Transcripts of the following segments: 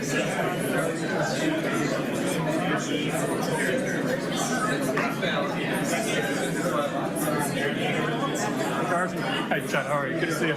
Hey, Chad, how are you? Good to see you.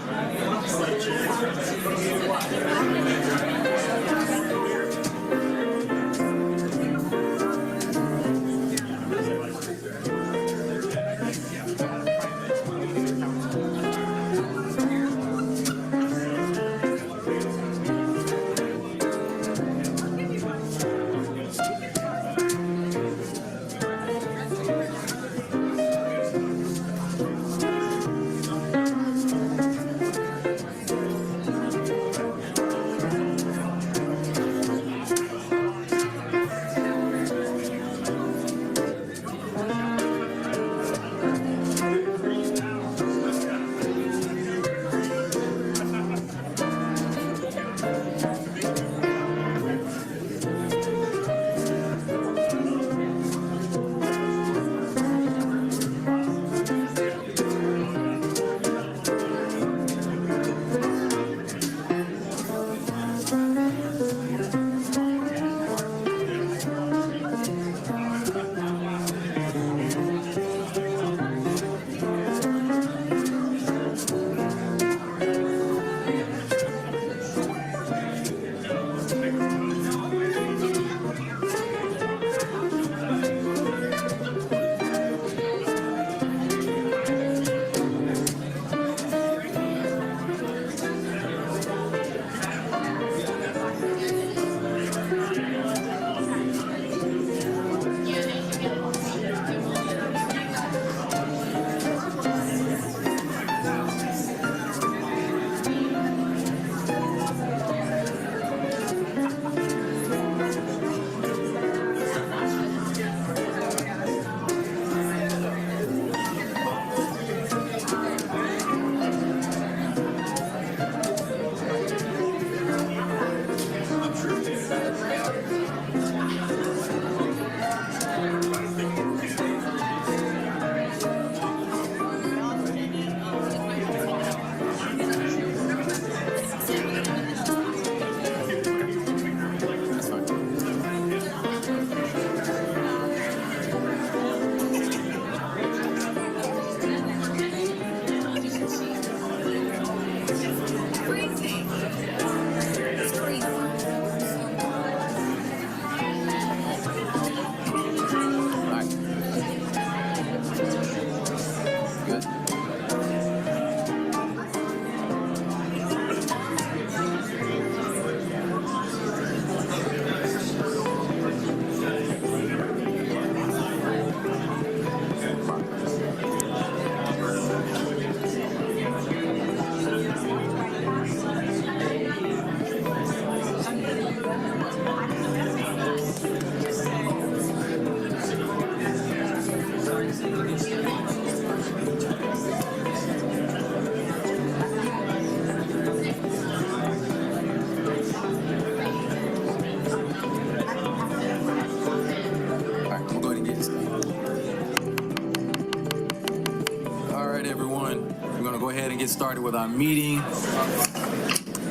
Get started with our meeting.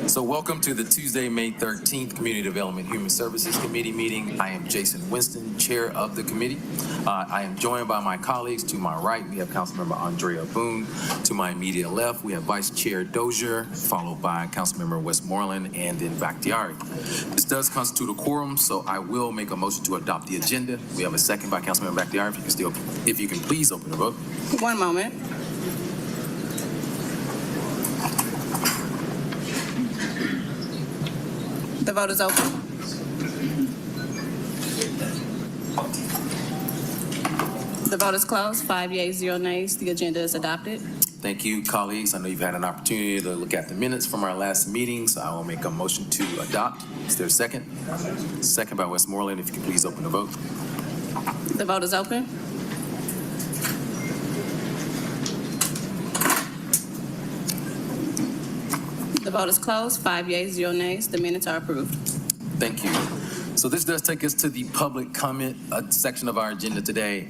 So welcome to the Tuesday, May 13th Community Development Human Services Committee meeting. I am Jason Winston, chair of the committee. I am joined by my colleagues. To my right, we have Councilmember Andrea Boone. To my immediate left, we have Vice Chair Dozier, followed by Councilmember Westmoreland, and then Bakhtiari. This does constitute a quorum, so I will make a motion to adopt the agenda. We have a second by Councilmember Bakhtiari. If you can please open the vote. One moment. The vote is open. The vote is closed. 5 yeas, 0 nays. The agenda is adopted. Thank you, colleagues. I know you've had an opportunity to look at the minutes from our last meeting, so I will make a motion to adopt. Is there a second? Second by Westmoreland. If you can please open the vote. The vote is open. The vote is closed. 5 yeas, 0 nays. The minutes are approved. Thank you. So this does take us to the public comment section of our agenda today.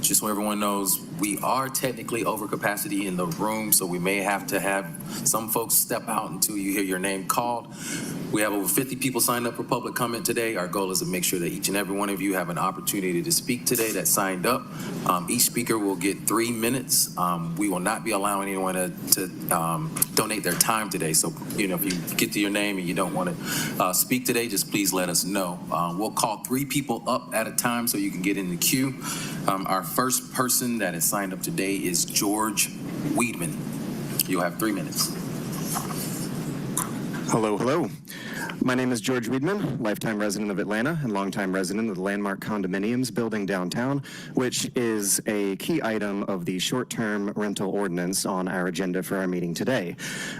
just so everyone knows, we are technically over capacity in the room, so we may have to have some folks step out until you hear your name called. We have over 50 people signed up for public comment today. Our goal is to make sure that each and every one of you have an opportunity to speak today that signed up. Each speaker will get 3 minutes. We will not be allowing anyone to donate their time today. So, if you get to your name and you don't want to speak today, just please let us know. We'll call 3 people up at a time so you can get in the queue. Our first person that is signed up today is George Weedman. You'll have 3 minutes. Hello. My name is George Weedman, lifetime resident of Atlanta and longtime resident of the Landmark Condominiums building downtown, which is a key item of the short-term rental ordinance on our agenda for our meeting today.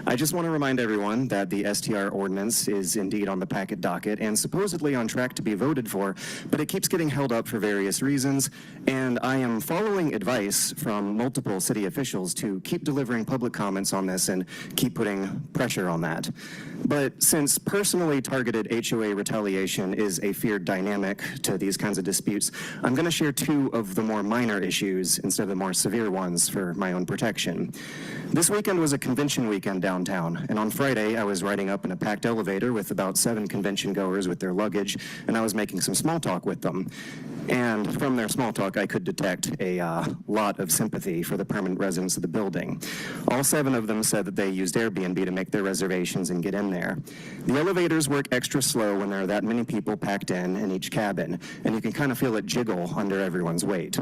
I just want to remind everyone that the STR ordinance is indeed on the packet docket and supposedly on track to be voted for, but it keeps getting held up for various reasons, and I am following advice from multiple city officials to keep delivering public comments on this and keep putting pressure on that. But since personally targeted HOA retaliation is a feared dynamic to these kinds of disputes, I'm going to share 2 of the more minor issues instead of the more severe ones for my own protection. This weekend was a convention weekend downtown, and on Friday I was riding up in a packed elevator with about 7 convention goers with their luggage, and I was making some small talk with them. And from their small talk, I could detect a lot of sympathy for the permanent residents of the building. All 7 of them said that they used Airbnb to make their reservations and get in there. The elevators work extra slow when there are that many people packed in each cabin, and you can kind of feel it jiggle under everyone's weight.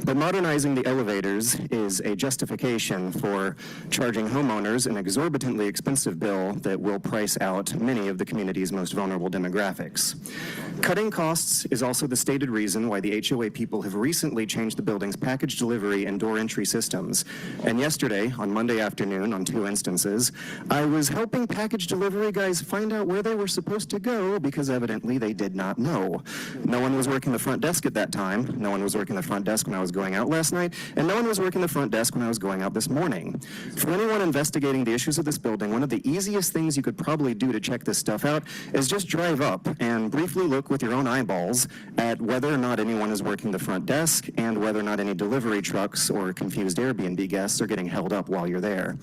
But modernizing the elevators is a justification for charging homeowners an exorbitantly expensive bill that will price out many of the community's most vulnerable demographics. Cutting costs is also the stated reason why the HOA people have recently changed the building's package delivery and door entry systems. And yesterday, on Monday afternoon, on 2 instances, I was helping package delivery guys find out where they were supposed to go because evidently they did not know. No one was working the front desk at that time. No one was working the front desk when I was going out last night, and no one was working the front desk when I was going out this morning. For anyone investigating the issues of this building, one of the easiest things you could probably do to check this stuff out is just drive up and briefly look with your own eyeballs at whether or not anyone is working the front desk and whether or not any delivery trucks or confused Airbnb guests are getting held up while you're there.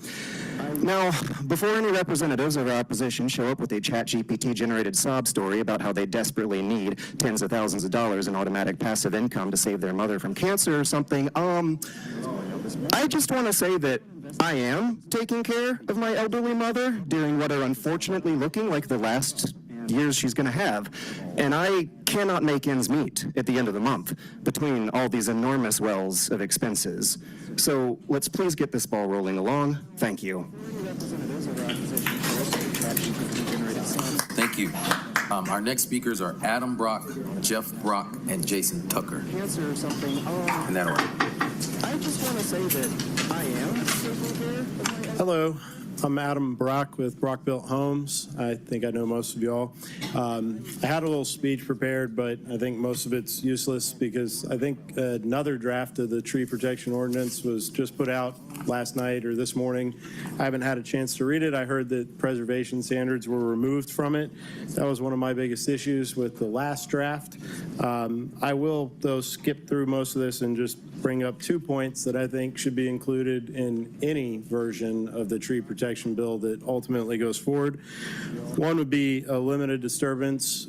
Now, before any representatives of our opposition show up with a ChatGPT-generated sob story about how they desperately need tens of thousands of dollars in automatic passive income to save their mother from cancer or something, I just want to say that I am taking care of my elderly mother during what are unfortunately looking like the last years she's going to have, and I cannot make ends meet at the end of the month between all these enormous wells of expenses. So let's please get this ball rolling along. Thank you. Thank you. Our next speakers are Adam Brock, Jeff Brock, and Jason Tucker. Answer or something. In that order. I just want to say that I am taking care of my Hello, I'm Adam Brock with Brock Built Homes. I think I know most of y'all. I had a little speech prepared, but I think most of it's useless because I think another draft of the tree protection ordinance was just put out last night or this morning. I haven't had a chance to read it. I heard that preservation standards were removed from it. That was one of my biggest issues with the last draft. I will, though, skip through most of this and just bring up 2 points that I think should be included in any version of the tree protection bill that ultimately goes forward. One would be a limited disturbance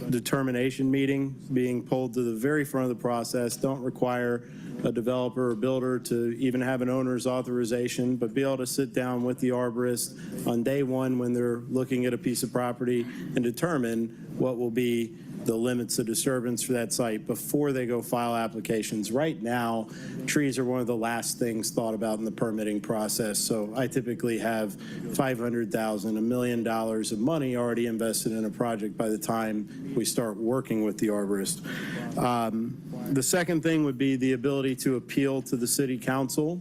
determination meeting being pulled to the very front of the process. Don't require a developer or builder to even have an owner's authorization, but be able to sit down with the arborist on day one when they're looking at a piece of property and determine what will be the limits of disturbance for that site before they go file applications. Right now, trees are one of the last things thought about in the permitting process. So I typically have $500,000, $1 million of money already invested in a project by the time we start working with the arborist. The second thing would be the ability to appeal to the city council.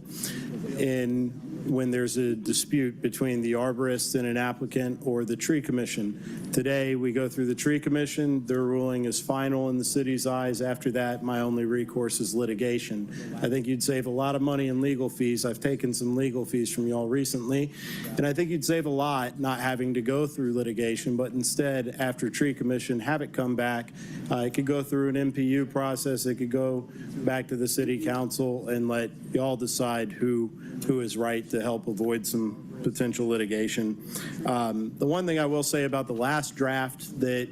In when there's a dispute between the arborist and an applicant or the tree commission. Today, we go through the tree commission. Their ruling is final in the city's eyes. After that, my only recourse is litigation. I think you'd save a lot of money in legal fees. I've taken some legal fees from y'all recently, and I think you'd save a lot not having to go through litigation, but instead, after tree commission, have it come back. It could go through an MPU process. It could go back to the city council and let y'all decide who is right to help avoid some potential litigation. The one thing I will say about the last draft that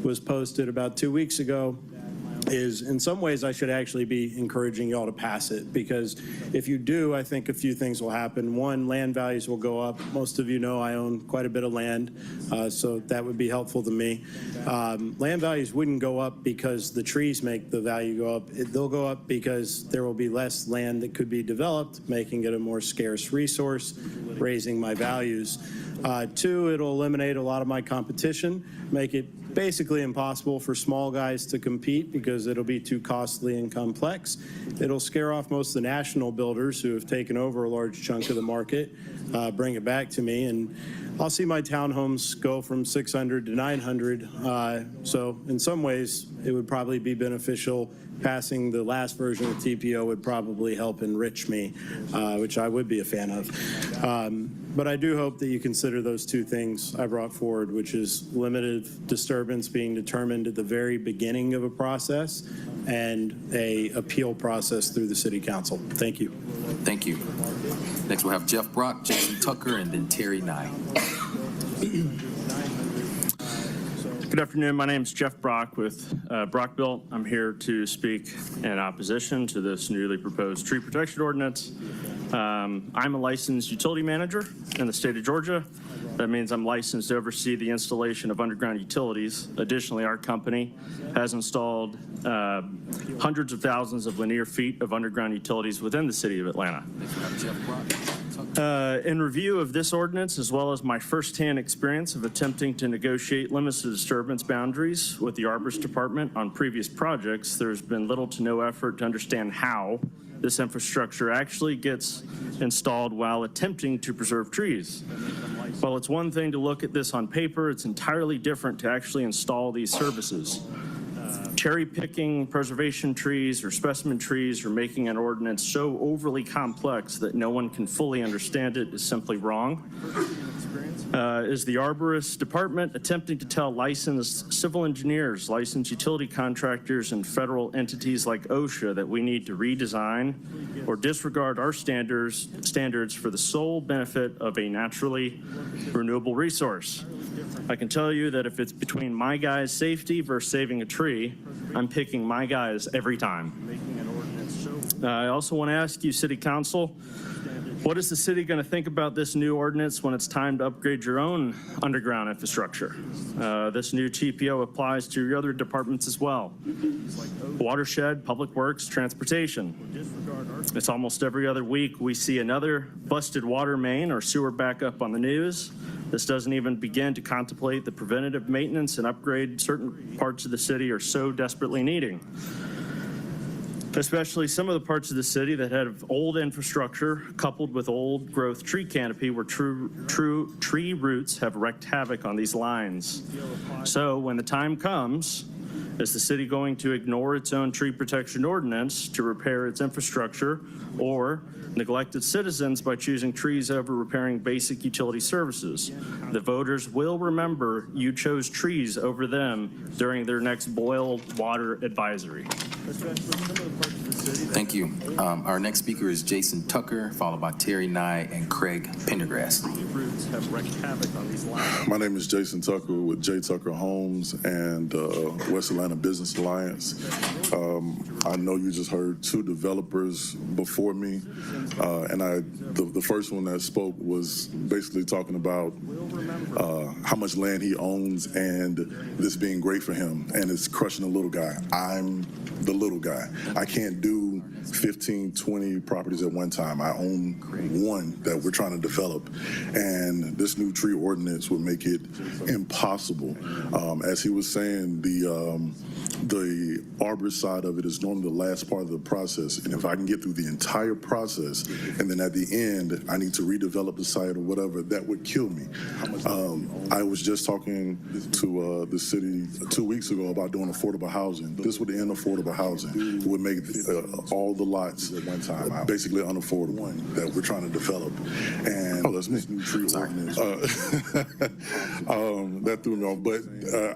was posted about 2 weeks ago is in some ways I should actually be encouraging y'all to pass it, because if you do, I think a few things will happen. One, land values will go up. Most of you know I own quite a bit of land, so that would be helpful to me. Land values wouldn't go up because the trees make the value go up. They'll go up because there will be less land that could be developed, making it a more scarce resource, raising my values. Two, it'll eliminate a lot of my competition, make it basically impossible for small guys to compete because it'll be too costly and complex. It'll scare off most of the national builders who have taken over a large chunk of the market, bring it back to me, and I'll see my townhomes go from 600 to 900. So in some ways, it would probably be beneficial. Passing the last version of TPO would probably help enrich me, which I would be a fan of. But I do hope that you consider those two things I brought forward, which is limited disturbance being determined at the very beginning of a process and a appeal process through the city council. Thank you. Thank you. Next, we'll have Jeff Brock, Jason Tucker, and then Terry Nye. Good afternoon. My name is Jeff Brock with Brock-Built. I'm here to speak in opposition to this newly proposed tree protection ordinance. I'm a licensed utility manager in the state of Georgia. That means I'm licensed to oversee the installation of underground utilities. Additionally, our company has installed hundreds of thousands of linear feet of underground utilities within the city of Atlanta. In review of this ordinance, as well as my firsthand experience of attempting to negotiate limits to disturbance boundaries with the Arborist Department on previous projects, there's been little to no effort to understand how this infrastructure actually gets installed while attempting to preserve trees. While it's one thing to look at this on paper, it's entirely different to actually install these services. Cherry picking preservation trees or specimen trees or making an ordinance so overly complex that no one can fully understand it is simply wrong. Is the Arborist Department attempting to tell licensed civil engineers, licensed utility contractors, and federal entities like OSHA that we need to redesign or disregard our standards for the sole benefit of a naturally renewable resource? I can tell you that if it's between my guys' safety versus saving a tree, I'm picking my guys every time. I also want to ask you, City Council, what is the city going to think about this new ordinance when it's time to upgrade your own underground infrastructure? This new TPO applies to your other departments as well. Watershed, Public Works, Transportation. It's almost every other week we see another busted water main or sewer backup on the news. This doesn't even begin to contemplate the preventative maintenance and upgrade certain parts of the city are so desperately needing. Especially some of the parts of the city that have old infrastructure coupled with old growth tree canopy where true tree roots have wreaked havoc on these lines. So when the time comes, is the city going to ignore its own tree protection ordinance to repair its infrastructure or neglect its citizens by choosing trees over repairing basic utility services? The voters will remember you chose trees over them during their next boil water advisory. Thank you. Our next speaker is Jason Tucker, followed by Terry Nye and Craig Pendergrass. My name is Jason Tucker with J. Tucker Homes and West Atlanta Business Alliance. I know you just heard two developers before me, and the first one that spoke was basically talking about how much land he owns and this being great for him, and it's crushing the little guy. I'm the little guy. I can't do 15, 20 properties at one time. I own one that we're trying to develop, and this new tree ordinance would make it impossible. As he was saying, the arbor side of it is normally the last part of the process. And if I can get through the entire process and then at the end, I need to redevelop the site or whatever, that would kill me. I was just talking to the city 2 weeks ago about doing affordable housing. This would end affordable housing. It would make all the lots basically unaffordable that we're trying to develop. And that's me. That threw me off. But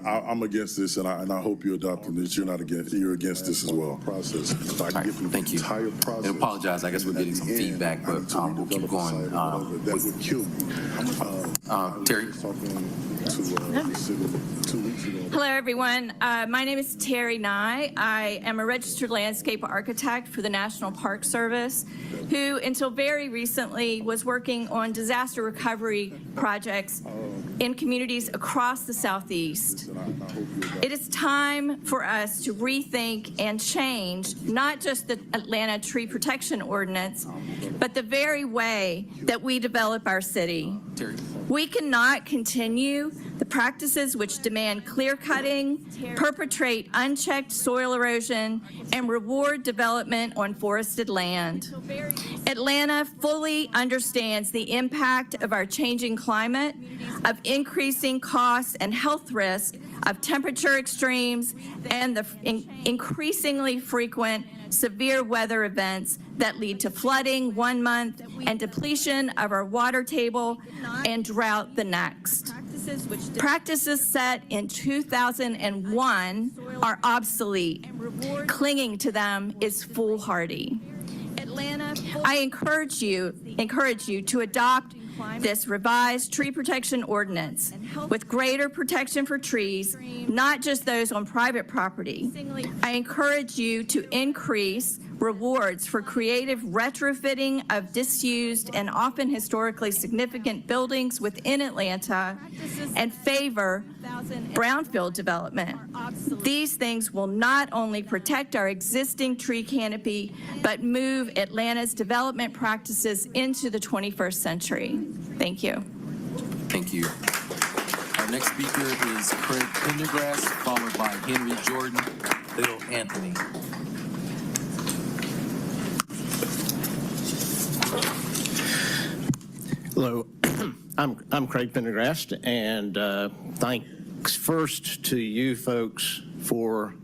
I'm against this, and I hope you adopt it. You're not against. You're against this as well. Process. If I can get through the Thank you. entire process. And apologize, I guess we're getting some feedback, but we'll keep going. That would kill me. Terry? Talking to the city 2 weeks ago. Hello, everyone. My name is Terry Nye. I am a registered landscape architect for the National Park Service, who until very recently was working on disaster recovery projects in communities across the Southeast. It is time for us to rethink and change not just the Atlanta Tree Protection Ordinance, but the very way that we develop our city. Terry? We cannot continue the practices which demand clear cutting, perpetrate unchecked soil erosion, and reward development on forested land. Atlanta fully understands the impact of our changing climate, of increasing costs and health risks, of temperature extremes, and the increasingly frequent severe weather events that lead to flooding one month and depletion of our water table and drought the next. Practices set in 2001 are obsolete. Clinging to them is foolhardy. I encourage you to adopt this revised tree protection ordinance with greater protection for trees, not just those on private property. I encourage you to increase rewards for creative retrofitting of disused and often historically significant buildings within Atlanta and favor brownfield development. These things will not only protect our existing tree canopy, but move Atlanta's development practices into the 21st century. Thank you. Thank you. Our next speaker is Craig Pendergrass, followed by Henry Jordan, Bill Anthony. Hello, I'm Craig Pendergrast, and thanks first to you folks for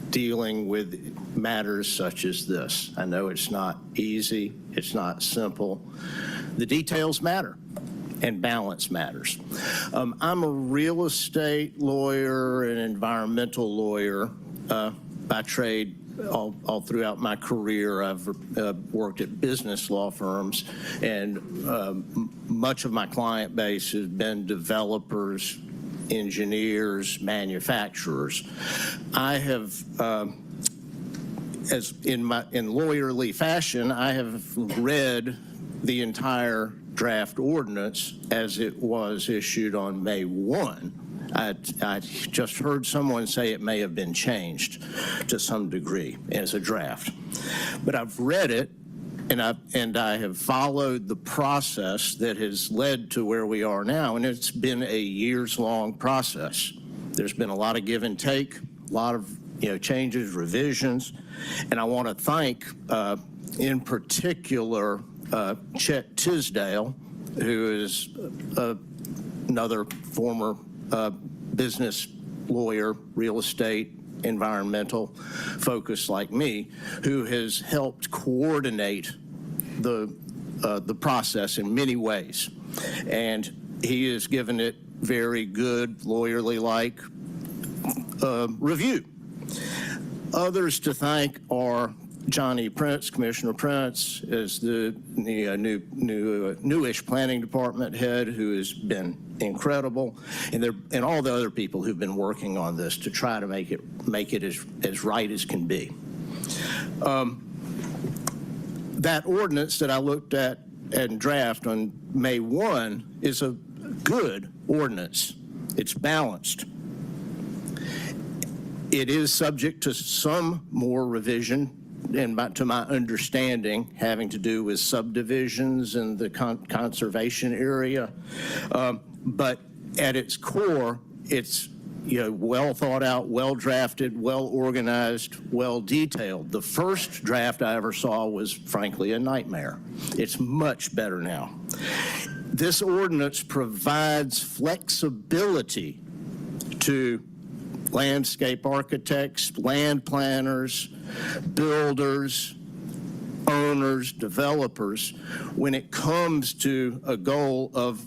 dealing with matters such as this. I know it's not easy, it's not simple. The details matter, and balance matters. I'm a real estate lawyer and environmental lawyer by trade. All throughout my career, I've worked at business law firms, and much of my client base has been developers, engineers, manufacturers. I have, as in lawyerly fashion, I have read the entire draft ordinance as it was issued on May 1. I just heard someone say it may have been changed to some degree as a draft. But I've read it, and I have followed the process that has led to where we are now, and it's been a years-long process. There's been a lot of give and take, a lot of changes, revisions, and I want to thank, in particular, Chet Tisdale, who is another former business lawyer, real estate, environmental focus like me, who has helped coordinate the process in many ways. And he has given it very good, lawyerly-like review. Others to thank are Johnny Prince, Commissioner Prince, is the newish planning department head, who has been incredible, and all the other people who've been working on this to try to make it as right as can be. That ordinance that I looked at and draft on May 1 is a good ordinance. It's balanced. It is subject to some more revision, and to my understanding, having to do with subdivisions in the conservation area. But at its core, it's well thought out, well drafted, well organized, well detailed. The first draft I ever saw was frankly a nightmare. It's much better now. This ordinance provides flexibility to landscape architects, land planners, builders, owners, developers, when it comes to a goal of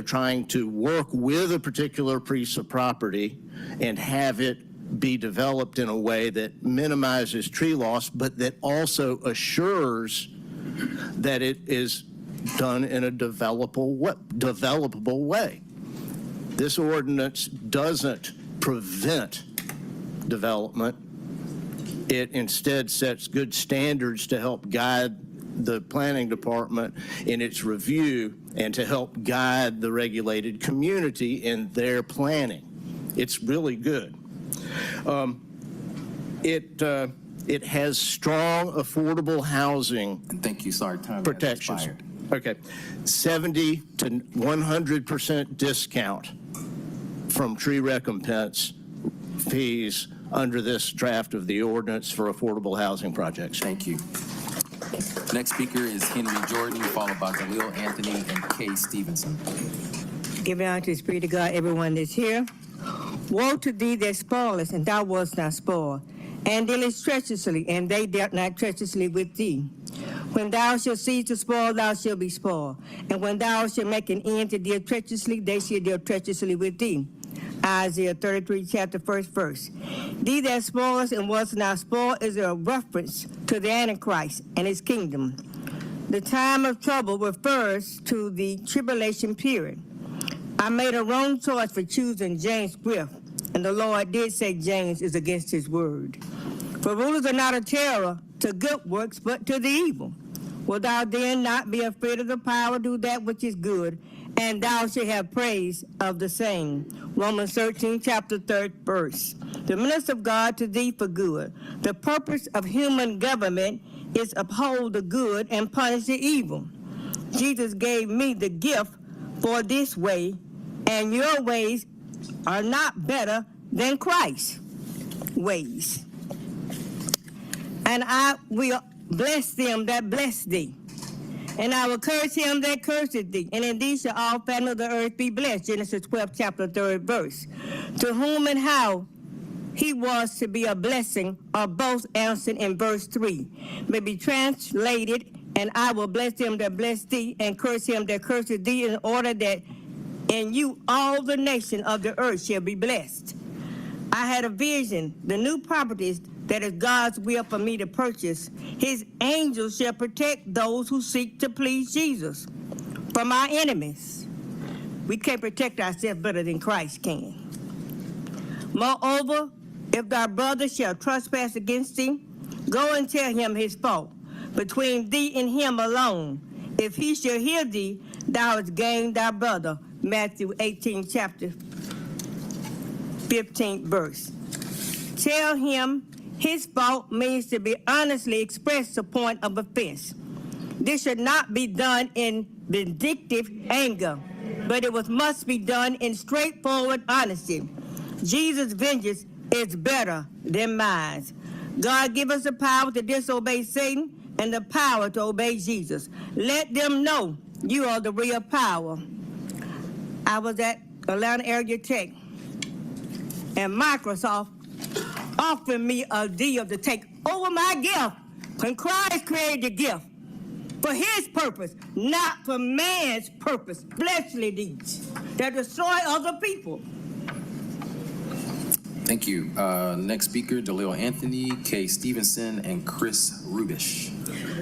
trying to work with a particular piece of property and have it be developed in a way that minimizes tree loss, but that also assures that it is done in a developable way. This ordinance doesn't prevent development. It instead sets good standards to help guide the planning department in its review and to help guide the regulated community in their planning. It's really good. It has strong affordable housing Thank you. Sorry, time has protections. expired. Okay, 70 to 100% discount from tree recompense fees under this draft of the ordinance for affordable housing projects. Thank you. Next speaker is Henry Jordan, followed by Khalil Anthony and Kay Stevenson. Give it unto the Spirit of God, everyone that's here. Woe to thee that spoilest, and thou wast not spoiled, and dealest treacherously, and they dealt not treacherously with thee. When thou shalt cease to spoil, thou shalt be spoiled. And when thou shalt make an end to deal treacherously, they shall deal treacherously with thee. Isaiah 33, chapter 1st verse. Thee that spoilest and was not spoiled is a reference to the Antichrist and his kingdom. The time of trouble refers to the tribulation period. I made a wrong choice for choosing James Griff, and the Lord did say James is against his word. For rulers are not a terror to good works, but to the evil. Will thou then not be afraid of the power, do that which is good, and thou shalt have praise of the same. Romans 13, chapter 3rd verse. The minister of God to thee for good. The purpose of human government is uphold the good and punish the evil. Jesus gave me the gift for this way, and your ways are not better than Christ's ways. And I will bless them that bless thee, and I will curse him that curseth thee, and in thee shall all families of the earth be blessed. Genesis 12, chapter 3rd verse. To whom and how he was to be a blessing are both answered in verse 3. May be translated, and I will bless them that bless thee, and curse him that curseth thee, in order that in you all the nation of the earth shall be blessed. I had a vision, the new properties that is God's will for me to purchase. His angels shall protect those who seek to please Jesus from our enemies. We can't protect ourselves better than Christ can. Moreover, if thy brother shall trespass against thee, go and tell him his fault, between thee and him alone. If he shall hear thee, thou hast gained thy brother. Matthew 18, chapter 15th verse. Tell him his fault means to be honestly express the point of offense. This should not be done in vindictive anger, but it must be done in straightforward honesty. Jesus' vengeance is better than mine. God give us the power to disobey Satan and the power to obey Jesus. Let them know you are the real power. I was at Atlanta Area Tech, and Microsoft offered me a deal to take over my gift. When Christ created the gift for his purpose, not for man's purpose, fleshly deeds that destroy other people. Thank you. Next speaker, Dalil Anthony, Kay Stevenson, and Chris Rubish.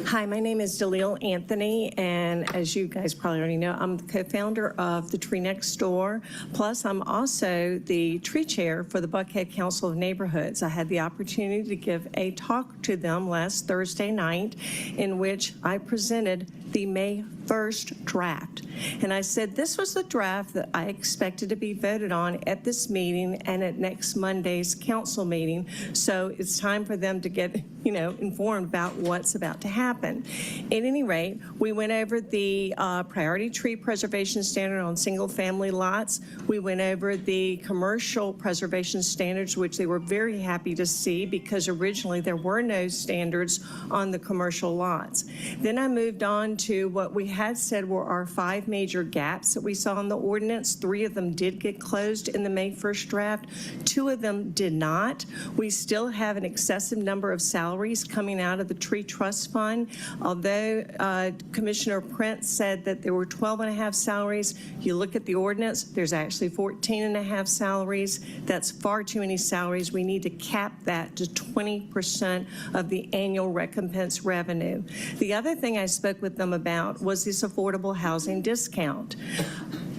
Hi, my name is Dalil Anthony, and as you guys probably already know, I'm the co-founder of the Tree Next Door. Plus, I'm also the tree chair for the Buckhead Council of Neighborhoods. I had the opportunity to give a talk to them last Thursday night in which I presented the May 1st draft. And I said this was the draft that I expected to be voted on at this meeting and at next Monday's council meeting. So it's time for them to get, informed about what's about about to happen. At any rate, we went over the priority tree preservation standard on single-family lots. We went over the commercial preservation standards, which they were very happy to see because originally there were no standards on the commercial lots. Then I moved on to what we had said were our 5 major gaps that we saw in the ordinance. 3 of them did get closed in the May 1st draft. 2 of them did not. We still have an excessive number of salaries coming out of the Tree Trust Fund. Although Commissioner Prince said that there were 12.5 salaries, you look at the ordinance, there's actually 14.5 salaries. That's far too many salaries. We need to cap that to 20% of the annual recompense revenue. The other thing I spoke with them about was this affordable housing discount.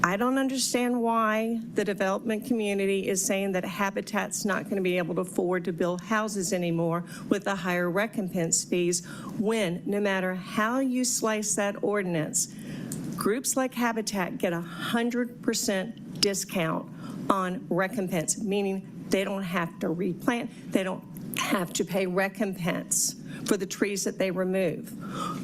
I don't understand why the development community is saying that Habitat's not going to be able to afford to build houses anymore with the higher recompense fees when, no matter how you slice that ordinance, groups like Habitat get 100% discount on recompense, meaning they don't have to replant, they don't have to pay recompense for the trees that they remove.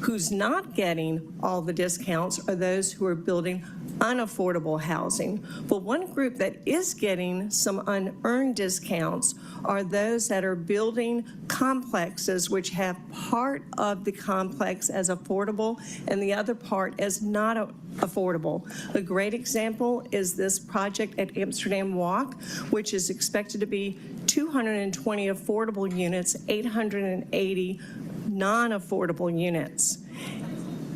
Who's not getting all the discounts are those who are building unaffordable housing. But one group that is getting some unearned discounts are those that are building complexes which have part of the complex as affordable and the other part as not affordable. A great example is this project at Amsterdam Walk, which is expected to be 220 affordable units, 880 non-affordable units.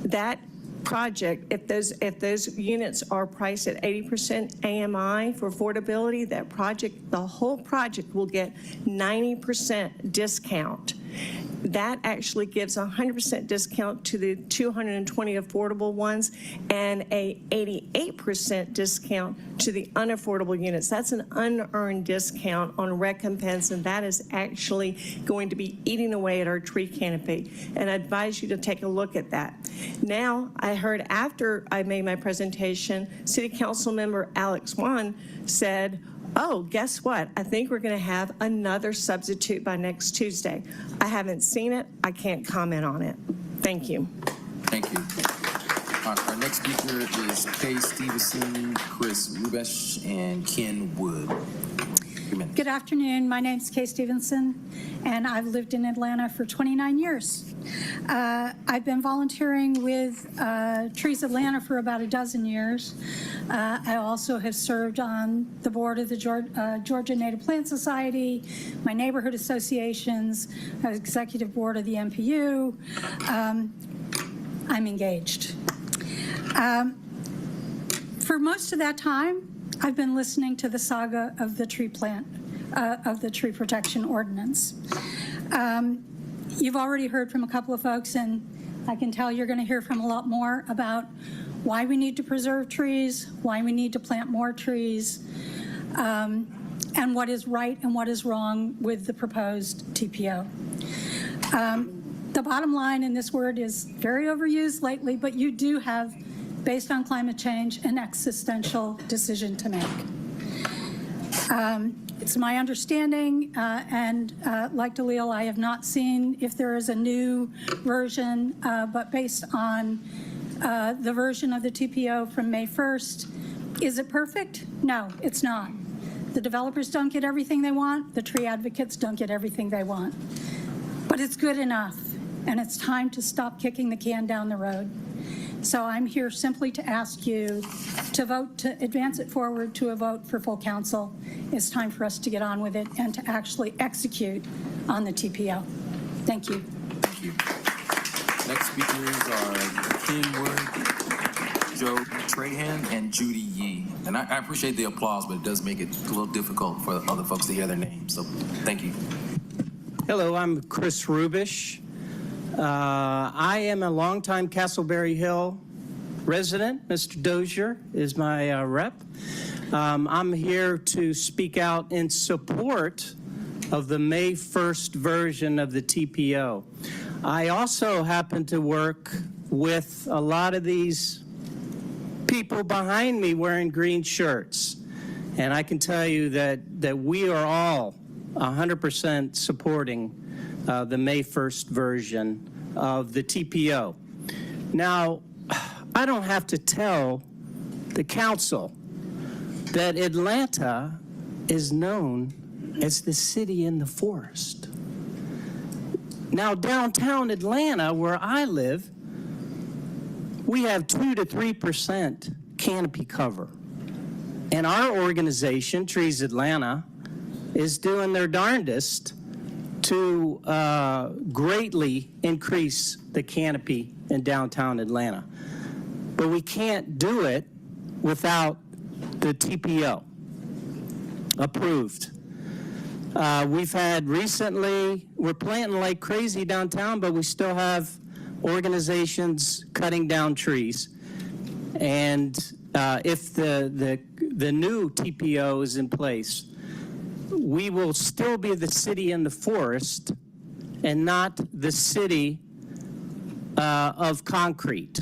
That project, if those units are priced at 80% AMI for affordability, that project, the whole project will get 90% discount. That actually gives 100% discount to the 220 affordable ones and a 88% discount to the unaffordable units. That's an unearned discount on recompense, and that is actually going to be eating away at our tree canopy. And I advise you to take a look at that. Now, I heard after I made my presentation, City Council member Alex Wan said, oh, guess what? I think we're going to have another substitute by next Tuesday. I haven't seen it. I can't comment on it. Thank you. Thank you. Our next speaker is Kay Stevenson, Chris Rubesh, and Ken Wood. Good afternoon. My name's Kay Stevenson, and I've lived in Atlanta for 29 years. I've been volunteering with Trees Atlanta for about a dozen years. I also have served on the board of the Georgia Native Plant Society, my neighborhood associations, executive board of the NPU. I'm engaged. For most of that time, I've been listening to the saga of the tree protection ordinance. You've already heard from a couple of folks, and I can tell you're going to hear from a lot more about why we need to preserve trees, why we need to plant more trees, and what is right and what is wrong with the proposed TPO. The bottom line, and this word is very overused lately, but you do have, based on climate change, an existential decision to make. It's my understanding, and like Dalil, I have not seen if there is a new version, but based on the version of the TPO from May 1st, is it perfect? No, it's not. The developers don't get everything they want. The tree advocates don't get everything they want. But it's good enough, and it's time to stop kicking the can down the road. So I'm here simply to ask you to vote to advance it forward to a vote for full council. It's time for us to get on with it and to actually execute on the TPO. Thank you. Thank you. Next speakers are Ken Wood, Joe Trahan, and Judy Yee. And I appreciate the applause, but it does make it a little difficult for other folks to hear their names. So thank you. Hello, I'm Chris Rubish. I am a longtime Castleberry Hill resident. Mr. Dozier is my rep. I'm here to speak out in support of the May 1st version of the TPO. I also happen to work with a lot of these people behind me wearing green shirts. And I can tell you that we are all 100% supporting the May 1st version of the TPO. Now, I don't have to tell the council that Atlanta is known as the city in the forest. Now, downtown Atlanta, where I live, we have 2 to 3% canopy cover. And our organization, Trees Atlanta, is doing their darndest to greatly increase the canopy in downtown Atlanta. But we can't do it without the TPO approved. We've had recently, we're planting like crazy downtown, but we still have organizations cutting down trees. And if the new TPO is in place, we will still be the city in the forest and not the city of concrete,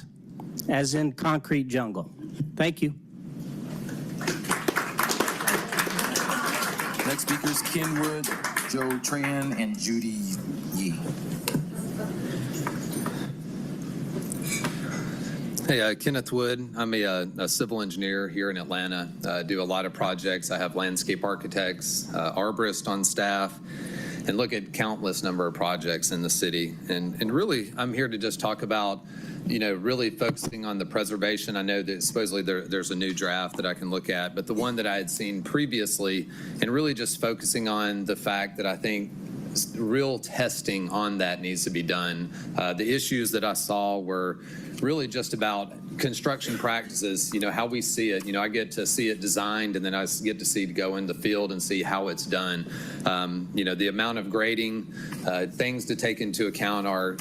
as in concrete jungle. Thank you. Next speakers, Ken Wood, Joe Tran, and Judy Yee. Hey, Kenneth Wood. I'm a civil engineer here in Atlanta. Do a lot of projects. I have landscape architects, arborists on staff, and look at countless number of projects in the city. And really, I'm here to just talk about, really focusing on the preservation. I know that supposedly there's a new draft that I can look at, but the one that I had seen previously, and really just focusing on the fact that I think real testing on that needs to be done. The issues that I saw were really just about construction practices, how we see it. I get to see it designed, and then I get to see to go in the field and see how it's done. The amount of grading, things to take into account are,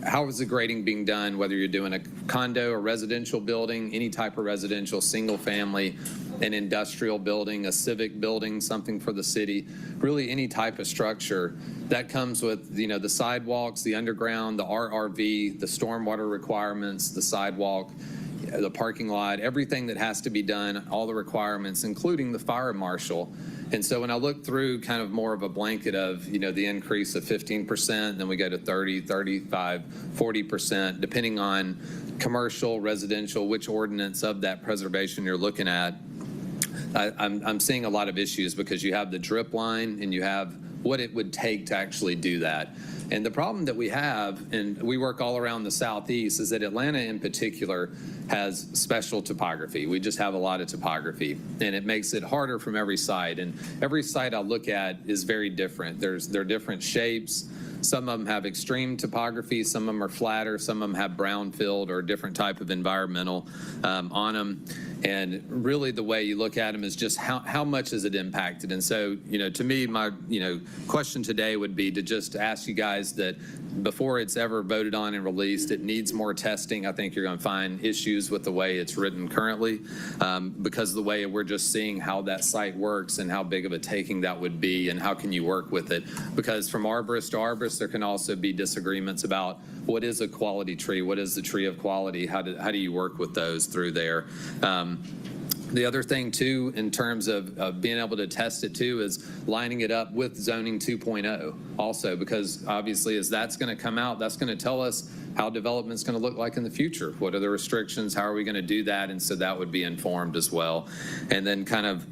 how is the grading being done, whether you're doing a condo, a residential building, any type of residential, single family, an industrial building, a civic building, something for the city, really any type of structure. That comes with, the sidewalks, the underground, the RRV, the stormwater requirements, the sidewalk, the parking lot, everything that has to be done, all the requirements, including the fire marshal. And so when I look through kind of more of a blanket of, the increase of 15%, then we go to 30, 35, 40%, depending on commercial, residential, which ordinance of that preservation you're looking at. I'm seeing a lot of issues because you have the drip line and you have what it would take to actually do that. And the problem that we have, and we work all around the Southeast, is that Atlanta in particular has special topography. We just have a lot of topography, and it makes it harder from every side. And every site I look at is very different. There are different shapes. Some of them have extreme topography, some of them are flatter, some of them have brownfield or a different type of environmental on them. And really the way you look at them is just how much is it impacted? And so, to me, my, question today would be to just ask you guys that before it's ever voted on and released, it needs more testing. I think you're going to find issues with the way it's written currently because of the way we're just seeing how that site works and how big of a taking that would be and how can you work with it. Because from arborist to arborist, there can also be disagreements about what is a quality tree, what is the tree of quality, how do you work with those through there. The other thing, too, in terms of being able to test it, too, is lining it up with zoning 2.0 also, because obviously as that's going to come out, that's going to tell us how development's going to look like in the future. What are the restrictions? How are we going to do that? And so that would be informed as well. And then kind of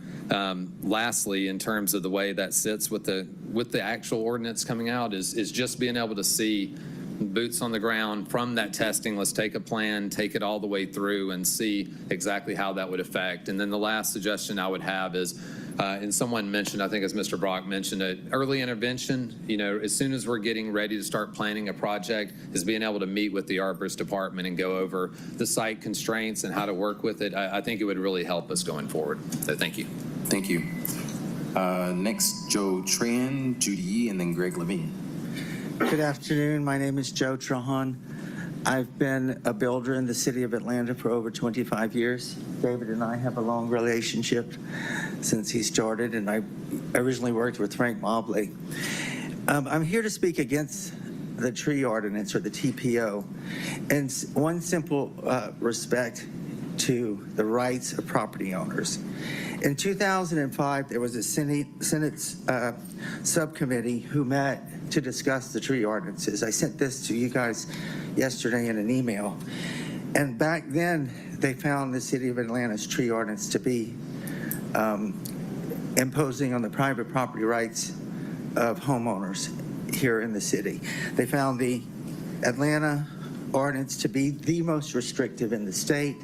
lastly, in terms of the way that sits with the actual ordinance coming out is just being able to see boots on the ground from that testing. Let's take a plan, take it all the way through and see exactly how that would affect. And then the last suggestion I would have is, and someone mentioned, I think as Mr. Brock mentioned, early intervention, as soon as we're getting ready to start planning a project, is being able to meet with the arborist department and go over the site constraints and how to work with it. I think it would really help us going forward. So thank you. Thank you. Next, Joe Tran, Judy Yee, and then Greg Levine. Good afternoon. My name is Joe Trahan. I've been a builder in the city of Atlanta for over 25 years. David and I have a long relationship since he started, and I originally worked with Frank Mobley. I'm here to speak against the tree ordinance, or the TPO, and one simple respect to the rights of property owners. In 2005, there was a Senate's subcommittee who met to discuss the tree ordinances. I sent this to you guys yesterday in an email. And back then, they found the City of Atlanta's tree ordinance to be imposing on the private property rights of homeowners here in the city. They found the Atlanta ordinance to be the most restrictive in the state,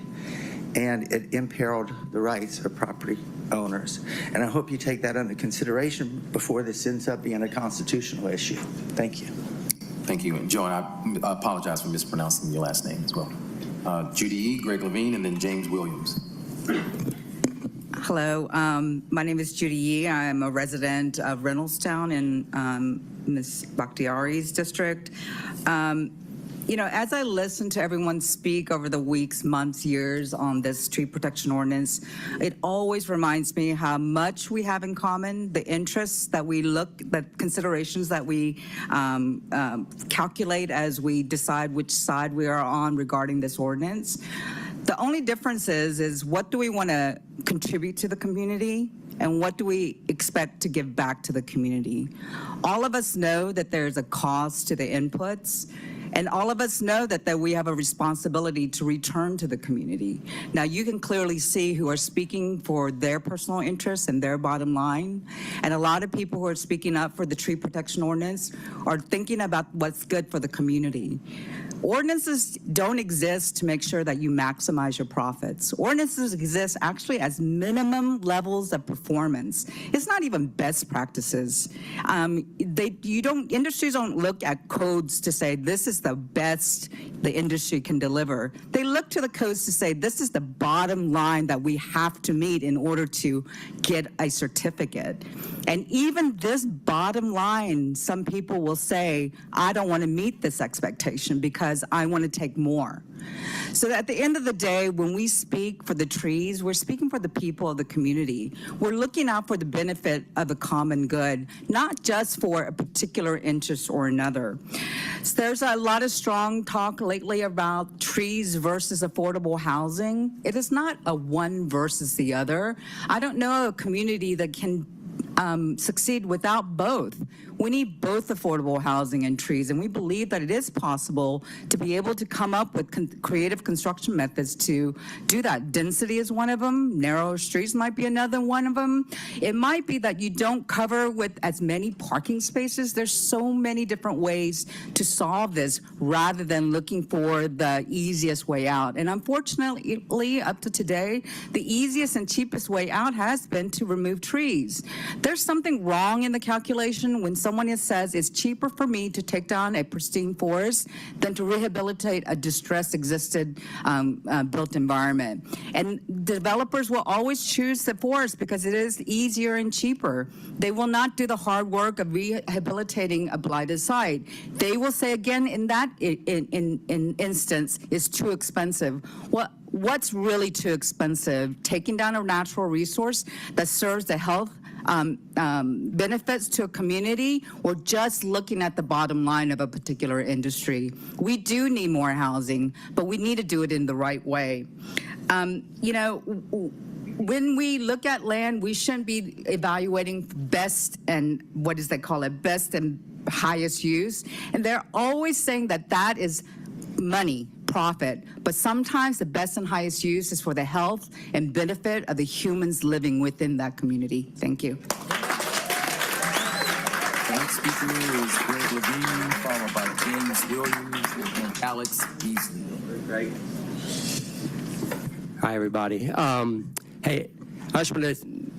and it imperiled the rights of property owners. And I hope you take that under consideration before this ends up being a constitutional issue. Thank you. Thank you. And Joe, and I apologize for mispronouncing your last name as well. Judy E., Greg Levine, and then James Williams. Hello, my name is Judy Yee. I'm a resident of Reynoldstown in Ms. Bakhtiari's district. You know, as I listen to everyone speak over the weeks, months, years on this tree protection ordinance, it always reminds me how much we have in common, the interests that we look, the considerations that we calculate as we decide which side we are on regarding this ordinance. The only difference is what do we want to contribute to the community and what do we expect to give back to the community? All of us know that there's a cost to the inputs, and all of us know that we have a responsibility to return to the community. Now, you can clearly see who are speaking for their personal interests and their bottom line. And a lot of people who are speaking up for the tree protection ordinance are thinking about what's good for the community. Ordinances don't exist to make sure that you maximize your profits. Ordinances exist actually as minimum levels of performance. It's not even best practices. Industries don't look at codes to say this is the best the industry can deliver. They look to the codes to say this is the bottom line that we have to meet in order to get a certificate. And even this bottom line, some people will say, I don't want to meet this expectation because I want to take more. So at the end of the day, when we speak for the trees, we're speaking for the people of the community. We're looking out for the benefit of the common good, not just for a particular interest or another. So there's a lot of strong talk lately about trees versus affordable housing. It is not a one versus the other. I don't know a community that can succeed without both. We need both affordable housing and trees, and we believe that it is possible to be able to come up with creative construction methods to do that. Density is one of them. Narrower streets might be another one of them. It might be that you don't cover with as many parking spaces. There's so many different ways to solve this rather than looking for the easiest way out. And unfortunately, up to today, the easiest and cheapest way out has been to remove trees. There's something wrong in the calculation when someone says it's cheaper for me to take down a pristine forest than to rehabilitate a distressed existed built environment. And developers will always choose the forest because it is easier and cheaper. They will not do the hard work of rehabilitating a blighted site. They will say again in that instance is too expensive. What's really too expensive? Taking down a natural resource that serves the health benefits to a community, or just looking at the bottom line of a particular industry. We do need more housing, but we need to do it in the right way. You know, when we look at land, we shouldn't be evaluating best and what does they call it, best and highest use. And they're always saying that that is money, profit, but sometimes the best and highest use is for the health and benefit of the humans living within that community. Thank you. The next speaker is Greg Levine, followed by James Williams and Alex Beasley. Greg. Hi, everybody. Hey, I just want to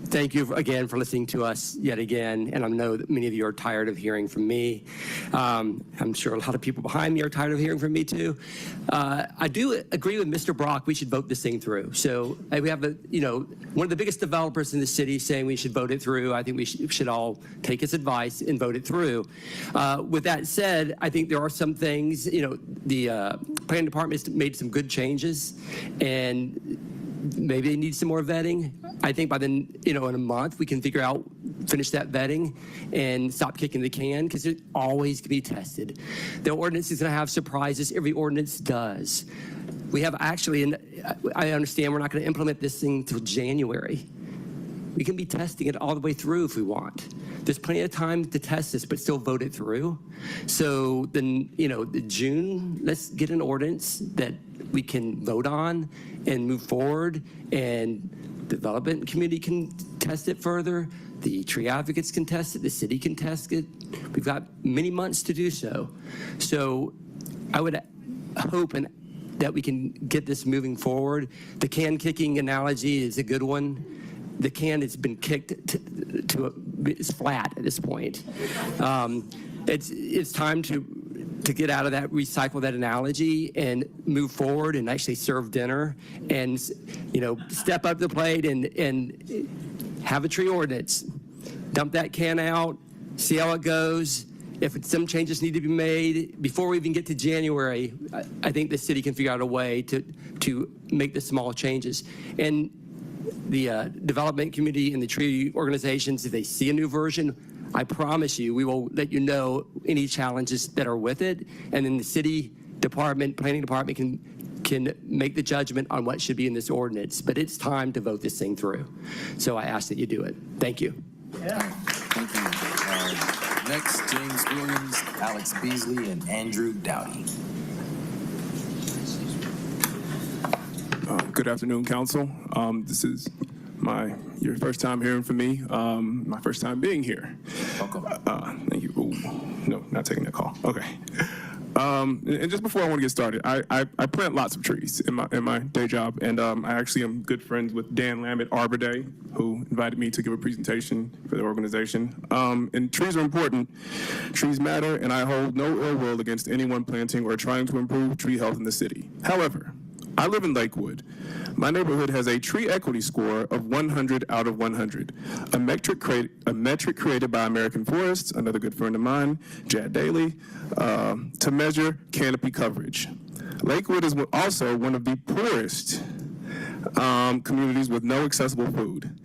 thank you again for listening to us yet again, and I know that many of you are tired of hearing from me. I'm sure a lot of people behind me are tired of hearing from me too. I do agree with Mr. Brock. We should vote this thing through. So we have one of the biggest developers in the city saying we should vote it through. I think we should all take his advice and vote it through. With that said, I think there are some things. The planning department has made some good changes, and maybe they need some more vetting. I think by then, in a month, we can finish that vetting and stop kicking the can, because it always can be tested. The ordinance is going to have surprises. Every ordinance does. We have actually, and I understand we're not going to implement this thing until January. we can be testing it all the way through if we want. There's plenty of time to test this, but still vote it through. So then, the June, let's get an ordinance that we can vote on and move forward, and development community can test it further. The tree advocates can test it. The city can test it. We've got many months to do so. So I would hope that we can get this moving forward. The can kicking analogy is a good one. The can has been kicked it's flat at this point. It's time to get out of that, recycle that analogy and move forward and actually serve dinner and, step up to the plate and have a tree ordinance. Dump that can out, see how it goes. If some changes need to be made, before we even get to January, I think the city can figure out a way to make the small changes. And the development community and the tree organizations, if they see a new version, I promise you, we will let you know any challenges that are with it. And then the city department, planning department can make the judgment on what should be in this ordinance. But it's time to vote this thing through. So I ask that you do it. Thank you. Thank you. Next, James Williams, Alex Beasley, and Andrew Dowdy. Good afternoon, Council. This is your first time hearing from me, my first time being here. Welcome. Thank you. Ooh, no, not taking that call. Okay. And just before I want to get started, I plant lots of trees in my day job, and I actually am good friends with Dan Lamb at Arbor Day, who invited me to give a presentation for their organization. And trees are important. Trees matter, and I hold no ill will against anyone planting or trying to improve tree health in the city. However, I live in Lakewood. My neighborhood has a tree equity score of 100 out of 100, a metric created by American Forests, another good friend of mine, Jad Daly, to measure canopy coverage. Lakewood is also one of the poorest communities with no accessible food.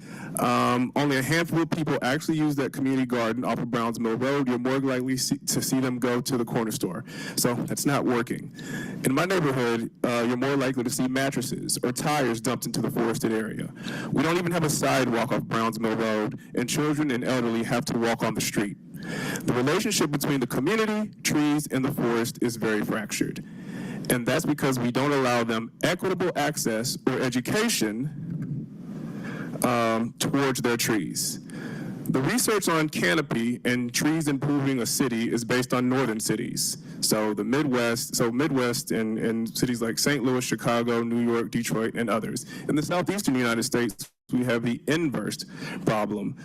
Only a handful of people actually use that community garden off of Browns Mill Road. You're more likely to see them go to the corner store. So that's not working. In my neighborhood, you're more likely to see mattresses or tires dumped into the forested area. We don't even have a sidewalk off Browns Mill Road, and children and elderly have to walk on the street. The relationship between the community, trees, and the forest is very fractured. And that's because we don't allow them equitable access or education towards their trees. The research on canopy and trees improving a city is based on northern cities. So the Midwest, and cities like St. Louis, Chicago, New York, Detroit, and others. In the southeastern United States, we have the inverse problem.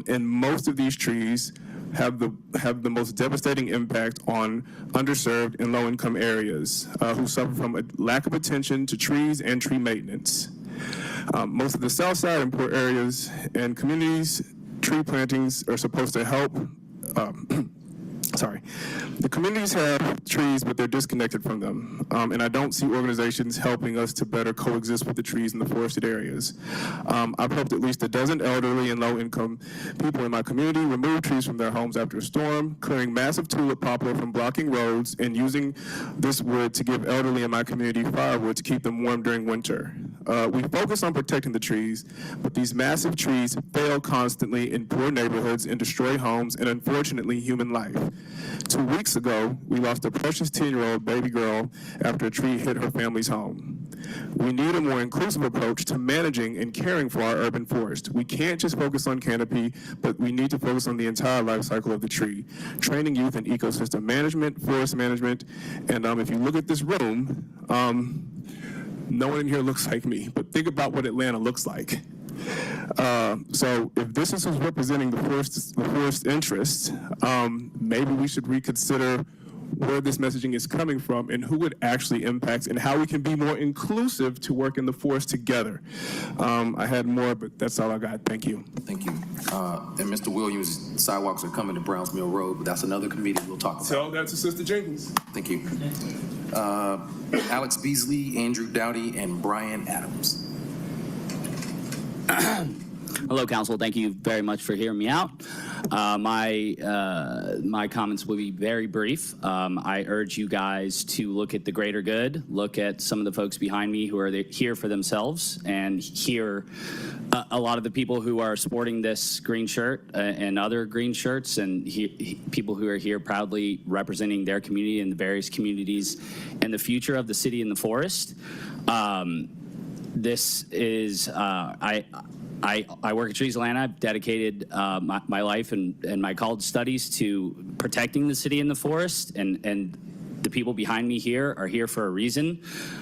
And most of these trees have the most devastating impact on underserved and low-income areas who suffer from a lack of attention to trees and tree maintenance. Most of the south side and poor areas and communities, tree plantings are supposed to help. The communities have trees, but they're disconnected from them. And I don't see organizations helping us to better coexist with the trees in the forested areas. I've helped at least a dozen elderly and low-income people in my community remove trees from their homes after a storm, clearing massive tulip poplar from blocking roads, and using this wood to give elderly in my community firewood to keep them warm during winter. We focus on protecting the trees, but these massive trees fail constantly in poor neighborhoods and destroy homes and, unfortunately, human life. 2 weeks ago, we lost a precious 10-year-old baby girl after a tree hit her family's home. We need a more inclusive approach to managing and caring for our urban forest. We can't just focus on canopy, but we need to focus on the entire life cycle of the tree. Training youth in ecosystem management, forest management, and if you look at this room, no one in here looks like me, but think about what Atlanta looks like. So if this is who's representing the forest interests, maybe we should reconsider where this messaging is coming from and who it actually impacts and how we can be more inclusive to work in the forest together. I had more, but that's all I got. Thank you. Thank you. And Mr. Williams, sidewalks are coming to Browns Mill Road, but that's another committee we'll talk about. Tell that to Sister Jenkins. Thank you. Alex Beasley, Andrew Dowdy, and Brian Adams. Hello, Council. Thank you very much for hearing me out. My comments will be very brief. I urge you guys to look at the greater good, look at some of the folks behind me who are here for themselves, and hear a lot of the people who are sporting this green shirt and other green shirts, and people who are here proudly representing their community and the various communities and the future of the city and the forest. This is, I work at Trees Atlanta. I've dedicated my life and my college studies to protecting the city and the forest, and the people behind me here are here for a reason.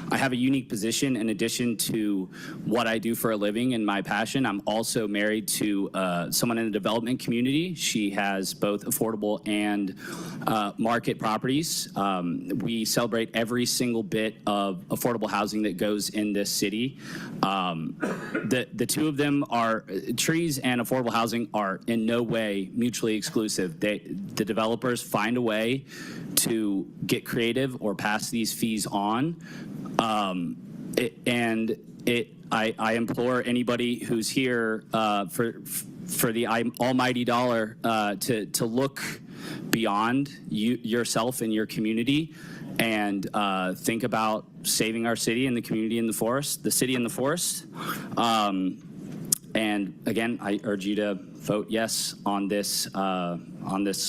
I have a unique position in addition to what I do for a living and my passion. I'm also married to someone in the development community. She has both affordable and market properties. We celebrate every single bit of affordable housing that goes in this city. The two of them are, trees and affordable housing are in no way mutually exclusive. The developers find a way to get creative or pass these fees on. I implore anybody who's here for the almighty dollar to look beyond yourself and your community and think about saving our city and the community in the forest, the city and the forest. And again, I urge you to vote yes on this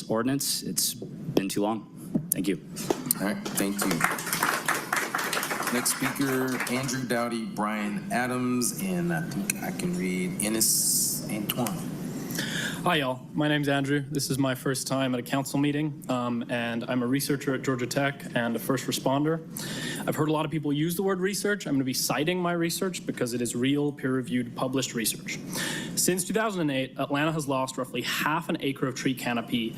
ordinance. It's been too long. Thank you. All right, thank you. Next speaker, Andrew Dowdy, Brian Adams, and I think I can read Ennis Antoine. Hi, y'all. My name's Andrew. This is my first time at a council meeting, and I'm a researcher at Georgia Tech and a first responder. I've heard a lot of people use the word research. I'm going to be citing my research because it is real, peer-reviewed, published research. Since 2008, Atlanta has lost roughly half an acre of tree canopy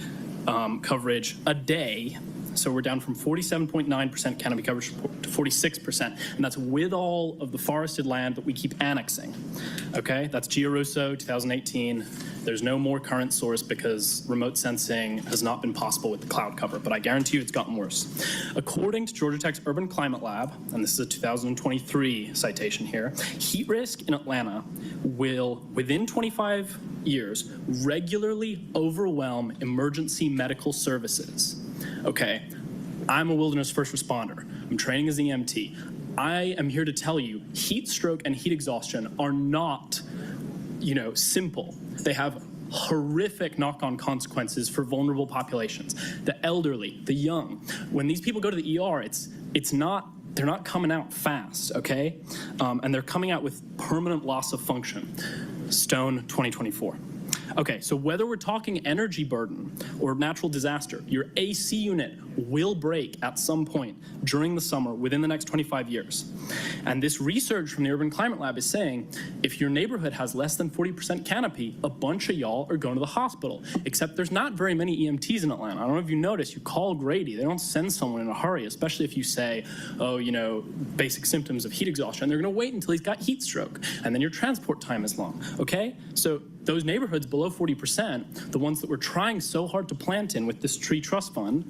coverage a day. So we're down from 47.9% canopy coverage to 46%, and that's with all of the forested land that we keep annexing. Okay, that's Gio Rosso, 2018. There's no more current source because remote sensing has not been possible with the cloud cover, but I guarantee you it's gotten worse. According to Georgia Tech's Urban Climate Lab, and this is a 2023 citation here, heat risk in Atlanta will, within 25 years, regularly overwhelm emergency medical services. Okay, I'm a wilderness first responder. I'm training as an EMT. I am here to tell you heat stroke and heat exhaustion are not, simple. They have horrific knock-on consequences for vulnerable populations, the elderly, the young. When these people go to the ER, they're not coming out fast, okay? And they're coming out with permanent loss of function. Stone 2024. Okay, so whether we're talking energy burden or natural disaster, your AC unit will break at some point during the summer within the next 25 years. And this research from the Urban Climate Lab is saying if your neighborhood has less than 40% canopy, a bunch of y'all are going to the hospital. Except there's not very many EMTs in Atlanta. I don't know if you noticed, you call Grady. They don't send someone in a hurry, especially if you say, oh, basic symptoms of heat exhaustion. They're going to wait until he's got heat stroke, and then your transport time is long, okay? So those neighborhoods below 40%, the ones that we're trying so hard to plant in with this tree trust fund,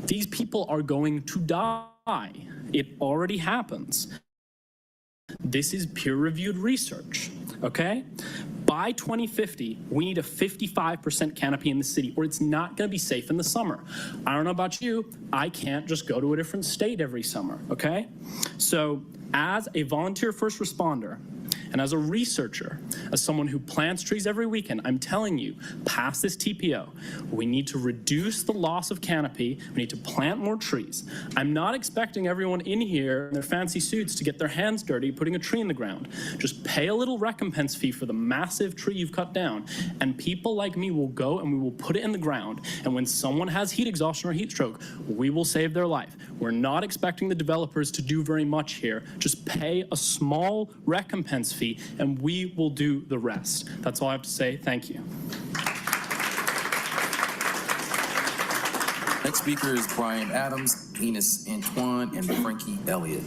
these people are going to die. It already happens. This is peer-reviewed research, okay? By 2050, we need a 55% canopy in the city, or it's not going to be safe in the summer. I don't know about you. I can't just go to a different state every summer, okay? So as a volunteer first responder, and as a researcher, as someone who plants trees every weekend, I'm telling you, pass this TPO. We need to reduce the loss of canopy. We need to plant more trees. I'm not expecting everyone in here in their fancy suits to get their hands dirty putting a tree in the ground. Just pay a little recompense fee for the massive tree you've cut down, and people like me will go and we will put it in the ground. And when someone has heat exhaustion or heat stroke, we will save their life. We're not expecting the developers to do very much here. Just pay a small recompense fee and we will do the rest. That's all I have to say. Thank you. Next speaker is Brian Adams, Enos Antoine, and Frankie Elliott.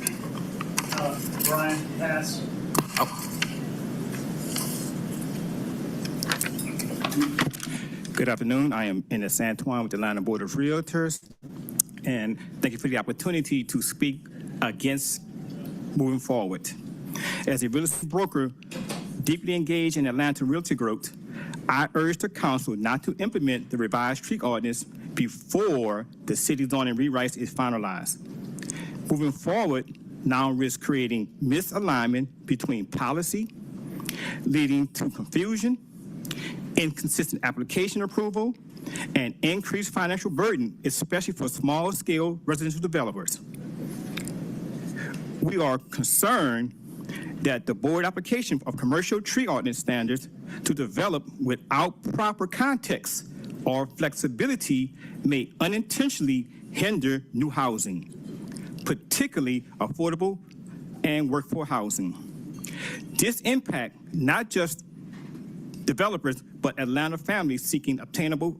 Brian, pass. Good afternoon. I am Enos Antoine with the Atlanta Board of Realtors, and thank you for the opportunity to speak against moving forward. As a real estate broker deeply engaged in Atlanta realty growth, I urge the council not to implement the revised tree ordinance before the city zoning rewrites is finalized. Moving forward now risks creating misalignment between policy, leading to confusion, inconsistent application approval, and increased financial burden, especially for small-scale residential developers. We are concerned that the board application of commercial tree ordinance standards to develop without proper context or flexibility may unintentionally hinder new housing, particularly affordable and workforce housing. This impacts not just developers, but Atlanta families seeking obtainable,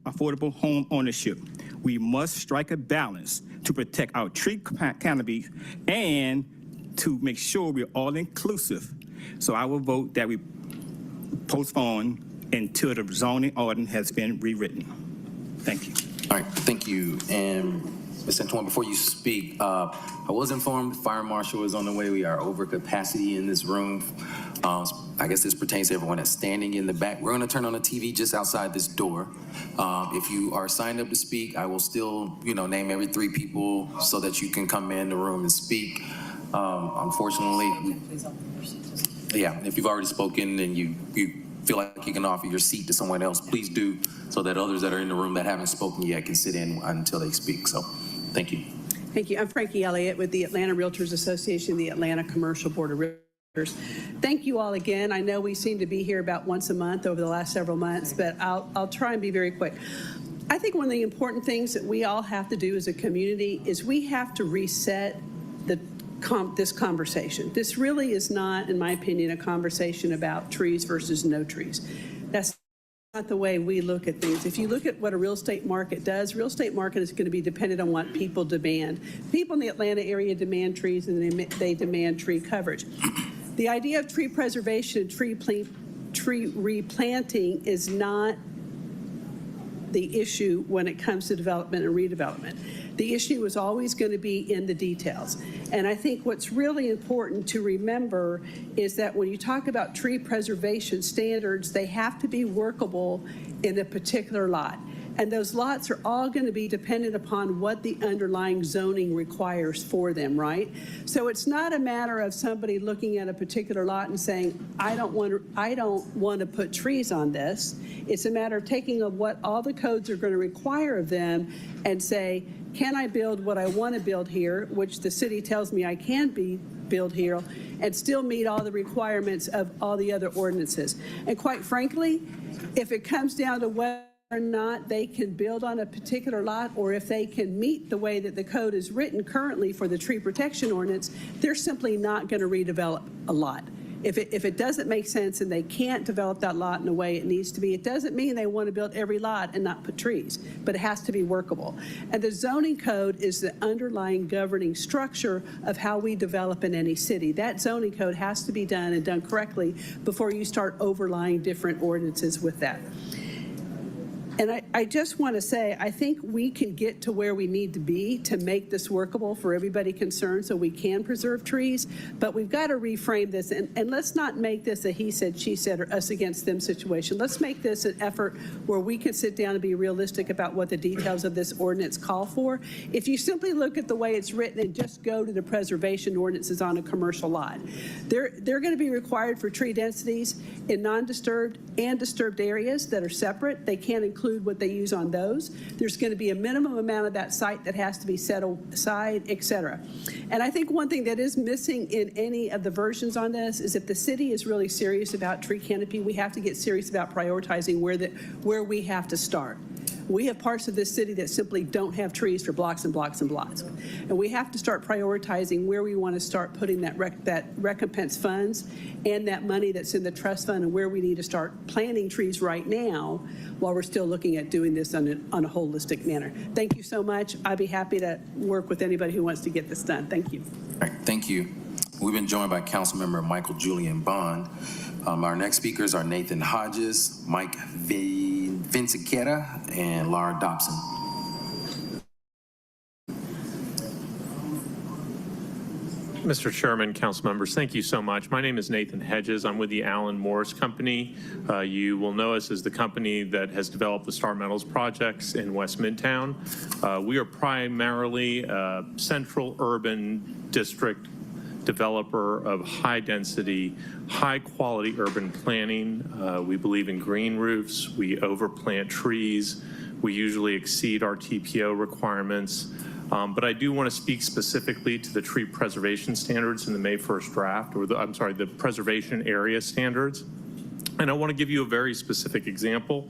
affordable home ownership. We must strike a balance to protect our tree canopy and to make sure we're all inclusive. So I will vote that we postpone until the zoning ordinance has been rewritten. Thank you. All right, thank you. And Ms. Antoine, before you speak, I was informed the fire marshal is on the way. We are over capacity in this room. I guess this pertains to everyone that's standing in the back. We're going to turn on the TV just outside this door. If you are signed up to speak, I will still, name every 3 people so that you can come in the room and speak. Unfortunately, yeah, if you've already spoken and you feel like you can offer your seat to someone else, please do, so that others that are in the room that haven't spoken yet can sit in until they speak. So, thank you. Thank you. I'm Frankie Elliott with the Atlanta Realtors Association, the Atlanta Commercial Board of Realtors. Thank you all again. I know we seem to be here about once a month over the last several months, but I'll try and be very quick. I think one of the important things that we all have to do as a community is we have to reset this conversation. This really is not, in my opinion, a conversation about trees versus no trees. That's not the way we look at things. If you look at what a real estate market does, real estate market is going to be dependent on what people demand. People in the Atlanta area demand trees, and they demand tree coverage. The idea of tree preservation, tree replanting is not the issue when it comes to development and redevelopment. The issue is always going to be in the details. And I think what's really important to remember is that when you talk about tree preservation standards, they have to be workable in a particular lot. And those lots are all going to be dependent upon what the underlying zoning requires for them, right? So it's not a matter of somebody looking at a particular lot and saying, I don't want to put trees on this. It's a matter of taking of what all the codes are going to require of them and say, can I build what I want to build here, which the city tells me I can build here, and still meet all the requirements of all the other ordinances. And quite frankly, if it comes down to whether or not they can build on a particular lot, or if they can meet the way that the code is written currently for the tree protection ordinance, they're simply not going to redevelop a lot. If it doesn't make sense and they can't develop that lot in the way it needs to be, it doesn't mean they want to build every lot and not put trees, but it has to be workable. And the zoning code is the underlying governing structure of how we develop in any city. That zoning code has to be done and done correctly before you start overlying different ordinances with that. And I just want to say, I think we can get to where we need to be to make this workable for everybody concerned so we can preserve trees, but we've got to reframe this, and let's not make this a he said, she said, or us against them situation. Let's make this an effort where we can sit down and be realistic about what the details of this ordinance call for. If you simply look at the way it's written and just go to the preservation ordinances on a commercial lot, they're going to be required for tree densities in non-disturbed and disturbed areas that are separate. They can't include what they use on those. There's going to be a minimum amount of that site that has to be set aside, et cetera. And I think one thing that is missing in any of the versions on this is if the city is really serious about tree canopy, we have to get serious about prioritizing where we have to start. We have parts of this city that simply don't have trees for blocks and blocks and blocks. And we have to start prioritizing where we want to start putting that recompense funds and that money that's in the trust fund, and where we need to start planting trees right now while we're still looking at doing this on a holistic manner. Thank you so much. I'd be happy to work with anybody who wants to get this done. Thank you. All right, thank you. We've been joined by Councilmember Michael Julian Bond. Our next speakers are Nathan Hodges, Mike Vinciqueta, and Laura Dobson. Mr. Chairman, council members, thank you so much. My name is Nathan Hedges. I'm with the Allen Morris Company. You will know us as the company that has developed the Star Metals projects in West Midtown. We are primarily a central urban district developer of high-density, high-quality urban planning. We believe in green roofs. We overplant trees. We usually exceed our TPO requirements. But I do want to speak specifically to the tree preservation standards in the May 1st draft, or the preservation area standards. And I want to give you a very specific example.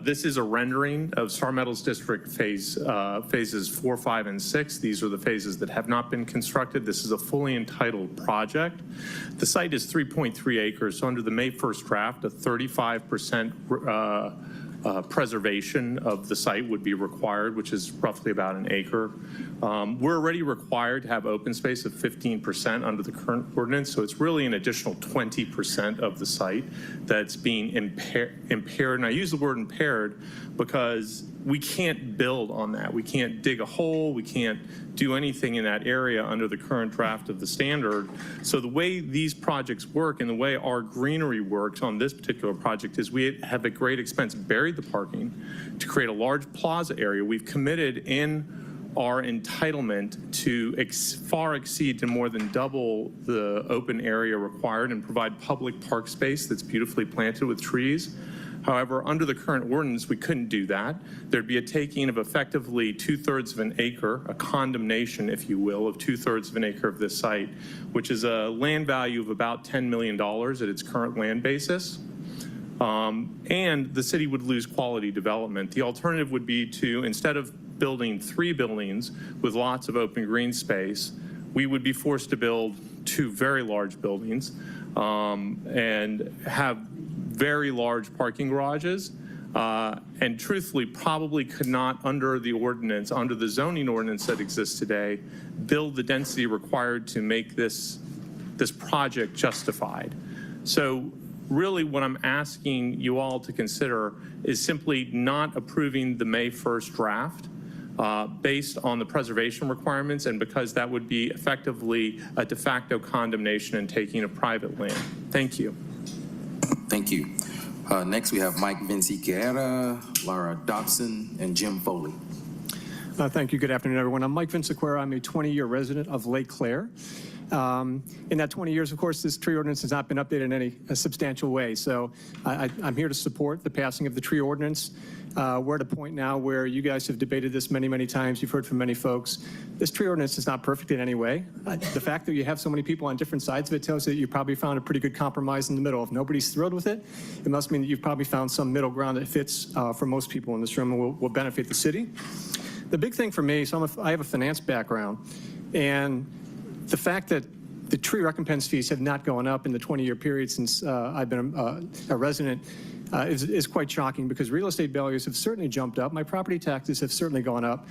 This is a rendering of Star Metals District phases 4, 5, and 6. These are the phases that have not been constructed. This is a fully entitled project. The site is 3.3 acres. So under the May 1st draft, a 35% preservation of the site would be required, which is roughly about an acre. We're already required to have open space of 15% under the current ordinance, so it's really an additional 20% of the site that's being impaired. And I use the word impaired because we can't build on that. We can't dig a hole. We can't do anything in that area under the current draft of the standard. So the way these projects work and the way our greenery works on this particular project is we have at great expense buried the parking to create a large plaza area. We've committed in our entitlement to far exceed to more than double the open area required and provide public park space that's beautifully planted with trees. However, under the current ordinance, we couldn't do that. There'd be a taking of effectively 2/3 of an acre, a condemnation, if you will, of 2/3 of an acre of this site, which is a land value of about $10 million at its current land basis. And the city would lose quality development. The alternative would be to, instead of building 3 buildings with lots of open green space, we would be forced to build 2 very large buildings and have very large parking garages, and truthfully probably could not, under the ordinance, under the zoning ordinance that exists today, build the density required to make this project justified. So really what I'm asking you all to consider is simply not approving the May 1st draft based on the preservation requirements, and because that would be effectively a de facto condemnation and taking of private land. Thank you. Thank you. Next, we have Mike Vinciquerra, Laura Dobson, and Jim Foley. Thank you. Good afternoon, everyone. I'm Mike Vinciquerra. I'm a 20-year resident of Lake Claire. In that 20 years, of course, this tree ordinance has not been updated in any substantial way. So I'm here to support the passing of the tree ordinance. We're at a point now where you guys have debated this many, many times. You've heard from many folks. This tree ordinance is not perfect in any way. The fact that you have so many people on different sides of it tells you that you probably found a pretty good compromise in the middle. If nobody's thrilled with it, it must mean that you've probably found some middle ground that fits for most people in this room and will benefit the city. The big thing for me, so I have a finance background, and the fact that the tree recompense fees have not gone up in the 20-year period since I've been a resident is quite shocking, because real estate values have certainly jumped up. My property taxes have certainly gone up.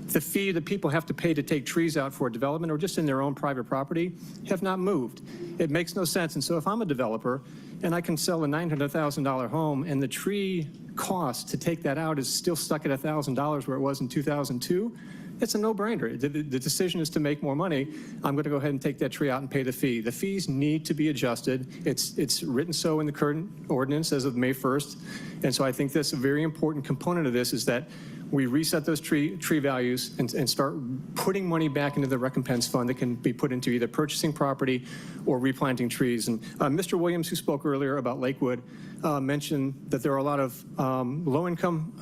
The fee that people have to pay to take trees out for development or just in their own private property have not moved. It makes no sense. And so if I'm a developer and I can sell a $900,000 home and the tree cost to take that out is still stuck at $1,000 where it was in 2002, it's a no-brainer. The decision is to make more money. I'm going to go ahead and take that tree out and pay the fee. The fees need to be adjusted. It's written so in the current ordinance as of May 1st. And so I think that's a very important component of this, is that we reset those tree values and start putting money back into the recompense fund that can be put into either purchasing property or replanting trees. And Mr. Williams, who spoke earlier about Lakewood, mentioned that there are a lot of low-income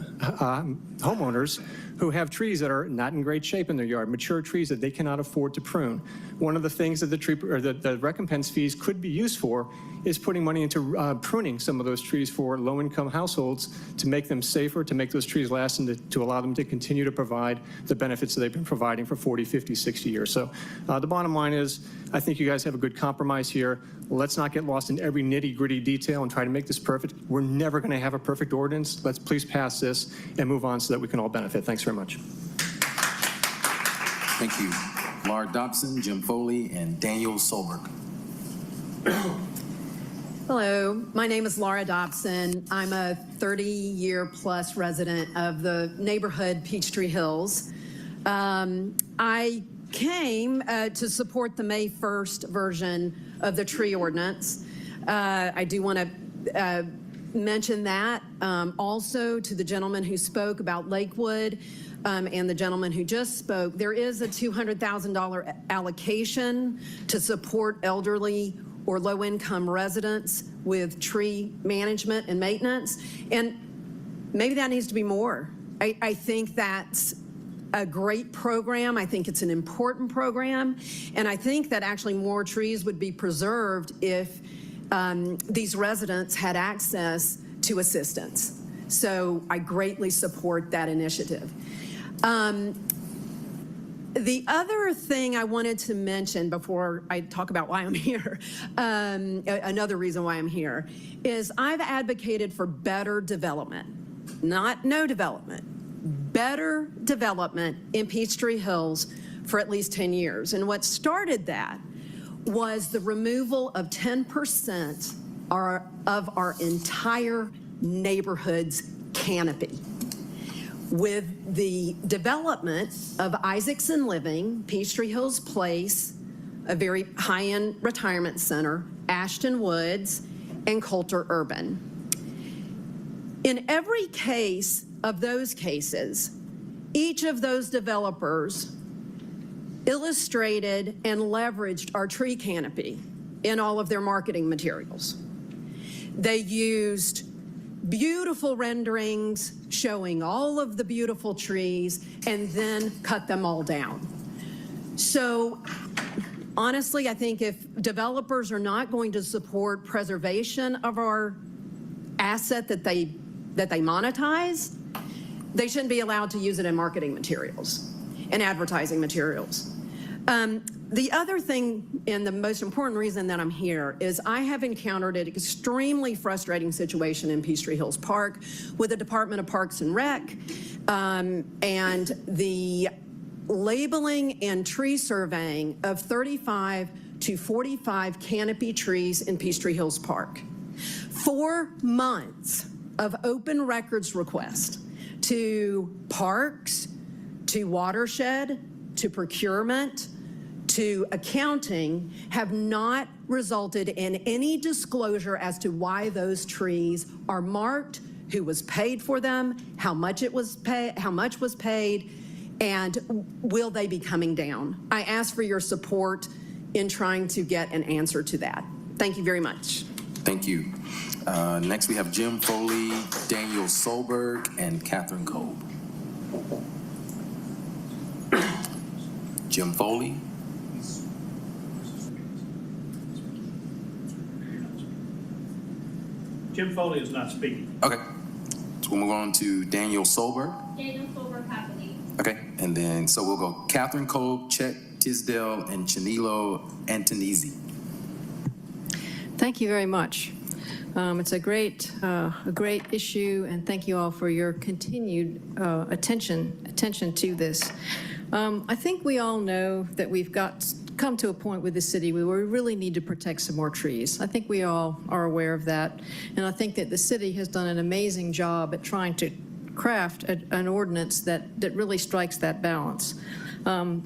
homeowners who have trees that are not in great shape in their yard, mature trees that they cannot afford to prune. One of the things that the recompense fees could be used for is putting money into pruning some of those trees for low-income households to make them safer, to make those trees last, and to allow them to continue to provide the benefits that they've been providing for 40, 50, 60 years. So the bottom line is, I think you guys have a good compromise here. Let's not get lost in every nitty-gritty detail and try to make this perfect. We're never going to have a perfect ordinance. Let's please pass this and move on so that we can all benefit. Thanks very much. Thank you. Laura Dobson, Jim Foley, and Daniel Solberg. Hello, my name is Laura Dobson. I'm a 30-year-plus resident of the neighborhood Peachtree Hills. I came to support the May 1st version of the tree ordinance. I do want to mention that also to the gentleman who spoke about Lakewood and the gentleman who just spoke. There is a $200,000 allocation to support elderly or low-income residents with tree management and maintenance, and maybe that needs to be more. I think that's a great program. I think it's an important program, and I think that actually more trees would be preserved if these residents had access to assistance. So I greatly support that initiative. The other thing I wanted to mention before I talk about why I'm here, another reason why I'm here, is I've advocated for better development, not no development, better development in Peachtree Hills for at least 10 years. And what started that was the removal of 10% of our entire neighborhood's canopy. With the development of Isaacson Living, Peachtree Hills Place, a very high-end retirement center, Ashton Woods, and Coulter Urban. In every case of those cases, each of those developers illustrated and leveraged our tree canopy in all of their marketing materials. They used beautiful renderings showing all of the beautiful trees and then cut them all down. So honestly, I think if developers are not going to support preservation of our asset that they monetize, they shouldn't be allowed to use it in marketing materials and advertising materials. The other thing, and the most important reason that I'm here, is I have encountered an extremely frustrating situation in Peachtree Hills Park with the Department of Parks and Rec and the labeling and tree surveying of 35 to 45 canopy trees in Peachtree Hills Park. 4 months of open records request to parks, to watershed, to procurement, to accounting have not resulted in any disclosure as to why those trees are marked, who was paid for them, how much was paid, and will they be coming down? I ask for your support in trying to get an answer to that. Thank you very much. Thank you. Next, we have Jim Foley, Daniel Solberg, and Catherine Kolb. Jim Foley. Jim Foley is not speaking. Okay. So we'll move on to Daniel Solberg. Daniel Solberg, happily. Okay. And then, so we'll go Catherine Kolb, Chet Tisdale, and Chanilo Antonizzi. Thank you very much. It's a great issue, and thank you all for your continued attention to this. I think we all know that we've come to a point with the city where we really need to protect some more trees. I think we all are aware of that, and I think that the city has done an amazing job at trying to craft an ordinance that really strikes that balance.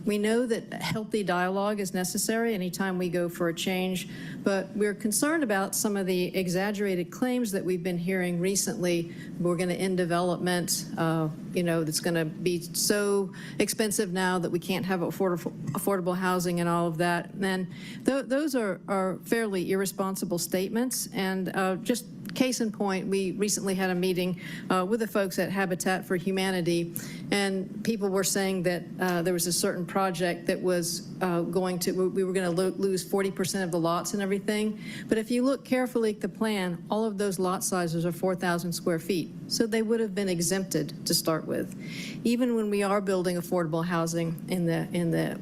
We know that healthy dialogue is necessary anytime we go for a change, but we're concerned about some of the exaggerated claims that we've been hearing recently. We're going to end development, that's going to be so expensive now that we can't have affordable housing and all of that. And those are fairly irresponsible statements. And just case in point, we recently had a meeting with the folks at Habitat for Humanity, and people were saying that there was a certain project that was we were going to lose 40% of the lots and everything. But if you look carefully at the plan, all of those lot sizes are 4,000 square feet. So they would have been exempted to start with. Even when we are building affordable housing in the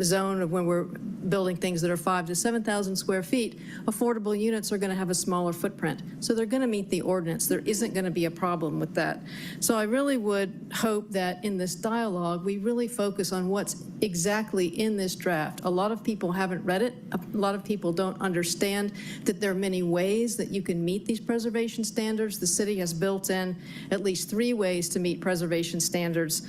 zone of when we're building things that are 5,000 to 7,000 square feet, affordable units are going to have a smaller footprint. So they're going to meet the ordinance. There isn't going to be a problem with that. So I really would hope that in this dialogue, we really focus on what's exactly in this draft. A lot of people haven't read it. A lot of people don't understand that there are many ways that you can meet these preservation standards. The city has built in at least 3 ways to meet preservation standards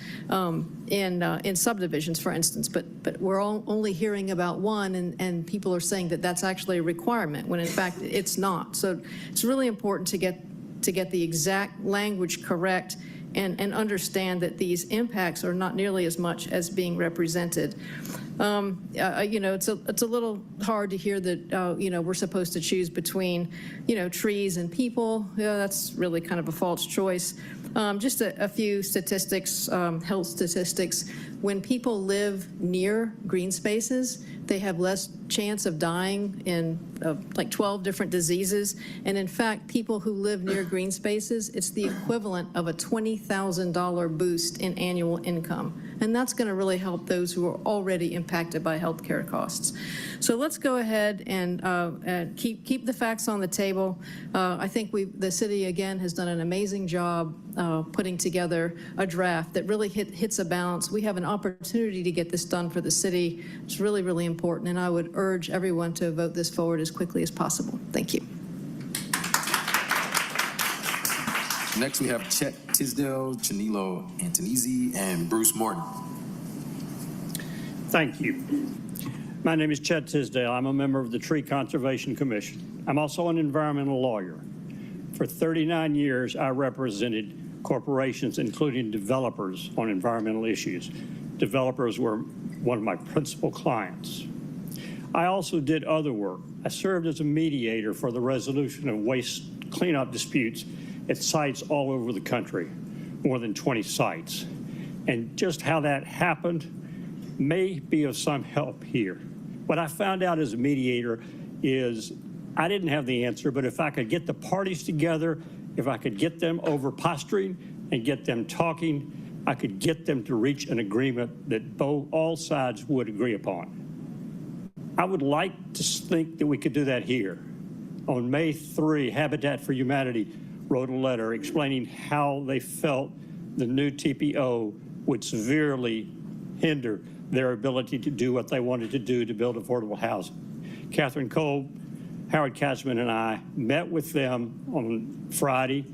in subdivisions, for instance, but we're only hearing about one, and people are saying that that's actually a requirement, when in fact it's not. So it's really important to get the exact language correct and understand that these impacts are not nearly as much as being represented. You know, it's a little hard to hear that, you know, we're supposed to choose between, you know, trees and people. Yeah, that's really kind of a false choice. Just a few statistics, health statistics. When people live near green spaces, they have less chance of dying in like 12 different diseases. And in fact, people who live near green spaces, it's the equivalent of a $20,000 boost in annual income. And that's going to really help those who are already impacted by healthcare costs. So let's go ahead and keep the facts on the table. I think the city, again, has done an amazing job putting together a draft that really hits a balance. We have an opportunity to get this done for the city. It's really, really important, and I would urge everyone to vote this forward as quickly as possible. Thank you. Next, we have Chet Tisdale, Chanilo Antonizzi, and Bruce Morton. Thank you. My name is Chet Tisdale. I'm a member of the Tree Conservation Commission. I'm also an environmental lawyer. For 39 years, I represented corporations, including developers, on environmental issues. Developers were one of my principal clients. I also did other work. I served as a mediator for the resolution of waste cleanup disputes at sites all over the country, more than 20 sites. And just how that happened may be of some help here. What I found out as a mediator is I didn't have the answer, but if I could get the parties together, if I could get them over posturing and get them talking, I could get them to reach an agreement that all sides would agree upon. I would like to think that we could do that here. On May 3, Habitat for Humanity wrote a letter explaining how they felt the new TPO would severely hinder their ability to do what they wanted to do to build affordable housing. Catherine Cole, Howard Katzman, and I met with them on Friday.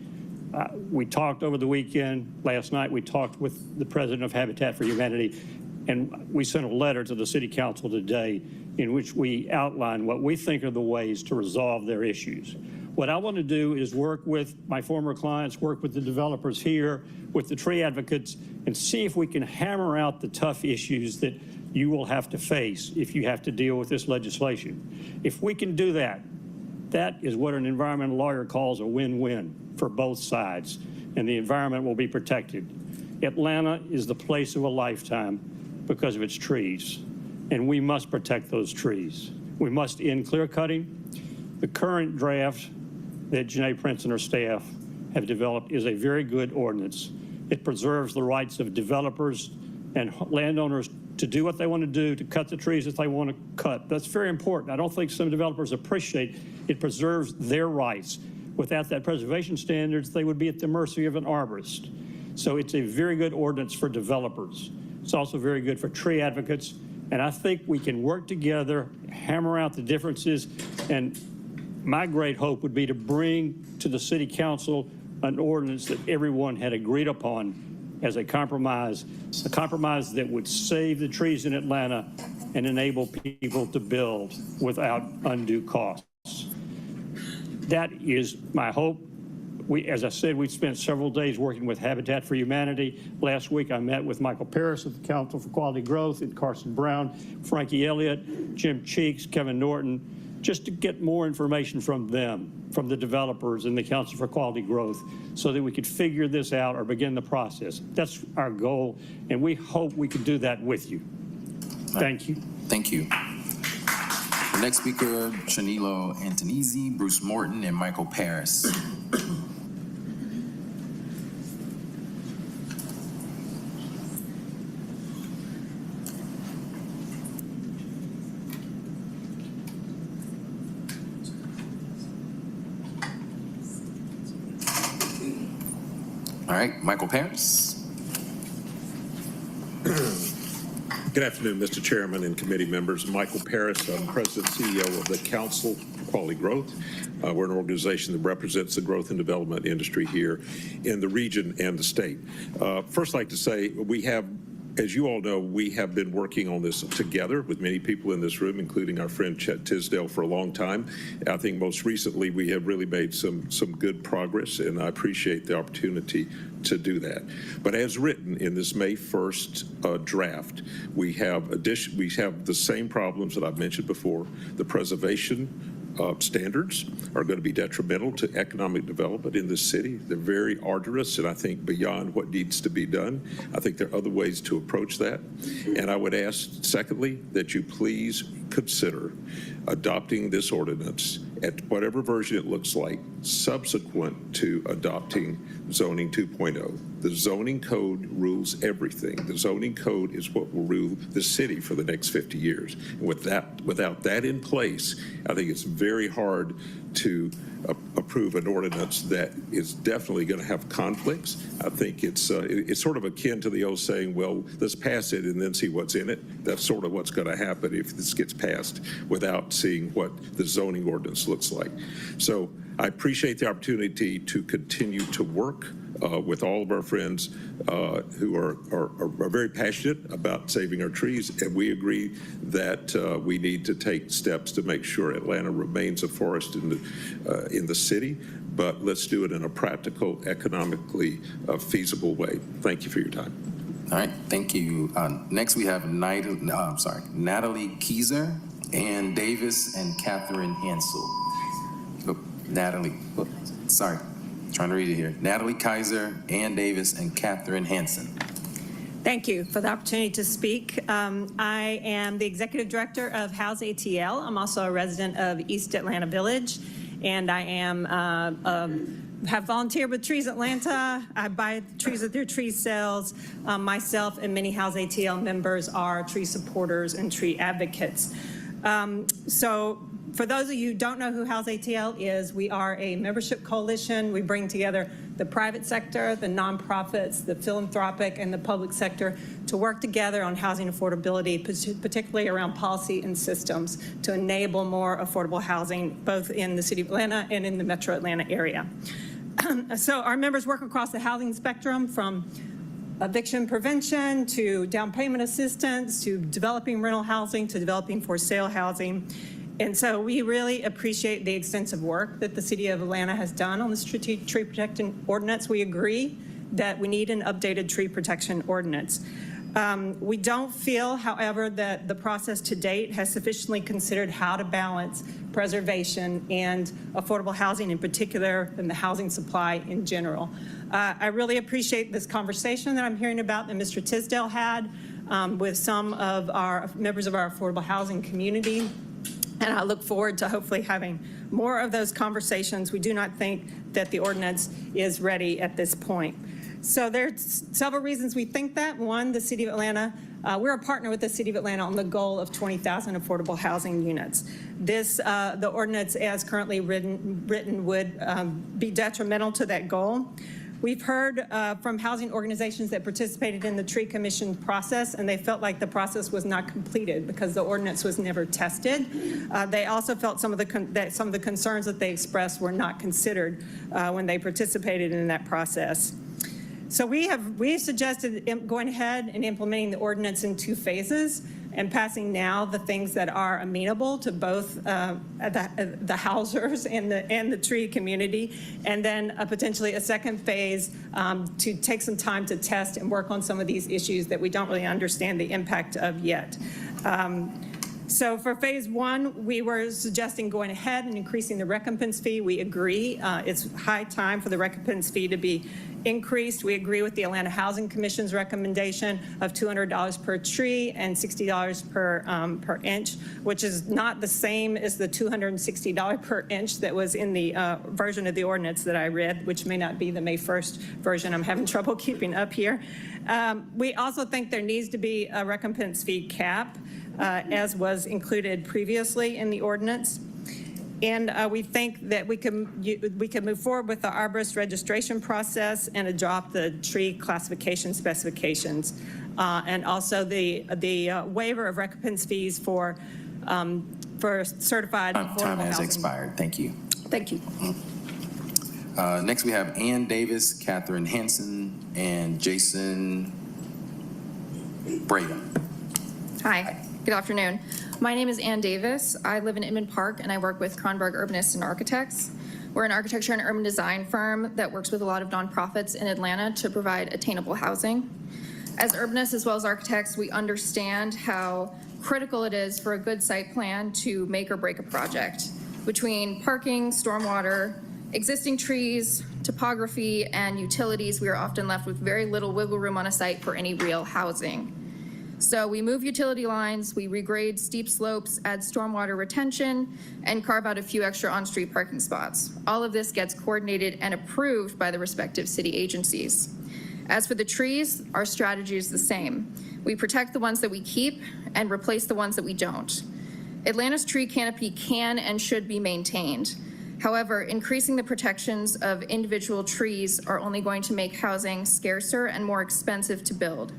We talked over the weekend. Last night we talked with the president of Habitat for Humanity, and we sent a letter to the city council today in which we outline what we think are the ways to resolve their issues. What I want to do is work with my former clients, work with the developers here, with the tree advocates, and see if we can hammer out the tough issues that you will have to face if you have to deal with this legislation. If we can do that, that is what an environmental lawyer calls a win-win for both sides, and the environment will be protected. Atlanta is the place of a lifetime because of its trees, and we must protect those trees. We must end clear cutting. The current draft that Janae Prince and her staff have developed is a very good ordinance. It preserves the rights of developers and landowners to do what they want to do, to cut the trees that they want to cut. That's very important. I don't think some developers appreciate it preserves their rights. Without that preservation standards, they would be at the mercy of an arborist. So it's a very good ordinance for developers. It's also very good for tree advocates. And I think we can work together, hammer out the differences, and my great hope would be to bring to the city council an ordinance that everyone had agreed upon as a compromise that would save the trees in Atlanta and enable people to build without undue costs. That is my hope. As I said, we spent several days working with Habitat for Humanity. Last week, I met with Michael Paris of the Council for Quality Growth, and Carson Brown, Frankie Elliott, Jim Cheeks, Kevin Norton, just to get more information from them, from the developers and the Council for Quality Growth, so that we could figure this out or begin the process. That's our goal, and we hope we can do that with you. Thank you. Thank you. The next speaker, Chanilo Antonizzi, Bruce Morton, and Michael Paris. right, Michael Paris. Good afternoon, Mr. Chairman and committee members. Michael Paris, I'm President and CEO of the Council for Quality Growth. We're an organization that represents the growth and development industry here in the region and the state. First, I'd like to say we have, as you all know, we have been working on this together with many people in this room, including our friend Chet Tisdale, for a long time. I think most recently we have really made some good progress, and I appreciate the opportunity to do that. But as written in this May 1st draft, we have the same problems that I've mentioned before. The preservation standards are going to be detrimental to economic development in this city. They're very arduous and I think beyond what needs to be done. I think there are other ways to approach that. And I would ask, secondly, that you please consider adopting this ordinance at whatever version it looks like, subsequent to adopting zoning 2.0. The zoning code rules everything. The zoning code is what will rule the city for the next 50 years. And without that in place, I think it's very hard to approve an ordinance that is definitely going to have conflicts. I think it's sort of akin to the old saying, well, let's pass it and then see what's in it. That's sort of what's going to happen if this gets passed without seeing what the zoning ordinance looks like. So I appreciate the opportunity to continue to work with all of our friends who are very passionate about saving our trees, and we agree that we need to take steps to make sure Atlanta remains a forest in the city, but let's do it in a practical, economically feasible way. Thank you for your time. All right, thank you. Next, we have Natalie Keyser, Ann Davis, and Catherine Hansel. Trying to read it here. Natalie Kaiser, Ann Davis, and Catherine Hansen. Thank you for the opportunity to speak. I am the Executive Director of House ATL. I'm also a resident of East Atlanta Village, and I am have volunteered with Trees Atlanta. I buy trees at their tree sales. Myself and many House ATL members are tree supporters and tree advocates. So for those of you who don't know who House ATL is, we are a membership coalition. We bring together the private sector, the nonprofits, the philanthropic, and the public sector to work together on housing affordability, particularly around policy and systems to enable more affordable housing, both in the city of Atlanta and in the metro Atlanta area. So our members work across the housing spectrum, from eviction prevention to down payment assistance to developing rental housing to developing for sale housing. And so we really appreciate the extensive work that the city of Atlanta has done on the strategic tree protection ordinance. We agree that we need an updated tree protection ordinance. We don't feel, however, that the process to date has sufficiently considered how to balance preservation and affordable housing in particular, and the housing supply in general. I really appreciate this conversation that I'm hearing about that Mr. Tisdale had with some of our members of our affordable housing community. And I look forward to hopefully having more of those conversations. We do not think that the ordinance is ready at this point. So there's several reasons we think that. One, the city of Atlanta, we're a partner with the city of Atlanta on the goal of 20,000 affordable housing units. The ordinance as currently written would be detrimental to that goal. We've heard from housing organizations that participated in the tree commission process, and they felt like the process was not completed because the ordinance was never tested. They also felt that some of the concerns that they expressed were not considered when they participated in that process. So we suggested going ahead and implementing the ordinance in 2 phases and passing now the things that are amenable to both the housers and the tree community, and then potentially a second phase to take some time to test and work on some of these issues that we don't really understand the impact of yet. So for phase 1, we were suggesting going ahead and increasing the recompense fee. We agree. It's high time for the recompense fee to be increased. We agree with the Atlanta Housing Commission's recommendation of $200 per tree and $60 per inch, which is not the same as the $260 per inch that was in the version of the ordinance that I read, which may not be the May 1st version. I'm having trouble keeping up here. We also think there needs to be a recompense fee cap, as was included previously in the ordinance. And we think that we can move forward with the arborist registration process and adopt the tree classification specifications. And also the waiver of recompense fees for certified affordable Time has housing. expired. Thank you. Thank you. Next, we have Ann Davis, Catherine Hansen, and Jason Breda. Hi, good afternoon. My name is Ann Davis. I live in Inman Park, and I work with Kronberg Urbanists and Architects. We're an architecture and urban design firm that works with a lot of nonprofits in Atlanta to provide attainable housing. As urbanists as well as architects, we understand how critical it is for a good site plan to make or break a project. Between parking, stormwater, existing trees, topography, and utilities, we are often left with very little wiggle room on a site for any real housing. So we move utility lines, we regrade steep slopes, add stormwater retention, and carve out a few extra on-street parking spots. All of this gets coordinated and approved by the respective city agencies. As for the trees, our strategy is the same. We protect the ones that we keep and replace the ones that we don't. Atlanta's tree canopy can and should be maintained. However, increasing the protections of individual trees are only going to make housing scarcer and more expensive to build.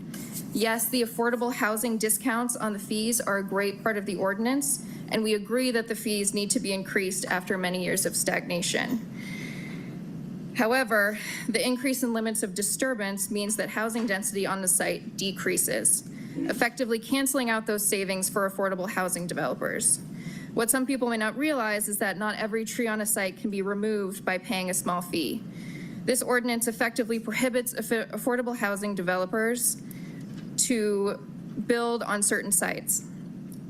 Yes, the affordable housing discounts on the fees are a great part of the ordinance, and we agree that the fees need to be increased after many years of stagnation. However, the increase in limits of disturbance means that housing density on the site decreases, effectively canceling out those savings for affordable housing developers. What some people may not realize is that not every tree on a site can be removed by paying a small fee. This ordinance effectively prohibits affordable housing developers to build on certain sites.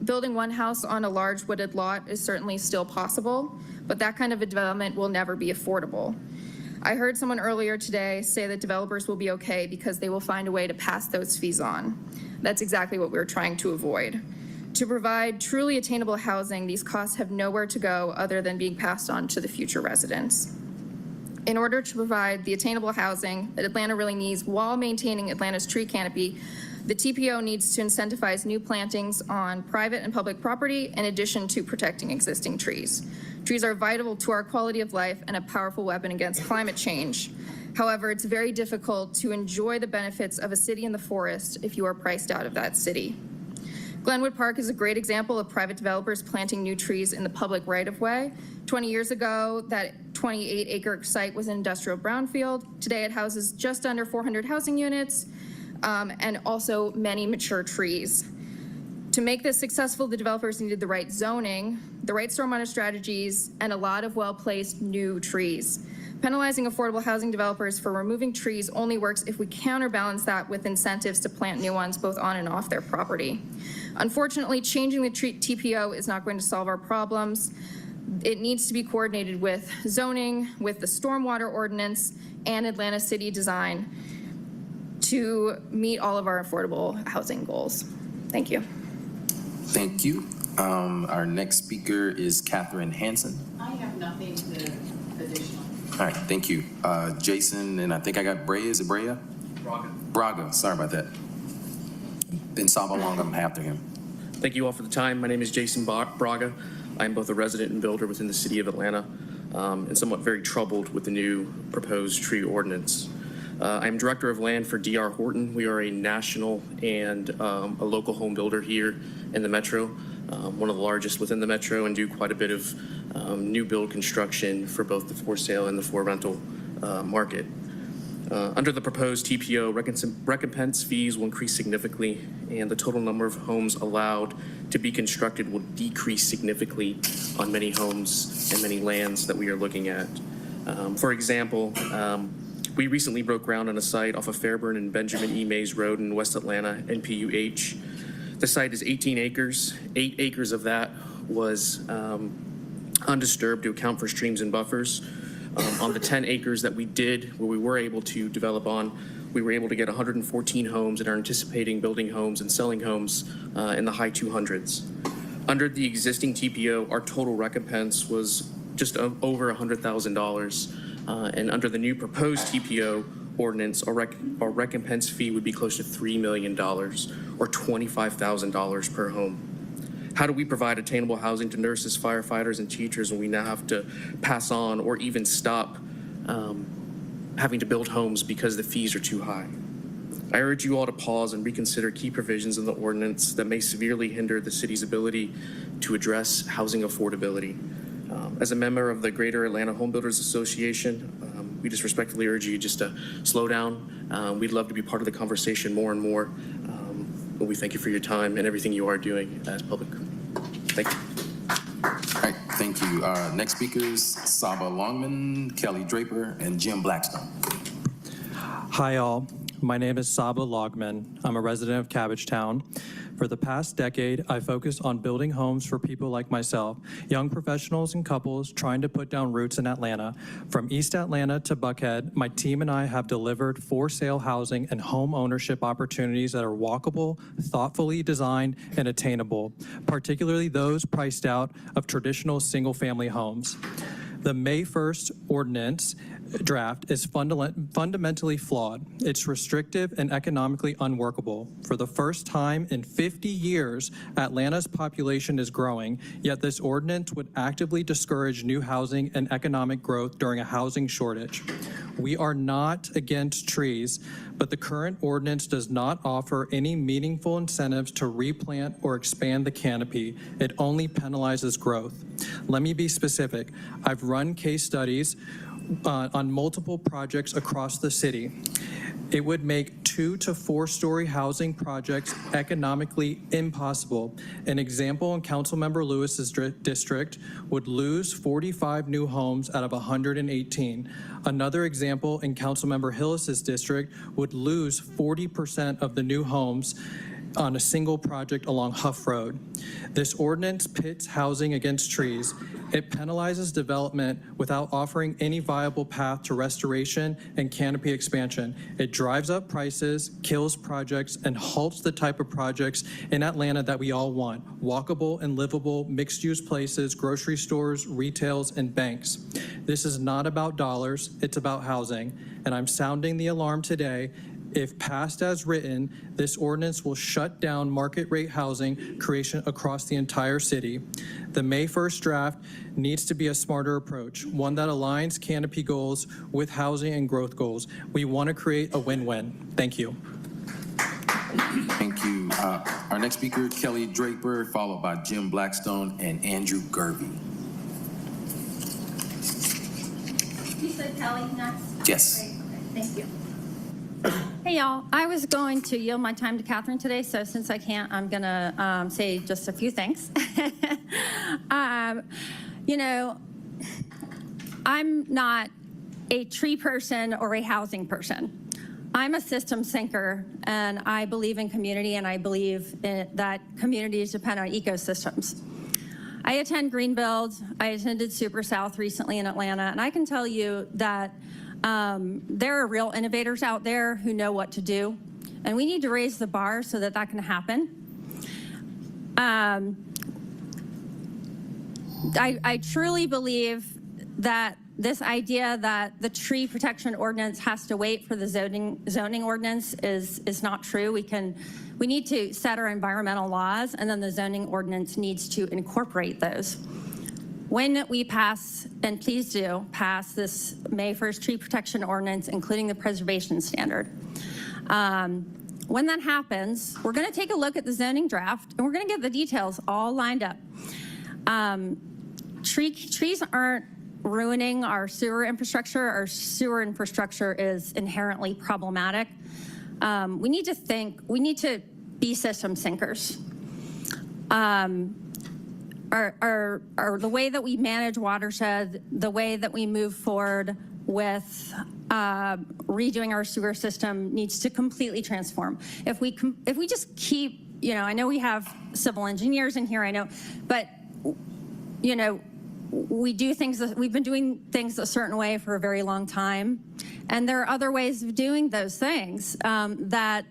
Building one house on a large wooded lot is certainly still possible, but that kind of a development will never be affordable. I heard someone earlier today say that developers will be okay because they will find a way to pass those fees on. That's exactly what we're trying to avoid. To provide truly attainable housing, these costs have nowhere to go other than being passed on to the future residents. In order to provide the attainable housing that Atlanta really needs while maintaining Atlanta's tree canopy, the TPO needs to incentivize new plantings on private and public property in addition to protecting existing trees. Trees are vital to our quality of life and a powerful weapon against climate change. However, it's very difficult to enjoy the benefits of a city in the forest if you are priced out of that city. Glenwood Park is a great example of private developers planting new trees in the public right-of-way. 20 years ago, that 28-acre site was an industrial brownfield. Today, it houses just under 400 housing units and also many mature trees. To make this successful, the developers needed the right zoning, the right stormwater strategies, and a lot of well-placed new trees. Penalizing affordable housing developers for removing trees only works if we counterbalance that with incentives to plant new ones both on and off their property. Unfortunately, changing the TPO is not going to solve our problems. It needs to be coordinated with zoning, with the stormwater ordinance, and Atlanta city design to meet all of our affordable housing goals. Thank you. Thank you. Our next speaker is Catherine Hansen. I have nothing additional. All right, thank you. Jason, and I think I got Brea. Is it Brea? Braga. Sorry about that. Then Saba Long, I'm after him. Thank you all for the time. My name is Jason Braga. I'm both a resident and builder within the city of Atlanta and somewhat very troubled with the new proposed tree ordinance. I'm director of land for D.R. Horton. We are a national and a local home builder here in the metro, one of the largest within the metro, and do quite a bit of new build construction for both the for sale and the for rental market. Under the proposed TPO, recompense fees will increase significantly, and the total number of homes allowed to be constructed will decrease significantly on many homes and many lands that we are looking at. For example, we recently broke ground on a site off of Fairburn and Benjamin E. Mays Road in West Atlanta, NPUH. The site is 18 acres. 8 acres of that was undisturbed to account for streams and buffers. On the 10 acres that we did, where we were able to develop on, we were able to get 114 homes and are anticipating building homes and selling homes in the high 200s. Under the existing TPO, our total recompense was just over $100,000. And under the new proposed TPO ordinance, our recompense fee would be close to $3 million or $25,000 per home. How do we provide attainable housing to nurses, firefighters, and teachers when we now have to pass on or even stop having to build homes because the fees are too high? I urge you all to pause and reconsider key provisions in the ordinance that may severely hinder the city's ability to address housing affordability. As a member of the Greater Atlanta Home Builders Association, we just respectfully urge you just to slow down. We'd love to be part of the conversation more and more. But we thank you for your time and everything you are doing as public. Thank you. All right, thank you. Next speakers, Saba Longman, Kelly Draper, and Jim Blackstone. Hi, all. My name is Saba Logman. I'm a resident of Cabbagetown. For the past decade, I focused on building homes for people like myself, young professionals and couples trying to put down roots in Atlanta. From East Atlanta to Buckhead, my team and I have delivered for-sale housing and home ownership opportunities that are walkable, thoughtfully designed, and attainable, particularly those priced out of traditional single-family homes. The May 1st ordinance draft is fundamentally flawed. It's restrictive and economically unworkable. For the first time in 50 years, Atlanta's population is growing, yet this ordinance would actively discourage new housing and economic growth during a housing shortage. We are not against trees, but the current ordinance does not offer any meaningful incentives to replant or expand the canopy. It only penalizes growth. Let me be specific. I've run case studies on multiple projects across the city. It would make 2 to 4 story housing projects economically impossible. An example in Councilmember Lewis's district would lose 45 new homes out of 118. Another example in Councilmember Hillis's district would lose 40% of the new homes on a single project along Huff Road. This ordinance pits housing against trees. It penalizes development without offering any viable path to restoration and canopy expansion. It drives up prices, kills projects, and halts the type of projects in Atlanta that we all want: walkable and livable mixed-use places, grocery stores, retails, and banks. This is not about dollars, it's about housing, and I'm sounding the alarm today. If passed as written, this ordinance will shut down market rate housing creation across the entire city. The May 1st draft needs to be a smarter approach, one that aligns canopy goals with housing and growth goals. We want to create a win-win. Thank you. Thank you. Our next speaker, Kelly Draper, followed by Jim Blackstone and Andrew Garvey. You said Kelly next? Yes. Great. Okay. Thank you. Hey, y'all. I was going to yield my time to Catherine today, so since I can't, I'm going to say just a few things. You know, I'm not a tree person or a housing person. I'm a systems thinker, and I believe in community, and I believe that communities depend on ecosystems. I attend Greenbuild. I attended Super South recently in Atlanta, and I can tell you that there are real innovators out there who know what to do, and we need to raise the bar so that that can happen. I truly believe that this idea that the tree protection ordinance has to wait for the zoning ordinance is not true. We need to set our environmental laws, and then the zoning ordinance needs to incorporate those. When we pass, and please do, pass this May 1st tree protection ordinance, including the preservation standard, when that happens, we're going to take a look at the zoning draft, and we're going to get the details all lined up. Trees aren't ruining our sewer infrastructure. Our sewer infrastructure is inherently problematic. We need to be system thinkers. The way that we manage watershed, the way that we move forward with redoing our sewer system needs to completely transform. If we just keep, you know, I know we have civil engineers in here, I know, but, you know, we've been doing things a certain way for a very long time, and there are other ways of doing those things that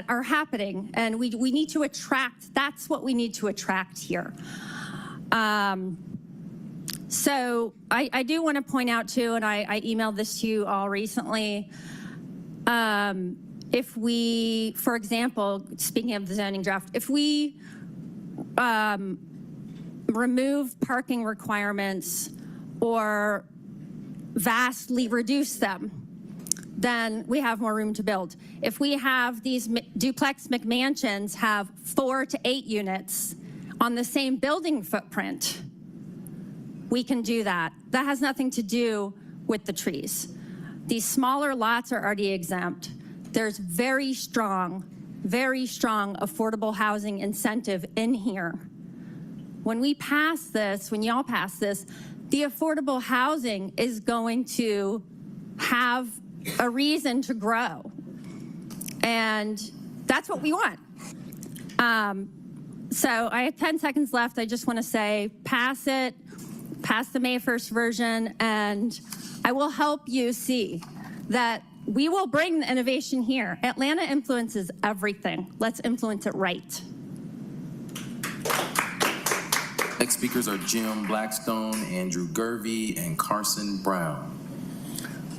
are happening, and we need to attract. That's what we need to attract here. So I do want to point out too, and I emailed this to you all recently. If we, for example, speaking of the zoning draft, if we remove parking requirements or vastly reduce them, then we have more room to build. If we have these duplex McMansions have 4 to 8 units on the same building footprint, we can do that. That has nothing to do with the trees. These smaller lots are already exempt. There's very strong affordable housing incentive in here. When we pass this, when y'all pass this, the affordable housing is going to have a reason to grow. And that's what we want. So I have 10 seconds left. I just want to say, pass it, pass the May 1st version, and I will help you see that we will bring the innovation here. Atlanta influences everything. Let's influence it right. Next speakers are Jim Blackstone, Andrew Gervey, and Carson Brown.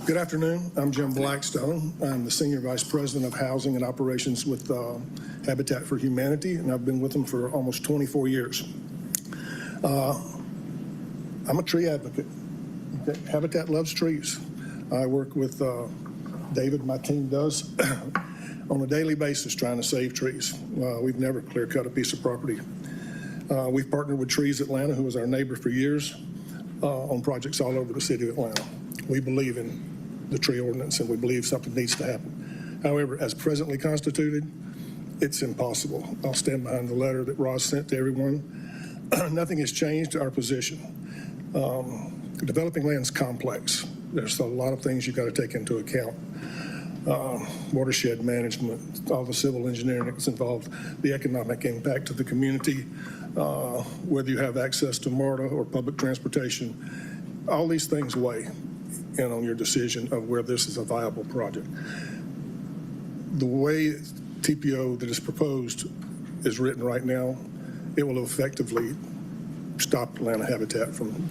Good afternoon. I'm Jim Blackstone. I'm the Senior Vice President of Housing and Operations with Habitat for Humanity, and I've been with them for almost 24 years. I'm a tree advocate. Okay? Habitat loves trees. I work with David, my team does, on a daily basis trying to save trees. We've never clear-cut a piece of property. We've partnered with Trees Atlanta, who was our neighbor for years, on projects all over the city of Atlanta. We believe in the tree ordinance, and we believe something needs to happen. However, as presently constituted, it's impossible. I'll stand behind the letter that Ross sent to everyone. Nothing has changed our position. Developing land's complex. There's a lot of things you've got to take into account. Watershed management, all the civil engineering that's involved, the economic impact to the community, whether you have access to MARTA or public transportation, all these things weigh in on your decision of where this is a viable project. The way TPO that is proposed is written right now, it will effectively stop Atlanta Habitat from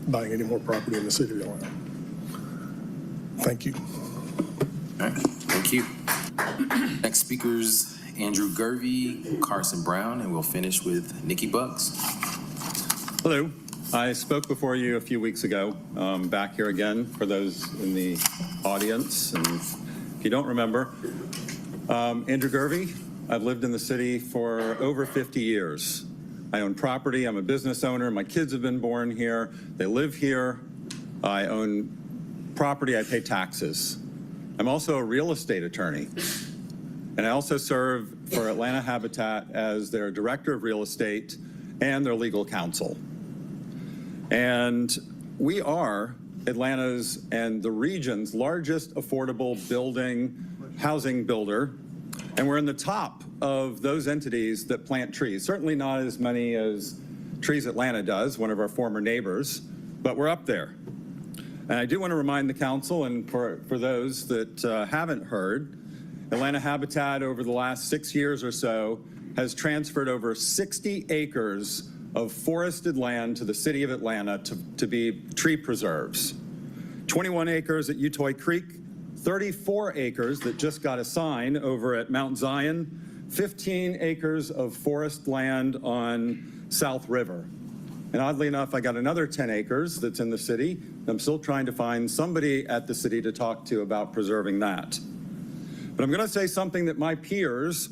buying any more property in the city of Atlanta. Thank you. All right, thank you. Next speakers, Andrew Gervey, Carson Brown, and we'll finish with Nikki Bucks. Hello. I spoke before you a few weeks ago, back here again for those in the audience. And if you don't remember, Andrew Gervey, I've lived in the city for over 50 years. I own property, I'm a business owner, my kids have been born here, they live here, I own property, I pay taxes. I'm also a real estate attorney, and I also serve for Atlanta Habitat as their director of real estate and their legal counsel. And we are Atlanta's and the region's largest affordable housing builder, and we're in the top of those entities that plant trees. Certainly not as many as Trees Atlanta does, one of our former neighbors, but we're up there. And I do want to remind the council, and for those that haven't heard, Atlanta Habitat over the last 6 years or so has transferred over 60 acres of forested land to the city of Atlanta to be tree preserves. 21 acres at Utoy Creek, 34 acres that just got a sign over at Mount Zion, 15 acres of forest land on South River. And oddly enough, I got another 10 acres that's in the city. I'm still trying to find somebody at the city to talk to about preserving that. But I'm going to say something that my peers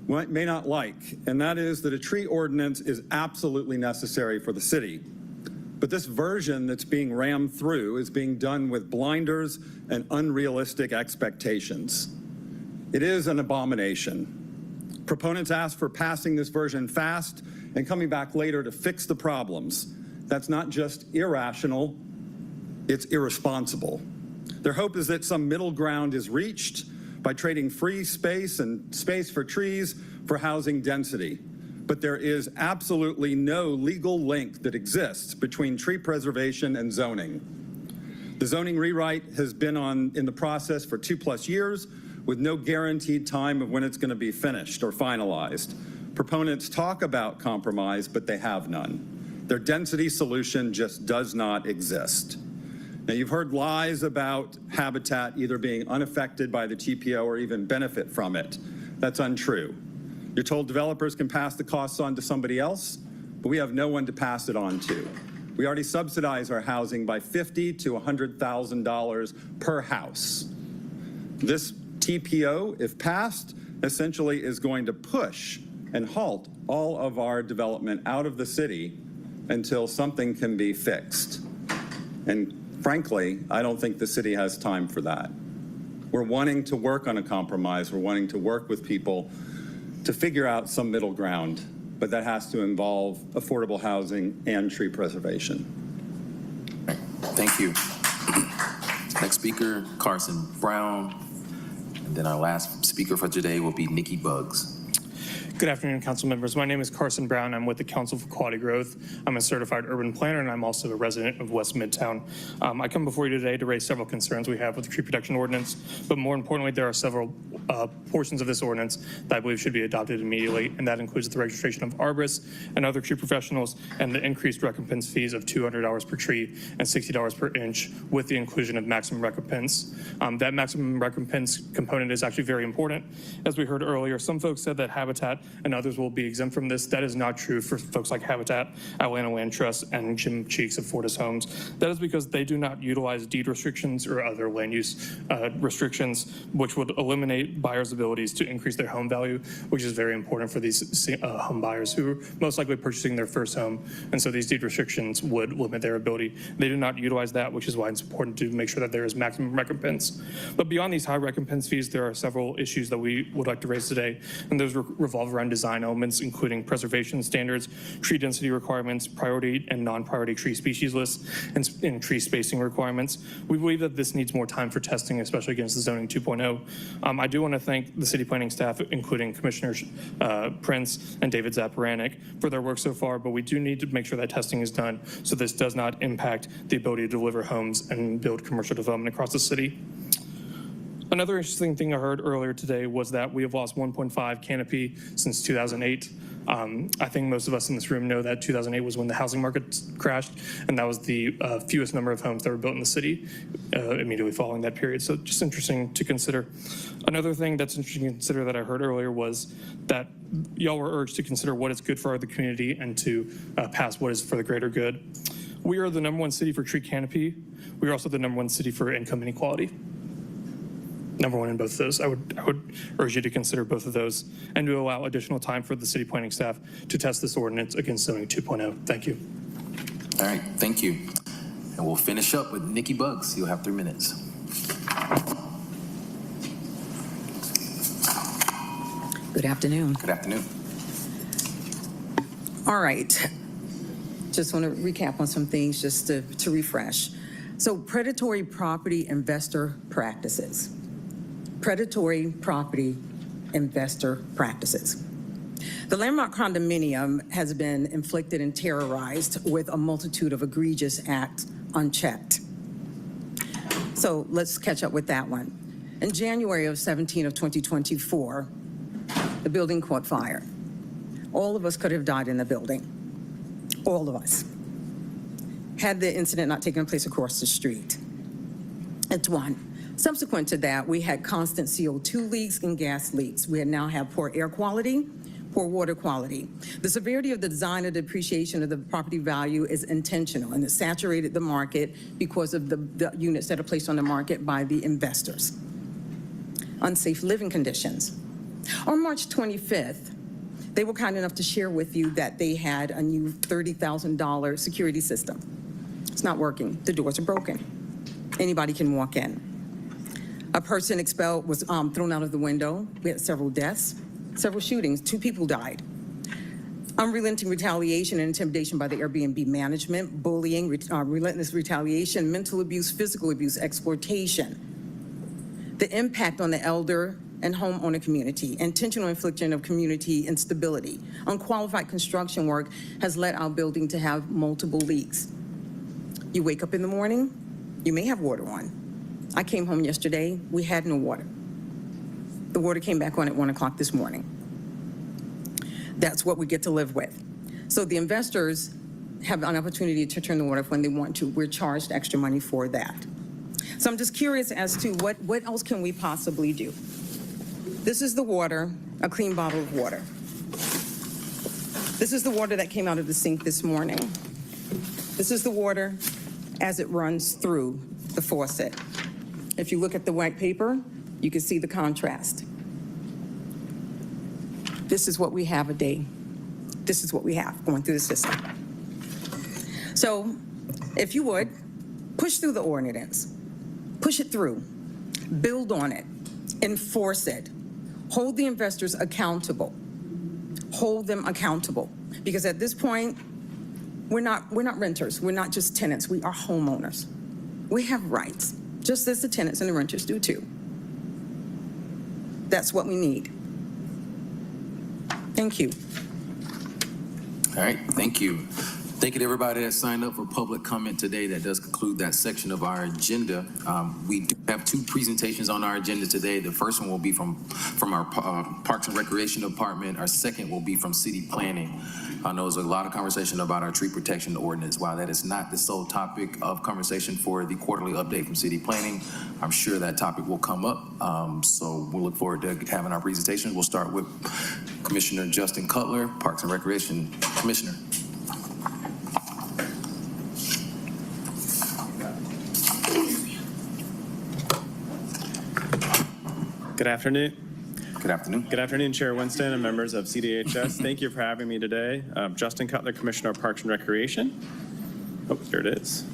may not like, and that is that a tree ordinance is absolutely necessary for the city. But this version that's being rammed through is being done with blinders and unrealistic expectations. It is an abomination. Proponents ask for passing this version fast and coming back later to fix the problems. That's not just irrational, it's irresponsible. Their hope is that some middle ground is reached by trading free space and space for trees for housing density. But there is absolutely no legal link that exists between tree preservation and zoning. The zoning rewrite has been in the process for 2+ years with no guaranteed time of when it's going to be finished or finalized. Proponents talk about compromise, but they have none. Their density solution just does not exist. Now, you've heard lies about Habitat either being unaffected by the TPO or even benefit from it. That's untrue. You're told developers can pass the costs on to somebody else, but we have no one to pass it on to. We already subsidize our housing by $50,000 to $100,000 per house. This TPO, if passed, essentially is going to push and halt all of our development out of the city until something can be fixed. And frankly, I don't think the city has time for that. We're wanting to work on a compromise. We're wanting to work with people to figure out some middle ground, but that has to involve affordable housing and tree preservation. Thank you. Next speaker, Carson Brown. And then our last speaker for today will be Nikki Buggs. Good afternoon, council members. My name is Carson Brown. I'm with the Council for Quality Growth. I'm a certified urban planner, and I'm also a resident of West Midtown. I come before you today to raise several concerns we have with the tree protection ordinance, but more importantly, there are several portions of this ordinance that I believe should be adopted immediately, and that includes the registration of arborists and other tree professionals and the increased recompense fees of $200 per tree and $60 per inch with the inclusion of maximum recompense. That maximum recompense component is actually very important. As we heard earlier, some folks said that Habitat and others will be exempt from this. That is not true for folks like Habitat, Atlanta Land Trust, and Jim Cheeks of Fortis Homes. That is because they do not utilize deed restrictions or other land use restrictions, which would eliminate buyers' abilities to increase their home value, which is very important for these home buyers who are most likely purchasing their first home. And so these deed restrictions would limit their ability. They do not utilize that, which is why it's important to make sure that there is maximum recompense. But beyond these high recompense fees, there are several issues that we would like to raise today, and those revolve around design elements, including preservation standards, tree density requirements, priority and non-priority tree species lists, and tree spacing requirements. We believe that this needs more time for testing, especially against the zoning 2.0. I do want to thank the city planning staff, including Commissioners Prince and David Zaparanik, for their work so far, but we do need to make sure that testing is done so this does not impact the ability to deliver homes and build commercial development across the city. Another interesting thing I heard earlier today was that we have lost 1.5 canopy since 2008. I think most of us in this room know that 2008 was when the housing market crashed, and that was the fewest number of homes that were built in the city immediately following that period. So just interesting to consider. Another thing that's interesting to consider that I heard earlier was that y'all were urged to consider what is good for the community and to pass what is for the greater good. We are the #1 city for tree canopy. We are also the #1 city for income inequality. #1 in both of those. I would urge you to consider both of those and to allow additional time for the city planning staff to test this ordinance against zoning 2.0. Thank you. All right, thank you. And we'll finish up with Nikki Buggs. You'll have 3 minutes. Good afternoon. Good afternoon. All right. Just want to recap on some things just to refresh. So predatory property investor practices. Predatory property investor practices. The Landmark condominium has been inflicted and terrorized with a multitude of egregious acts unchecked. So let's catch up with that one. In January of 2024, the building caught fire. All of us could have died in the building. All of us. Had the incident not taken place across the street. It's one. Subsequent to that, we had constant CO2 leaks and gas leaks. We now have poor air quality, poor water quality. The severity of the design or depreciation of the property value is intentional, and it saturated the market because of the units that are placed on the market by the investors. Unsafe living conditions. On March 25th, they were kind enough to share with you that they had a new $30,000 security system. It's not working. The doors are broken. Anybody can walk in. A person expelled was thrown out of the window. We had several deaths, several shootings. 2 people died. Unrelenting retaliation and intimidation by the Airbnb management, bullying, relentless retaliation, mental abuse, physical abuse, exploitation. The impact on the elder and homeowner community, intentional infliction of community instability. Unqualified construction work has led our building to have multiple leaks. You wake up in the morning, you may have water on. I came home yesterday, we had no water. The water came back on at 1 o'clock this morning. That's what we get to live with. So the investors have an opportunity to turn the water off when they want to. We're charged extra money for that. So I'm just curious as to what else can we possibly do? This is the water, a clean bottle of water. This is the water that came out of the sink this morning. This is the water as it runs through the faucet. If you look at the white paper, you can see the contrast. This is what we have a day. This is what we have going through the system. So if you would, push through the ordinance. Push it through. Build on it. Enforce it. Hold the investors accountable. Hold them accountable. Because at this point, we're not renters. We're not just tenants. We are homeowners. We have rights, just as the tenants and the renters do too. That's what we need. Thank you. All right, thank you. Thank you to everybody that signed up for public comment today. That does conclude that section of our agenda. We do have two presentations on our agenda today. The first one will be from our Parks and Recreation Department. Our second will be from City Planning. I know there's a lot of conversation about our tree protection ordinance. While that is not the sole topic of conversation for the quarterly update from City Planning, I'm sure that topic will come up. So we'll look forward to having our presentation. We'll start with Commissioner Justin Cutler, Parks and Recreation Commissioner. Good afternoon. Good afternoon. Good afternoon, Chair Winston and members of CDHS. Thank you for having me today. Justin Cutler, Commissioner of Parks and Recreation. Oh, there it is.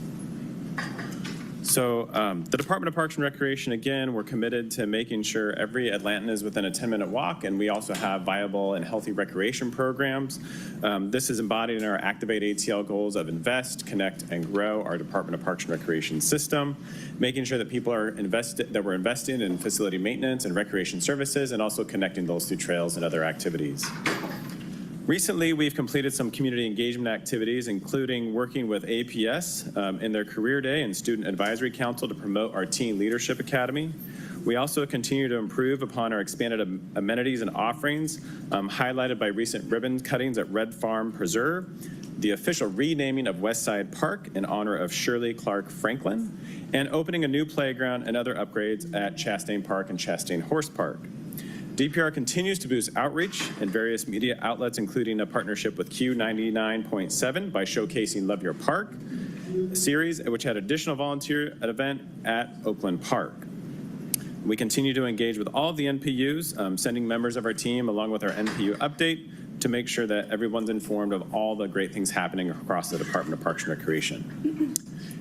So the Department of Parks and Recreation, again, we're committed to making sure every Atlantan is within a 10-minute walk, and we also have viable and healthy recreation programs. This is embodied in our Activate ATL goals of invest, connect, and grow our Department of Parks and Recreation system, making sure that people are that we're investing in facility maintenance and recreation services, and also connecting those through trails and other activities. Recently, we've completed some community engagement activities, including working with APS in their Career Day and Student Advisory Council to promote our Teen Leadership Academy. We also continue to improve upon our expanded amenities and offerings, highlighted by recent ribbon cuttings at Red Farm Preserve, the official renaming of Westside Park in honor of Shirley Clark Franklin, and opening a new playground and other upgrades at Chastain Park and Chastain Horse Park. DPR continues to boost outreach in various media outlets, including a partnership with Q99.7 by showcasing Love Your Park series, which had additional volunteer event at Oakland Park. We continue to engage with all of the NPUs, sending members of our team along with our NPU update to make sure that everyone's informed of all the great things happening across the Department of Parks and Recreation.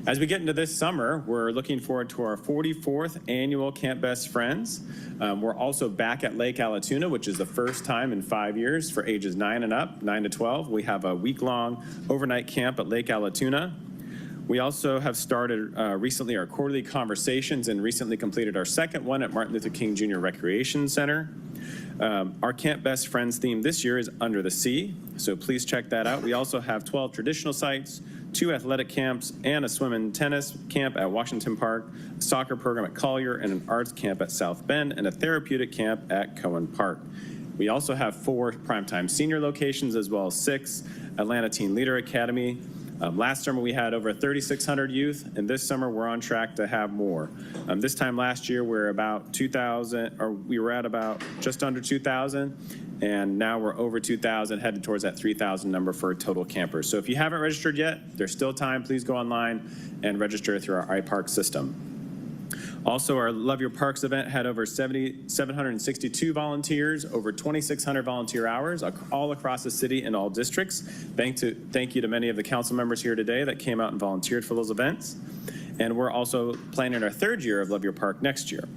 As we get into this summer, we're looking forward to our 44th annual Camp Best Friends. We're also back at Lake Allatoona, which is the first time in 5 years for ages 9 and up, 9 to 12. We have a week-long overnight camp at Lake Allatoona. We also have started recently our quarterly conversations and recently completed our second one at Martin Luther King Jr. Recreation Center. Our Camp Best Friends theme this year is Under the Sea, so please check that out. We also have 12 traditional sites, 2 athletic camps, and a swim and tennis camp at Washington Park, a soccer program at Collier, and an arts camp at South Bend, and a therapeutic camp at Cohen Park. We also have 4 primetime senior locations, as well as 6 Atlanta Teen Leader Academy. Last summer, we had over 3,600 youth, and this summer, we're on track to have more. This time last year, we were at about just under 2,000, and now we're over 2,000, headed towards that 3,000 number for total campers. So if you haven't registered yet, there's still time. Please go online and register through our iPark system. Also, our Love Your Parks event had over 762 volunteers, over 2,600 volunteer hours, all across the city in all districts. Thank you to many of the council members here today that came out and volunteered for those events. And we're also planning our 3rd year of Love Your Park next year.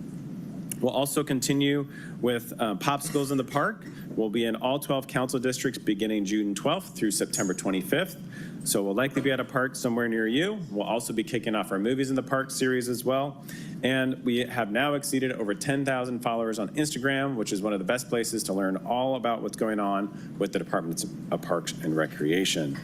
We'll also continue with Popsicles in the Park. We'll be in all 12 council districts beginning June 12th through September 25th. So we'll likely be at a park somewhere near you. We'll also be kicking off our Movies in the Park series as well. And we have now exceeded over 10,000 followers on Instagram, which is one of the best places to learn all about what's going on with the Department of Parks and Recreation.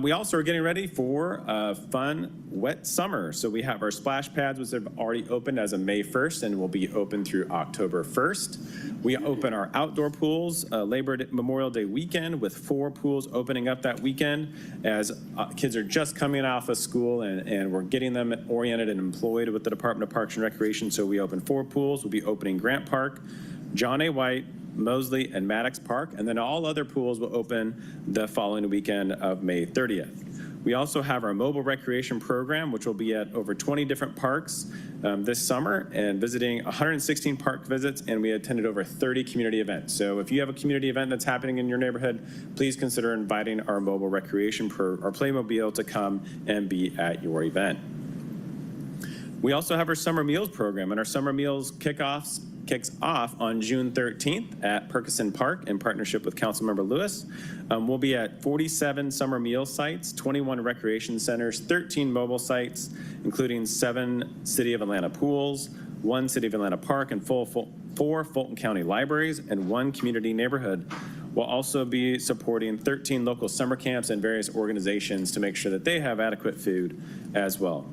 We also are getting ready for a fun, wet summer. So we have our splash pads, which have already opened as of May 1st and will be open through October 1st. We open our outdoor pools Memorial Day weekend with 4 pools opening up that weekend as kids are just coming off of school and we're getting them oriented and employed with the Department of Parks and Recreation. So we open 4 pools. We'll be opening Grant Park, John A. White, Mosley, and Maddox Park, and then all other pools will open the following weekend of May 30th. We also have our mobile recreation program, which will be at over 20 different parks this summer and visiting 116 park visits, and we attended over 30 community events. So if you have a community event that's happening in your neighborhood, please consider inviting our mobile recreation our Playmobile to come and be at your event. We also have our summer meals program, and our summer meals kicks off on June 13th at Perkison Park in partnership with Councilmember Lewis. We'll be at 47 summer meal sites, 21 recreation centers, 13 mobile sites, including 7 City of Atlanta pools, 1 City of Atlanta park, and 4 Fulton County libraries, and 1 community neighborhood. We'll also be supporting 13 local summer camps and various organizations to make sure that they have adequate food as well.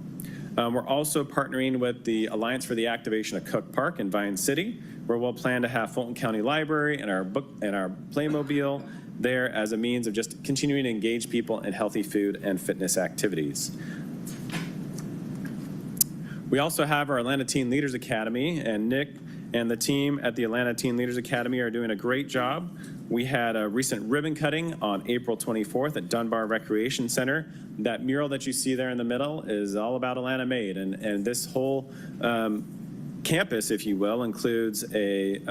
We're also partnering with the Alliance for the Activation of Cook Park in Vine City, where we'll plan to have Fulton County Library and our Playmobile there as a means of just continuing to engage people in healthy food and fitness activities. We also have our Atlanta Teen Leaders Academy, and Nick and the team at the Atlanta Teen Leaders Academy are doing a great job. We had a recent ribbon cutting on April 24th at Dunbar Recreation Center. That mural that you see there in the middle is all about Atlanta Made, and this whole campus, if you will, includes a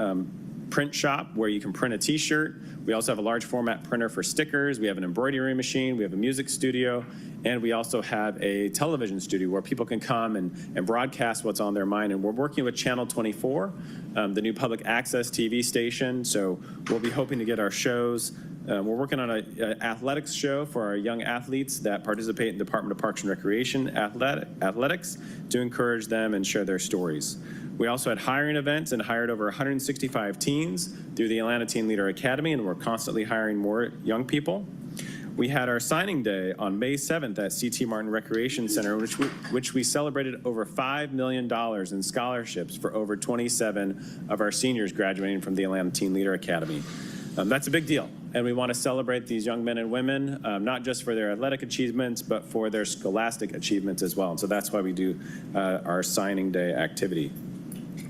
print shop where you can print a t-shirt. We also have a large format printer for stickers. We have an embroidery machine. We have a music studio. And we also have a television studio where people can come and broadcast what's on their mind. And we're working with Channel 24, the new public access TV station. So we'll be hoping to get our shows. We're working on an athletics show for our young athletes that participate in the Department of Parks and Recreation athletics to encourage them and share their stories. We also had hiring events and hired over 165 teens through the Atlanta Teen Leader Academy, and we're constantly hiring more young people. We had our signing day on May 7th at C.T. Martin Recreation Center, which we celebrated over $5 million in scholarships for over 27 of our seniors graduating from the Atlanta Teen Leader Academy. That's a big deal, and we want to celebrate these young men and women, not just for their athletic achievements, but for their scholastic achievements as well. And so that's why we do our signing day activity.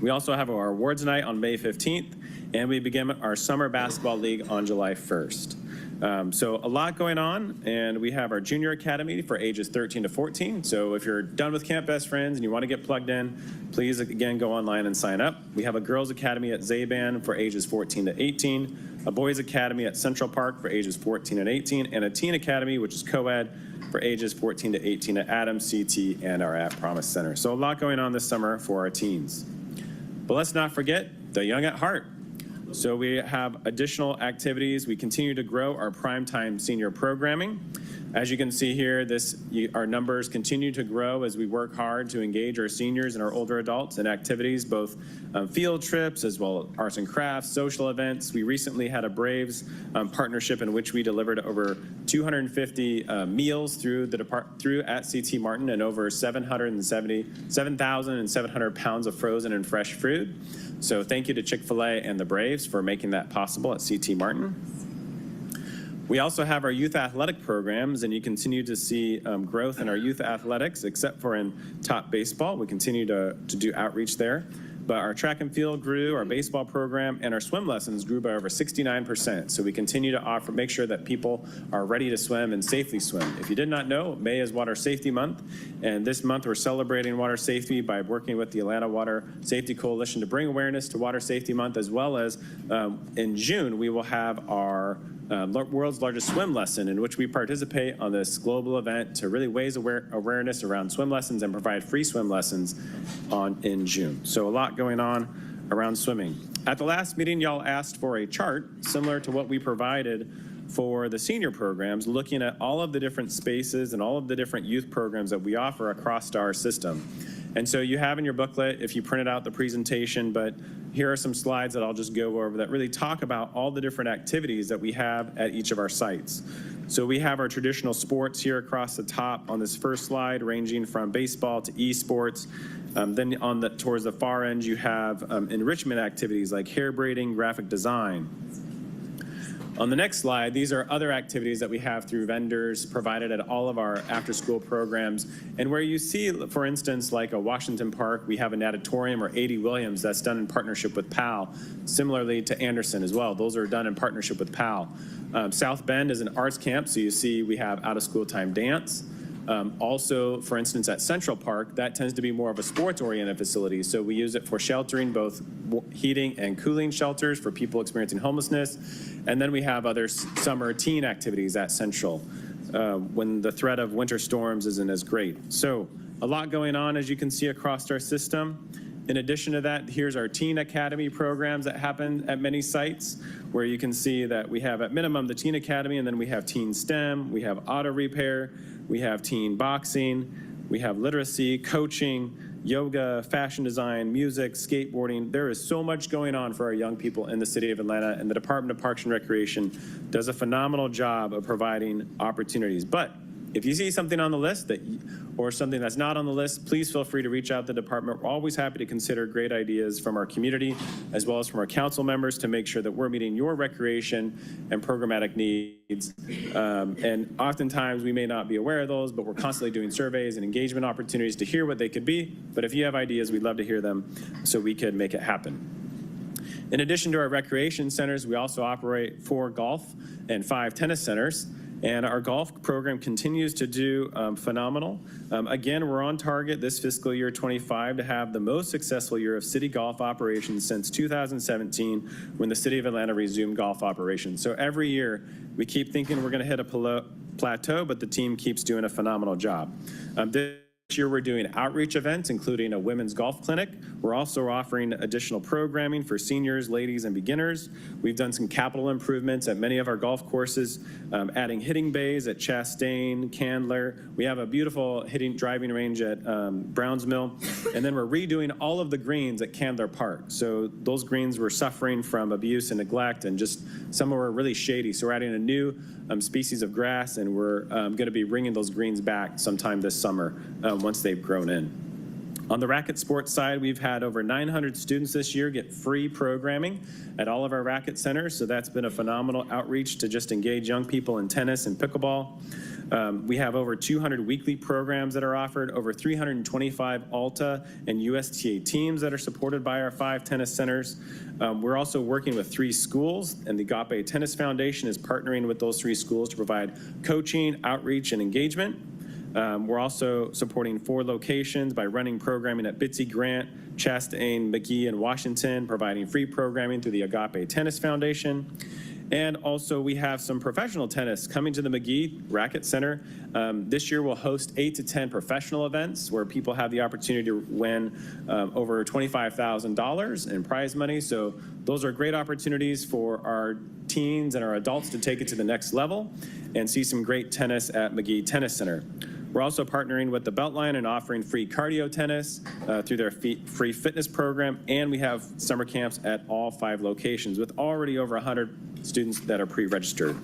We also have our awards night on May 15th, and we begin our summer basketball league on July 1st. So a lot going on, and we have our junior academy for ages 13 to 14. So if you're done with Camp Best Friends and you want to get plugged in, please again go online and sign up. We have a girls academy at Zaban for ages 14 to 18, a boys academy at Central Park for ages 14 and 18, and a teen academy, which is co-ed, for ages 14 to 18 at Adams, CT, and our At Promise Center. So a lot going on this summer for our teens. But let's not forget the Young at Heart. So we have additional activities. We continue to grow our primetime senior programming. As you can see here, our numbers continue to grow as we work hard to engage our seniors and our older adults in activities, both field trips as well as arts and crafts, social events. We recently had a Braves partnership in which we delivered over 250 meals through at CT Martin and over 7,700 pounds of frozen and fresh food. So thank you to Chick-fil-A and the Braves for making that possible at CT Martin. We also have our youth athletic programs, and you continue to see growth in our youth athletics, except for in top baseball. We continue to do outreach there. But our track and field grew, our baseball program, and our swim lessons grew by over 69%. So we continue to make sure that people are ready to swim and safely swim. If you did not know, May is Water Safety Month, and this month we're celebrating water safety by working with the Atlanta Water Safety Coalition to bring awareness to Water Safety Month, as well as in June we will have our world's largest swim lesson, in which we participate on this global event to really raise awareness around swim lessons and provide free swim lessons in June. So a lot going on around swimming. At the last meeting, y'all asked for a chart similar to what we provided for the senior programs, looking at all of the different spaces and all of the different youth programs that we offer across our system. And so you have in your booklet, if you printed out the presentation, but here are some slides that I'll just go over that really talk about all the different activities that we have at each of our sites. So we have our traditional sports here across the top on this first slide, ranging from baseball to esports. Then towards the far end, you have enrichment activities like hair braiding, graphic design. On the next slide, these are other activities that we have through vendors provided at all of our after-school programs. And where you see, for instance, like a Washington Park, we have a natatorium, or 80 Williams, that's done in partnership with PAL. Similarly to Anderson as well. Those are done in partnership with PAL. South Bend is an arts camp, so you see we have out-of-school time dance. Also, for instance, at Central Park, that tends to be more of a sports-oriented facility. So we use it for sheltering, both heating and cooling shelters for people experiencing homelessness. And then we have other summer teen activities at Central when the threat of winter storms isn't as great. So a lot going on, as you can see, across our system. In addition to that, here's our Teen Academy programs that happen at many sites, where you can see that we have at minimum the Teen Academy, and then we have Teen STEM, we have auto repair, we have teen boxing, we have literacy, coaching, yoga, fashion design, music, skateboarding. There is so much going on for our young people in the city of Atlanta, and the Department of Parks and Recreation does a phenomenal job of providing opportunities. But if you see something on the list or something that's not on the list, please feel free to reach out to the department. We're always happy to consider great ideas from our community as well as from our council members to make sure that we're meeting your recreation and programmatic needs. And oftentimes we may not be aware of those, but we're constantly doing surveys and engagement opportunities to hear what they could be. But if you have ideas, we'd love to hear them so we could make it happen. In addition to our recreation centers, we also operate 4 golf and 5 tennis centers. And our golf program continues to do phenomenal. Again, we're on target this fiscal year 25 to have the most successful year of city golf operations since 2017, when the city of Atlanta resumed golf operations. So every year we keep thinking we're going to hit a plateau, but the team keeps doing a phenomenal job. This year we're doing outreach events, including a women's golf clinic. We're also offering additional programming for seniors, ladies, and beginners. We've done some capital improvements at many of our golf courses, adding hitting bays at Chastain, Candler. We have a beautiful driving range at Browns Mill. And then we're redoing all of the greens at Candler Park. So those greens were suffering from abuse and neglect, and just some were really shady. So we're adding a new species of grass, and we're going to be bringing those greens back sometime this summer once they've grown in. On the racket sports side, we've had over 900 students this year get free programming at all of our racket centers, so that's been a phenomenal outreach to just engage young people in tennis and pickleball. We have over 200 weekly programs that are offered, over 325 ALTA and USTA teams that are supported by our 5 tennis centers. We're also working with 3 schools, and the Agape Tennis Foundation is partnering with those 3 schools to provide coaching, outreach, and engagement. We're also supporting 4 locations by running programming at Bitsy Grant, Chastain, McGee, and Washington, providing free programming through the Agape Tennis Foundation. And also we have some professional tennis coming to the McGee Racket Center. This year we'll host 8 to 10 professional events where people have the opportunity to win over $25,000 in prize money. So those are great opportunities for our teens and our adults to take it to the next level and see some great tennis at McGee Tennis Center. We're also partnering with the Beltline and offering free cardio tennis through their free fitness program, and we have summer camps at all 5 locations with already over 100 students that are pre-registered.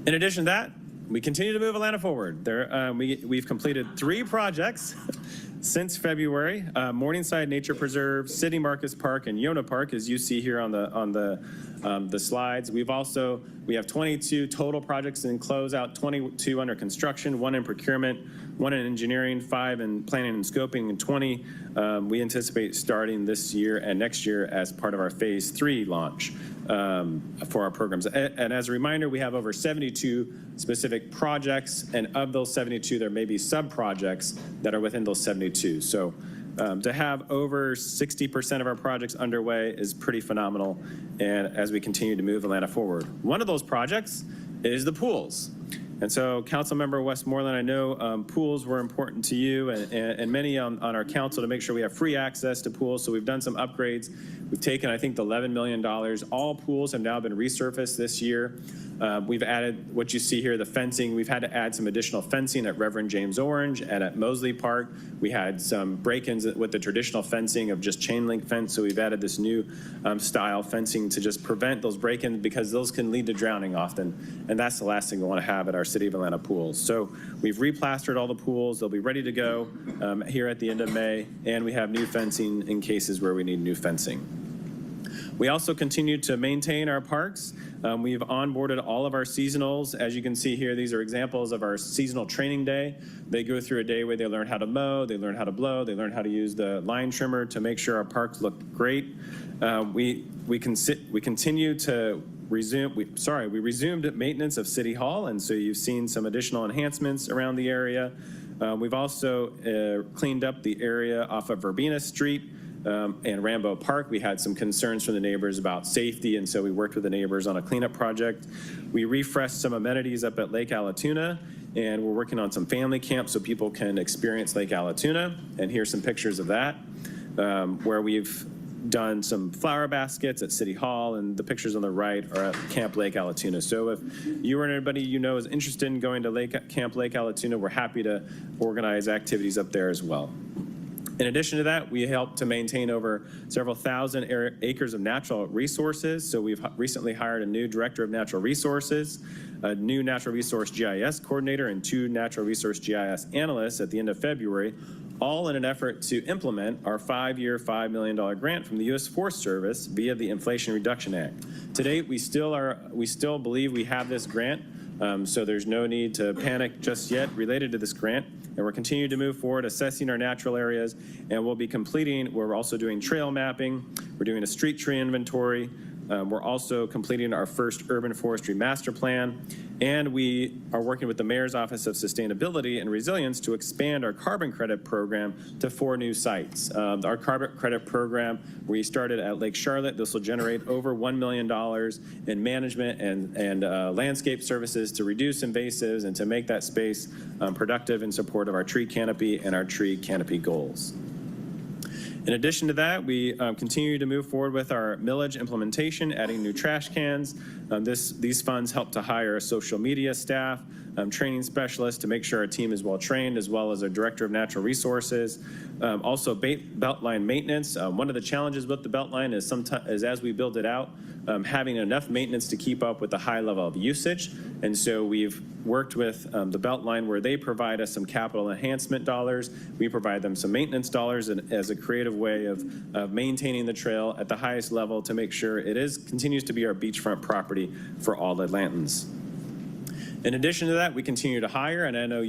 In addition to that, we continue to move Atlanta forward. We've completed 3 projects since February: Morningside Nature Preserve, Sidney Marcus Park, and Yona Park, as you see here on the slides. We have 22 total projects in closeout, 22 under construction, 1 in procurement, 1 in engineering, 5 in planning and scoping, and 20 we anticipate starting this year and next year as part of our phase 3 launch for our programs. And as a reminder, we have over 72 specific projects, and of those 72, there may be sub-projects that are within those 72. So to have over 60% of our projects underway is pretty phenomenal, and as we continue to move Atlanta forward. One of those projects is the pools. And so, Councilmember Westmoreland, I know pools were important to you and many on our council to make sure we have free access to pools. So we've done some upgrades. We've taken, I think, the $11 million. All pools have now been resurfaced this year. We've added what you see here, the fencing. We've had to add some additional fencing at Reverend James Orange and at Mosley Park. We had some break-ins with the traditional fencing of just chain link fence. So we've added this new style fencing to just prevent those break-ins, because those can lead to drowning often. And that's the last thing we want to have at our City of Atlanta pools. So we've replastered all the pools. They'll be ready to go here at the end of May. And we have new fencing in cases where we need new fencing. We also continue to maintain our parks. We've onboarded all of our seasonals. As you can see here, these are examples of our seasonal training day. They go through a day where they learn how to mow, they learn how to blow, they learn how to use the line trimmer to make sure our parks look great. We continue to we resumed maintenance of City Hall, and so you've seen some additional enhancements around the area. We've also cleaned up the area off of Verbena Street and Rambo Park. We had some concerns from the neighbors about safety, and so we worked with the neighbors on a cleanup project. We refreshed some amenities up at Lake Allatoona, and we're working on some family camps so people can experience Lake Allatoona. And here's some pictures of that, where we've done some flower baskets at City Hall, and the pictures on the right are at Camp Lake Allatoona. So if you or anybody you know is interested in going to Camp Lake Allatoona, we're happy to organize activities up there as well. In addition to that, we help to maintain over several thousand acres of natural resources. So we've recently hired a new director of natural resources, a new natural resource GIS coordinator, and 2 natural resource GIS analysts at the end of February, all in an effort to implement our 5-year, $5 million grant from the U.S. Forest Service via the Inflation Reduction Act. To date, we still believe we have this grant, so there's no need to panic just yet related to this grant. And we're continuing to move forward, assessing our natural areas, and we're also doing trail mapping, we're doing a street tree inventory, we're also completing our first urban forestry master plan, and we are working with the Mayor's Office of Sustainability and Resilience to expand our carbon credit program to 4 new sites. Our carbon credit program, we started at Lake Charlotte. This will generate over $1 million in management and landscape services to reduce invasives and to make that space productive in support of our tree canopy and our tree canopy goals. In addition to that, we continue to move forward with our millage implementation, adding new trash cans. These funds help to hire social media staff, training specialists to make sure our team is well trained, as well as our director of natural resources. Also, beltline maintenance. One of the challenges with the beltline is as we build it out, having enough maintenance to keep up with the high level of usage. And so we've worked with the Beltline, where they provide us some capital enhancement dollars. We provide them some maintenance dollars as a creative way of maintaining the trail at the highest level to make sure it continues to be our beachfront property for all Atlantans. In addition to that, we continue to hire, and I know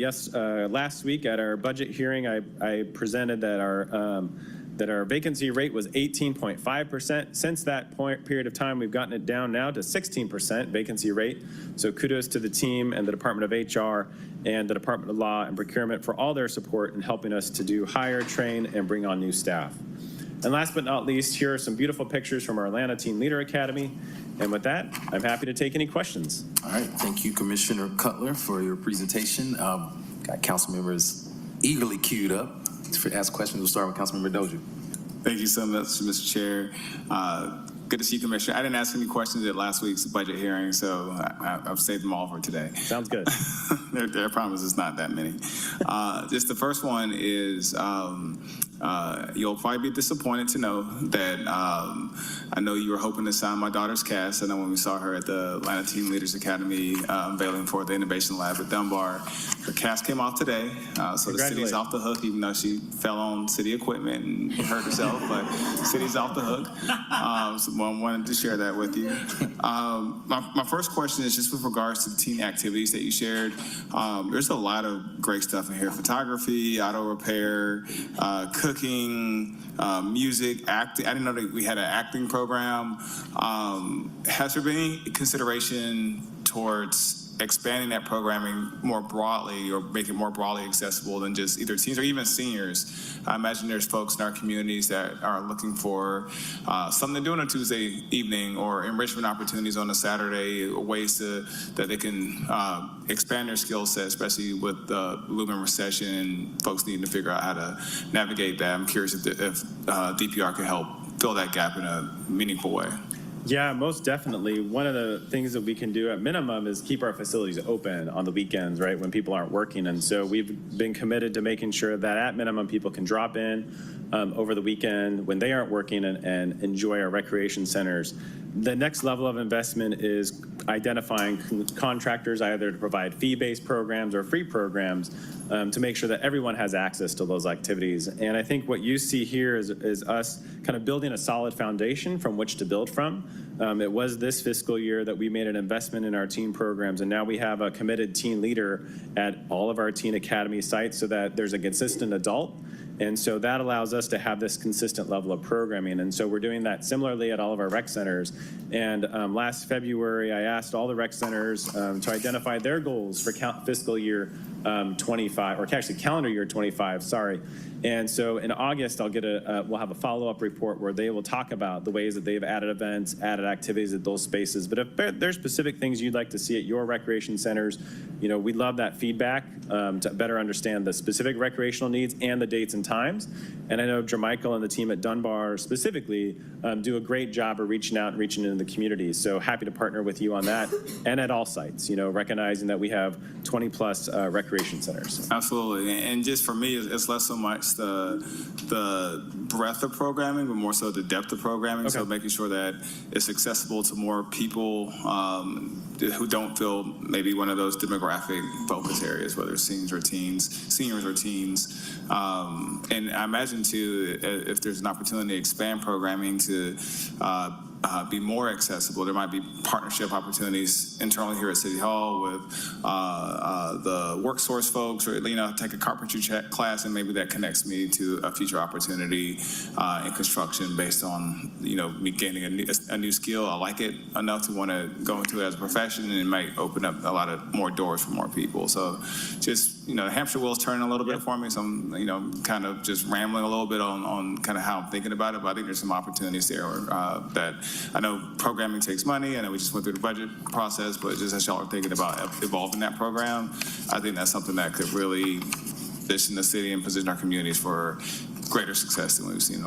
last week at our budget hearing, I presented that our vacancy rate was 18.5%. Since that period of time, we've gotten it down now to 16% vacancy rate. So kudos to the team and the Department of HR and the Department of Law and Procurement for all their support in helping us to hire, train, and bring on new staff. And last but not least, here are some beautiful pictures from our Atlanta Teen Leader Academy. And with that, I'm happy to take any questions. All right, thank you, Commissioner Cutler, for your presentation. Got council members eagerly queued up to ask questions. We'll start with Councilmember Dozier. Thank you so much, Mr. Chair. Good to see you, Commissioner. I didn't ask any questions at last week's budget hearing, so I've saved them all for today. Sounds good. I promise it's not that many. Just the first one is, you'll probably be disappointed to know that I know you were hoping to sign my daughter's cast. I know when we saw her at the Atlanta Teen Leaders Academy unveiling for the Innovation Lab at Dunbar, her cast came off today, so the city's off the hook, even though she fell on city equipment and hurt herself, but city's off the hook. So I wanted to share that with you. My first question is just with regards to the teen activities that you shared. There's a lot of great stuff in here: photography, auto repair, cooking, music, acting. I didn't know that we had an acting program. Has there been any consideration towards expanding that programming more broadly, or make it more broadly accessible than just either teens or even seniors? I imagine there's folks in our communities that are looking for something to do on a Tuesday evening, or enrichment opportunities on a Saturday, ways that they can expand their skill set, especially with the looming recession and folks needing to figure out how to navigate that. I'm curious if DPR can help fill that gap in a meaningful way. Yeah, most definitely. One of the things that we can do at minimum is keep our facilities open on the weekends, right, when people aren't working. And so we've been committed to making sure that at minimum people can drop in over the weekend when they aren't working and enjoy our recreation centers. The next level of investment is identifying contractors either to provide fee-based programs or free programs to make sure that everyone has access to those activities. And I think what you see here is us kind of building a solid foundation from which to build from. It was this fiscal year that we made an investment in our teen programs, and now we have a committed teen leader at all of our Teen Academy sites so that there's a consistent adult. And so that allows us to have this consistent level of programming. And so we're doing that similarly at all of our rec centers. And last February, I asked all the rec centers to identify their goals for fiscal year 25, or actually calendar year 25, sorry. And so in August, we'll have a follow-up report where they will talk about the ways that they've added events, added activities at those spaces. But if there's specific things you'd like to see at your recreation centers, we'd love that feedback to better understand the specific recreational needs and the dates and times. And I know Jermichael and the team at Dunbar specifically do a great job of reaching out and reaching into the community. So happy to partner with you on that and at all sites, recognizing that we have 20 plus recreation centers. Absolutely. And just for me, it's less so much the breadth of programming, but more so the depth of programming. Okay. So making sure that it's accessible to more people who don't feel maybe one of those demographic focus areas, whether it's seniors or teens. And I imagine too, if there's an opportunity to expand programming to be more accessible, there might be partnership opportunities internally here at City Hall with the WorkSource folks, or take a carpentry class, and maybe that connects me to a future opportunity in construction based on me gaining a new skill. I like it enough to want to go into it as a profession, and it might open up a lot of more doors for more people. So just the hamster wheel's turning a little bit for me, so I'm kind of just rambling a little bit on kind of how I'm thinking about it, but I think there's some opportunities there that I know programming takes money. I know we just went through the budget process, but just as y'all are thinking about evolving that program, I think that's something that could really position the city and position our communities for greater success than we've seen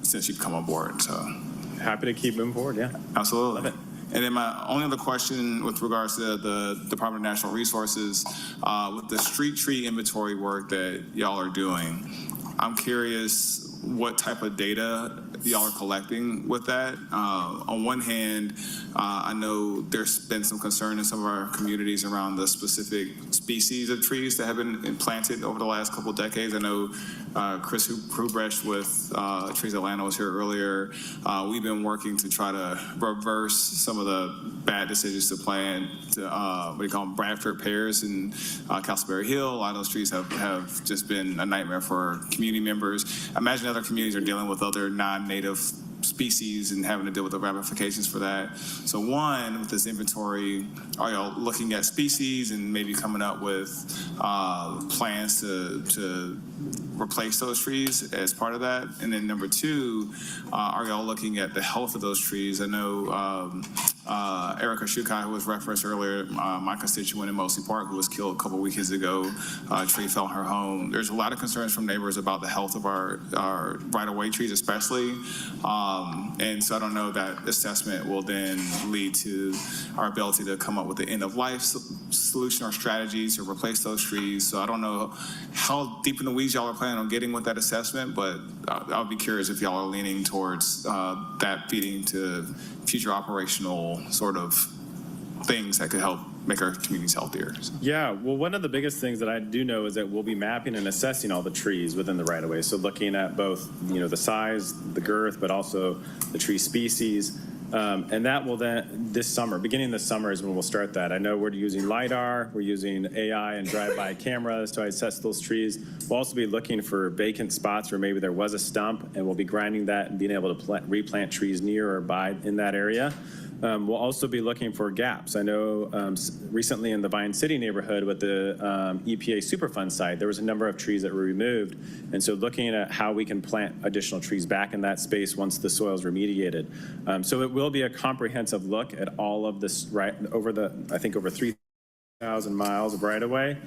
since you've come on board. So happy to keep moving forward. Yeah, absolutely. Love it. And then my only other question with regards to the Department of Natural Resources, with the street tree inventory work that y'all are doing, I'm curious what type of data y'all are collecting with that. On one hand, I know there's been some concern in some of our communities around the specific species of trees that have been planted over the last couple of decades. I know Chris Hubrecht with Trees Atlanta was here earlier. We've been working to try to reverse some of the bad decisions to plant what do you call them, Bradford pears and Castleberry Hill. A lot of those trees have just been a nightmare for community members. I imagine other communities are dealing with other non-native species and having to deal with the ramifications for that. So one, with this inventory, are y'all looking at species and maybe coming up with plans to replace those trees as part of that? And then number two, are y'all looking at the health of those trees? I know Erica Shukai, who was referenced earlier, my constituent in Mosley Park, who was killed a couple of weekends ago, a tree fell on her home. There's a lot of concerns from neighbors about the health of our right-of-way trees especially. And so I don't know that assessment will then lead to our ability to come up with the end-of-life solution or strategies to replace those trees. So I don't know how deep in the weeds y'all are planning on getting with that assessment, but I'll be curious if y'all are leaning towards that feeding to future operational sort of things that could help make our communities healthier. Yeah, well, one of the biggest things that I do know is that we'll be mapping and assessing all the trees within the right-of-way. So looking at both, the size, the girth, but also the tree species. And that will then, beginning this summer is when we'll start that. I know we're using LiDAR, we're using AI and drive-by cameras to assess those trees. We'll also be looking for vacant spots where maybe there was a stump, and we'll be grinding that and being able to replant trees near or by in that area. We'll also be looking for gaps. I know recently in the Vine City neighborhood with the EPA Superfund site, there was a number of trees that were removed. And so looking at how we can plant additional trees back in that space once the soil is remediated. So it will be a comprehensive look at all of this over 3,000 miles of right-of-way,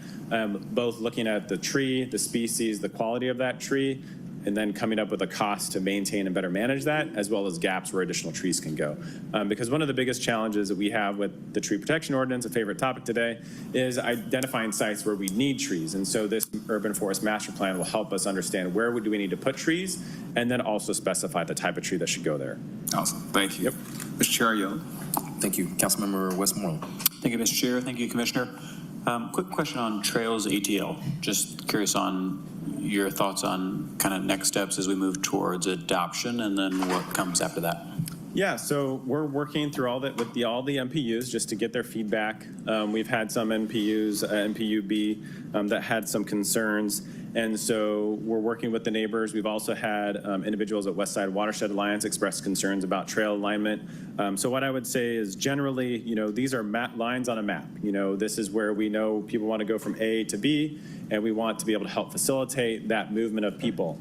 both looking at the tree, the species, the quality of that tree, and then coming up with a cost to maintain and better manage that, as well as gaps where additional trees can go. Because one of the biggest challenges that we have with the tree protection ordinance, a favorite topic today, is identifying sites where we need trees. And so this urban forest master plan will help us understand where do we need to put trees, and then also specify the type of tree that should go there. Awesome, thank you. Yep. Mr. Chair, Thank you. Councilmember Westmoreland. Thank you, Mr. Chair. Thank you, Commissioner. Quick question on Trails ATL. Just curious on your thoughts on kind of next steps as we move towards adoption, and then what comes after that. Yeah, so we're working through all that with all the MPUs just to get their feedback. We've had some MPUs, MPUB, that had some concerns. And so we're working with the neighbors. We've also had individuals at Westside Watershed Alliance express concerns about trail alignment. So what I would say is generally, these are lines on a map. This is where we know people want to go from A to B, and we want to be able to help facilitate that movement of people.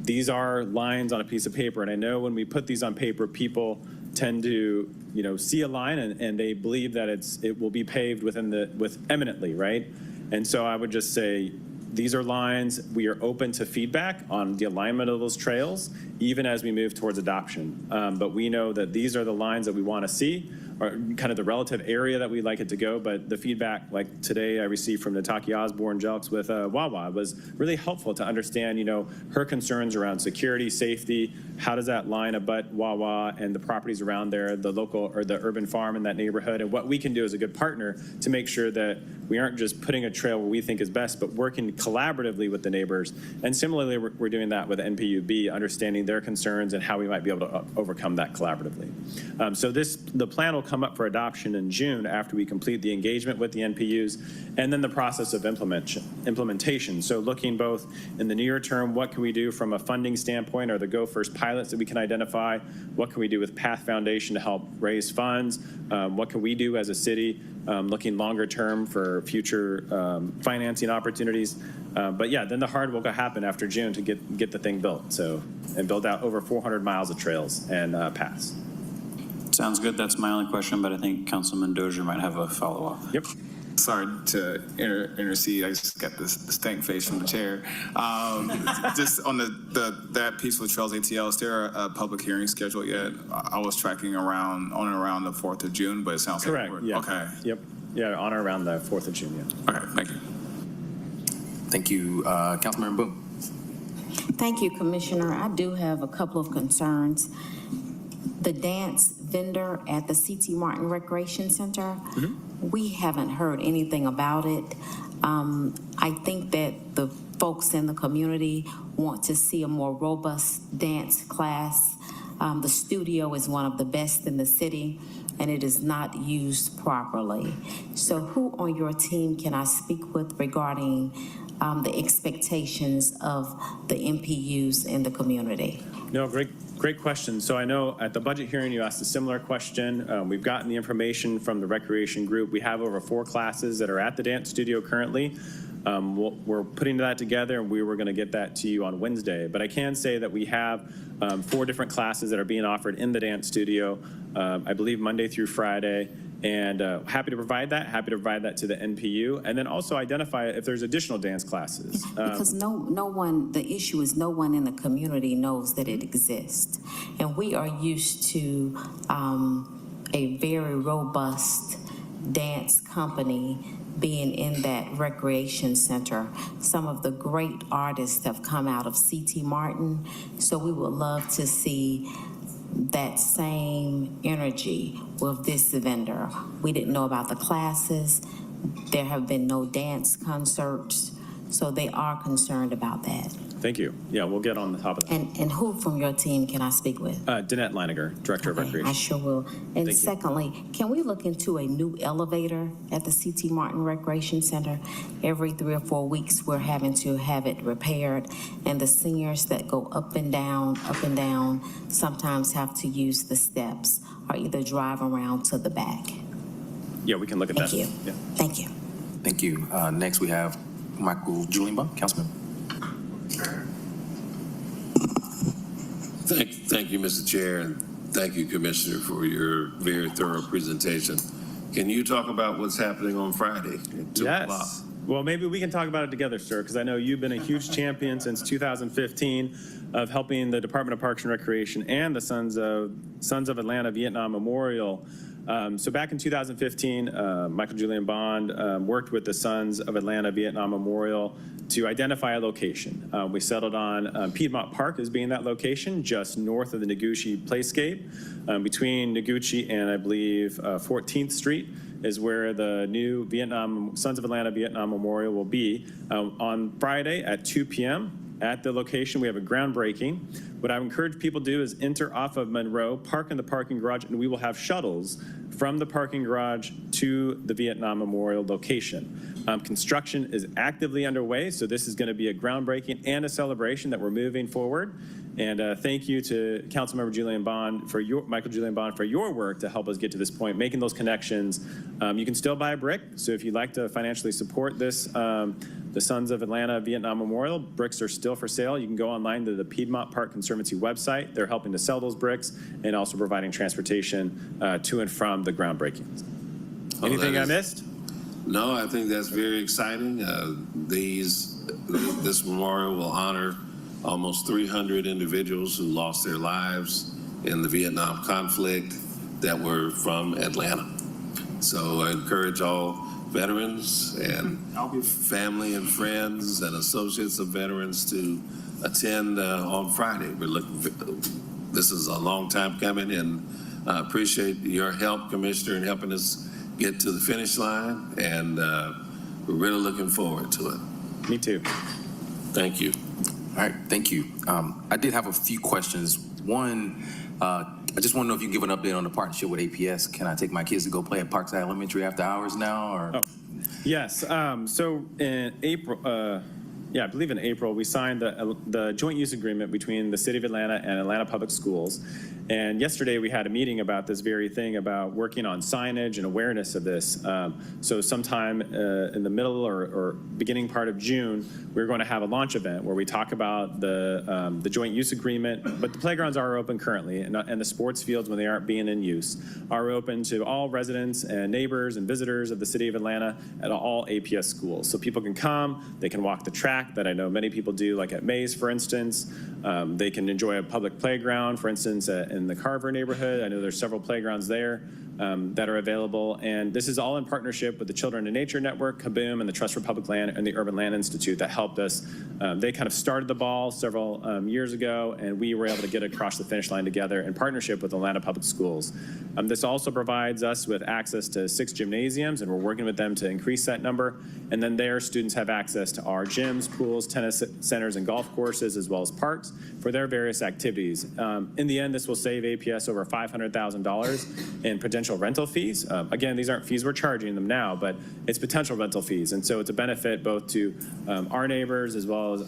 These are lines on a piece of paper, and I know when we put these on paper, people tend to, see a line and they believe that it will be paved eminently, right? And so I would just say, these are lines. We are open to feedback on the alignment of those trails, even as we move towards adoption. But we know that these are the lines that we want to see, or kind of the relative area that we'd like it to go. But the feedback, like today I received from Nataki Osborne Jelks with Wawa, was really helpful to understand, her concerns around security, safety. How does that line abut Wawa and the properties around there, the local or the urban farm in that neighborhood, and what we can do as a good partner to make sure that we aren't just putting a trail where we think is best, but working collaboratively with the neighbors. And similarly, we're doing that with NPUB, understanding their concerns and how we might be able to overcome that collaboratively. So the plan will come up for adoption in June after we complete the engagement with the NPUs and then the process of implementation. So looking both in the near term, what can we do from a funding standpoint, or the Go First pilots that we can identify? What can we do with Path Foundation to help raise funds? What can we do as a city, looking longer term for future financing opportunities? But yeah, then the hard work will happen after June to get the thing built. And build out over 400 miles of trails and paths. Sounds good. That's my only question, but I think Councilman Dozier might have a follow-up. Yep. Sorry to intercede. I just got this stank face from the chair. Just on that piece with Trails ATL, is there a public hearing scheduled yet? I was tracking on and around the 4th of June, but it sounds correct. Like yeah. Okay. Yep. Yeah, on or around the 4th of June. Yeah. Okay. Thank you. Thank you. Councilmember Boone. Thank you, Commissioner. I do have a couple of concerns. The dance vendor at the C.T. Martin Recreation Center, we haven't heard anything about it. I think that the folks in the community want to see a more robust dance class. The studio is one of the best in the city, and it is not used properly. So who on your team can I speak with regarding the expectations of the MPUs in the community? No, great question. So I know at the budget hearing, you asked a similar question. We've gotten the information from the recreation group. We have over 4 classes that are at the dance studio currently. We're putting that together, and we were going to get that to you on Wednesday. But I can say that we have 4 different classes that are being offered in the dance studio, I believe Monday through Friday. And happy to provide that to the NPU, and then also identify if there's additional dance classes. Because no one, the issue is no one in the community knows that it exists. And we are used to a very robust dance company being in that recreation center. Some of the great artists have come out of C.T. Martin, so we would love to see that same energy with this vendor. We didn't know about the classes. There have been no dance concerts, so they are concerned about that. Thank you. Yeah, we'll get on the top of that. And who from your team can I speak with? Danette Leiniger, Director of Recreation. I sure will. And Thank secondly, can we look into a new elevator at the C.T. Martin Recreation Center? Every 3 or 4 weeks, we're having to have it repaired, and the seniors that go up and down, sometimes have to use the steps or either drive around to the back. Yeah, we can look at that. Thank you. Yeah. Thank you. Thank you. Next, we have Michael Julienbaum, Councilman. Thank you, Mr. Chair, and thank you, Commissioner, for your very thorough presentation. Can you talk about what's happening on Friday at 2 o'clock? Well, maybe we can talk about it together, sir, because I know you've been a huge champion since 2015 of helping the Department of Parks and Recreation and the Sons of Atlanta Vietnam Memorial So back in 2015, Michael Julian Bond worked with the Sons of Atlanta Vietnam Memorial to identify a location. We settled on Piedmont Park as being that location, just north of the Noguchi Playscape. Between Noguchi and, I believe, 14th Street is where the new Sons of Atlanta Vietnam Memorial will be. On Friday at 2 p.m. at the location, we have a groundbreaking. What I would encourage people to do is enter off of Monroe, park in the parking garage, and we will have shuttles from the parking garage to the Vietnam Memorial location. Construction is actively underway, so this is going to be a groundbreaking and a celebration that we're moving forward. And thank you to Councilmember Julian Bond Michael Julian Bond for your work to help us get to this point, making those connections. You can still buy a brick, so if you'd like to financially support this, the Sons of Atlanta Vietnam Memorial, bricks are still for sale. You can go online to the Piedmont Park Conservancy website. They're helping to sell those bricks and also providing transportation to and from the groundbreaking. Anything I missed? No, I think that's very exciting. This memorial will honor almost 300 individuals who lost their lives in the Vietnam conflict that were from Atlanta. So I encourage all veterans and family and friends and associates of veterans to attend on Friday. This is a long time coming, and I appreciate your help, Commissioner, in helping us get to the finish line, and we're really looking forward to it. Me too. Thank you. All right, thank you. I did have a few questions. One, I just want to know if you can give an update on the partnership with APS. Can I take my kids to go play at Parkside Elementary after hours now? Or? Yes. So in April, I believe in April, we signed the joint use agreement between the City of Atlanta and Atlanta Public Schools. And yesterday we had a meeting about this very thing, about working on signage and awareness of this. So sometime in the middle or beginning part of June, we're going to have a launch event where we talk about the joint use agreement. But the playgrounds are open currently, and the sports fields, when they aren't being in use, are open to all residents and neighbors and visitors of the City of Atlanta at all APS schools. So people can come, they can walk the track that I know many people do, like at Mays, for instance. They can enjoy a public playground, for instance, in the Carver neighborhood. I know there's several playgrounds there that are available. And this is all in partnership with the Children in Nature Network, Kaboom, and the Trust for Public Land and the Urban Land Institute that helped us. They kind of started the ball several years ago, and we were able to get across the finish line together in partnership with Atlanta Public Schools. This also provides us with access to 6 gymnasiums, and we're working with them to increase that number. And then their students have access to our gyms, pools, tennis centers, and golf courses, as well as parks for their various activities. In the end, this will save APS over $500,000 in potential rental fees. Again, these aren't fees we're charging them now, but it's potential rental fees. And so it's a benefit both to our neighbors as well as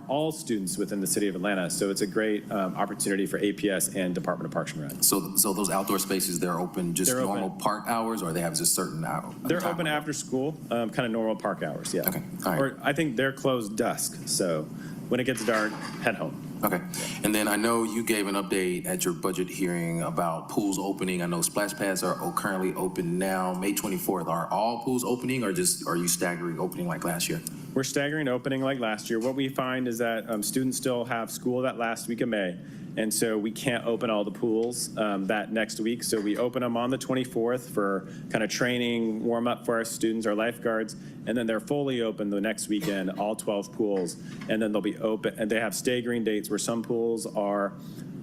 all students within the City of Atlanta. So it's a great opportunity for APS and Department of Parks and Rec. So those outdoor spaces, they're open just normal park hours, or they have just certain hours? They're open after school, kind of normal park hours, yeah. Okay, all right. Or I think they're closed dusk, so when it gets dark, head home. Okay, and then I know you gave an update at your budget hearing about pools opening. I know splash pads are currently open now, May 24th. Are all pools opening, or just are you staggering opening like last year? We're staggering opening like last year. What we find is that students still have school that last week of May, and so we can't open all the pools that next week. So we open them on the 24th for kind of training, warm up for our students, our lifeguards, and then they're fully open the next weekend, all 12 pools, and then they'll be open, and they have staggering dates where some pools are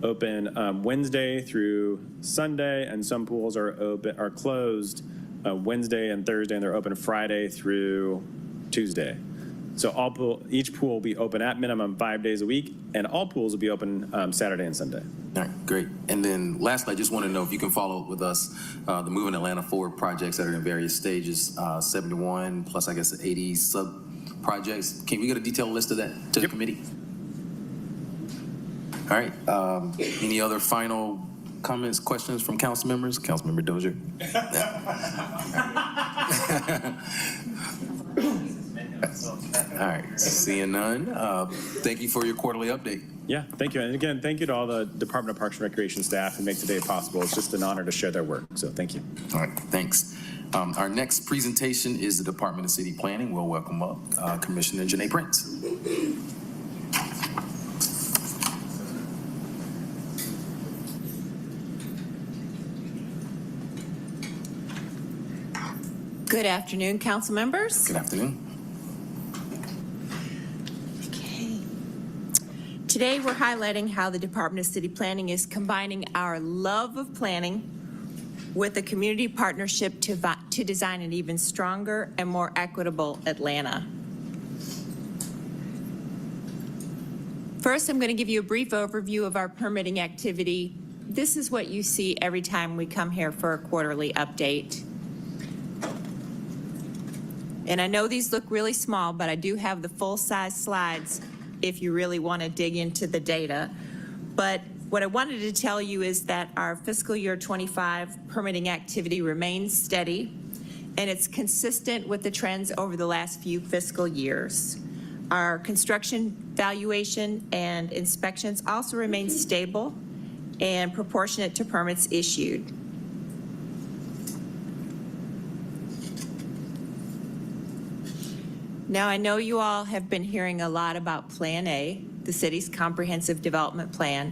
open Wednesday through Sunday, and some pools are closed Wednesday and Thursday, and they're open Friday through Tuesday. So each pool will be open at minimum 5 days a week, and all pools will be open Saturday and Sunday. All right, great. And then lastly, I just want to know if you can follow up with us the Moving Atlanta Forward projects that are in various stages, 71 plus I guess 80 sub projects. Can we get a detailed list of that to the committee? All right. Any other final comments, questions from council members? Councilmember Dozier. All right, seeing none. Thank you for your quarterly update. Yeah, thank you. And again, thank you to all the Department of Parks and Recreation staff who make today possible. It's just an honor to share their work, so thank you. All right, thanks. Our next presentation is the Department of City Planning. We'll welcome up Commissioner Janae Prince. Good afternoon, council members. Good afternoon. Today, we're highlighting how the Department of City Planning is combining our love of planning with a community partnership to design an even stronger and more equitable Atlanta. First, I'm going to give you a brief overview of our permitting activity. This is what you see every time we come here for a quarterly update. And I know these look really small, but I do have the full-size slides if you really want to dig into the data. But what I wanted to tell you is that our fiscal year 25 permitting activity remains steady, and it's consistent with the trends over the last few fiscal years. Our construction valuation and inspections also remain stable and proportionate to permits issued. Now, I know you all have been hearing a lot about Plan A, the city's comprehensive development plan,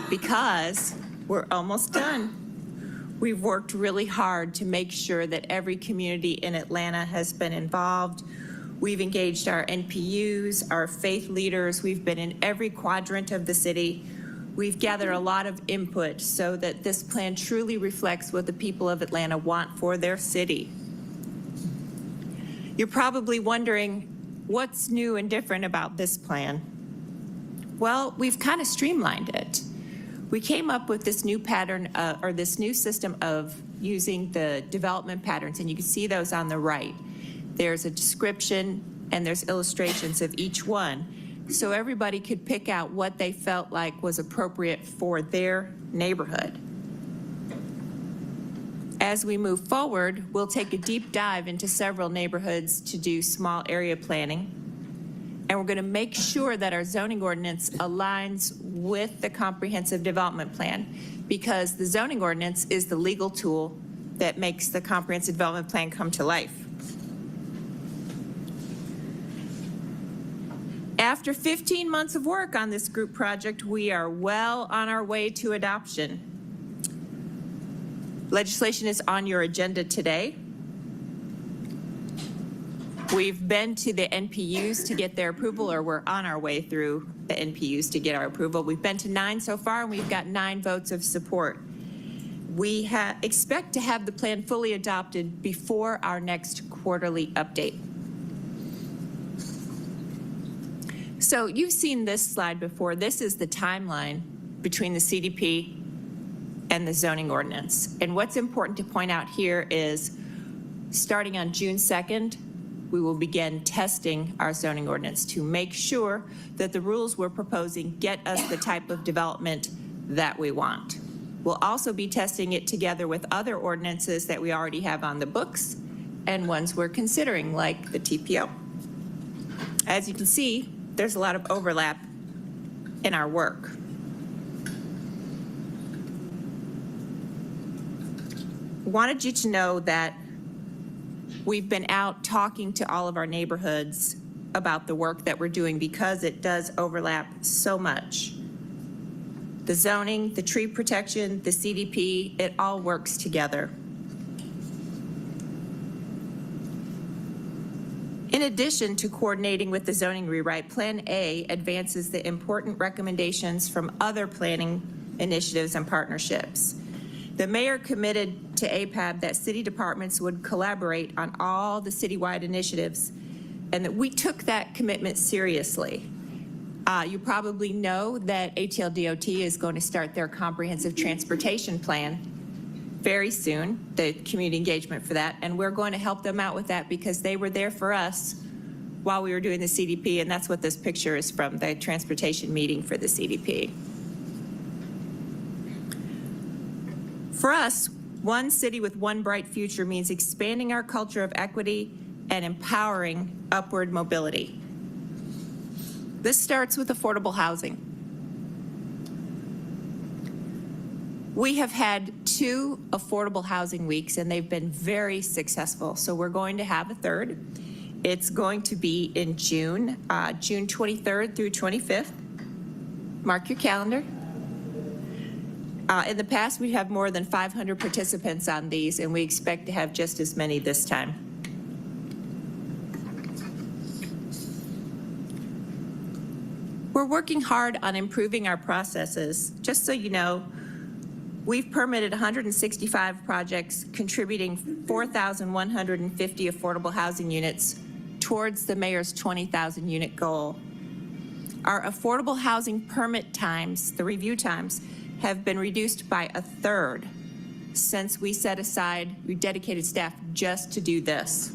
because we're almost done. We've worked really hard to make sure that every community in Atlanta has been involved. We've engaged our NPUs, our faith leaders. We've been in every quadrant of the city. We've gathered a lot of input so that this plan truly reflects what the people of Atlanta want for their city. You're probably wondering, what's new and different about this plan? Well, we've kind of streamlined it. We came up with this new pattern, or this new system of using the development patterns, and you can see those on the right. There's a description and there's illustrations of each one, so everybody could pick out what they felt like was appropriate for their neighborhood. As we move forward, we'll take a deep dive into several neighborhoods to do small area planning. And we're going to make sure that our zoning ordinance aligns with the comprehensive development plan, because the zoning ordinance is the legal tool that makes the comprehensive development plan come to life. After 15 months of work on this group project, we are well on our way to adoption. Legislation is on your agenda today. We've been to the NPUs to get their approval, or we're on our way through the NPUs to get our approval. We've been to 9 so far, and we've got 9 votes of support. We expect to have the plan fully adopted before our next quarterly update. So you've seen this slide before. This is the timeline between the CDP and the zoning ordinance. And what's important to point out here is, starting on June 2nd, we will begin testing our zoning ordinance to make sure that the rules we're proposing get us the type of development that we want. We'll also be testing it together with other ordinances that we already have on the books and ones we're considering, like the TPO. As you can see, there's a lot of overlap in our work. Wanted you to know that we've been out talking to all of our neighborhoods about the work that we're doing, because it does overlap so much. The zoning, the tree protection, the CDP, it all works together. In addition to coordinating with the zoning rewrite, Plan A advances the important recommendations from other planning initiatives and partnerships. The mayor committed to APAB that city departments would collaborate on all the citywide initiatives, and that we took that commitment seriously. You probably know that ATL DOT is going to start their comprehensive transportation plan very soon, the community engagement for that, and we're going to help them out with that because they were there for us while we were doing the CDP, and that's what this picture is from, the transportation meeting for the CDP. For us, one city with one bright future means expanding our culture of equity and empowering upward mobility. This starts with affordable housing. We have had 2 affordable housing weeks, and they've been very successful. So we're going to have a third. It's going to be in June, June 23rd through 25th. Mark your calendar. In the past, we have more than 500 participants on these, and we expect to have just as many this time. We're working hard on improving our processes. Just so you know, we've permitted 165 projects contributing 4,150 affordable housing units towards the mayor's 20,000 unit goal. Our affordable housing permit times, the review times, have been reduced by a third since we dedicated staff just to do this.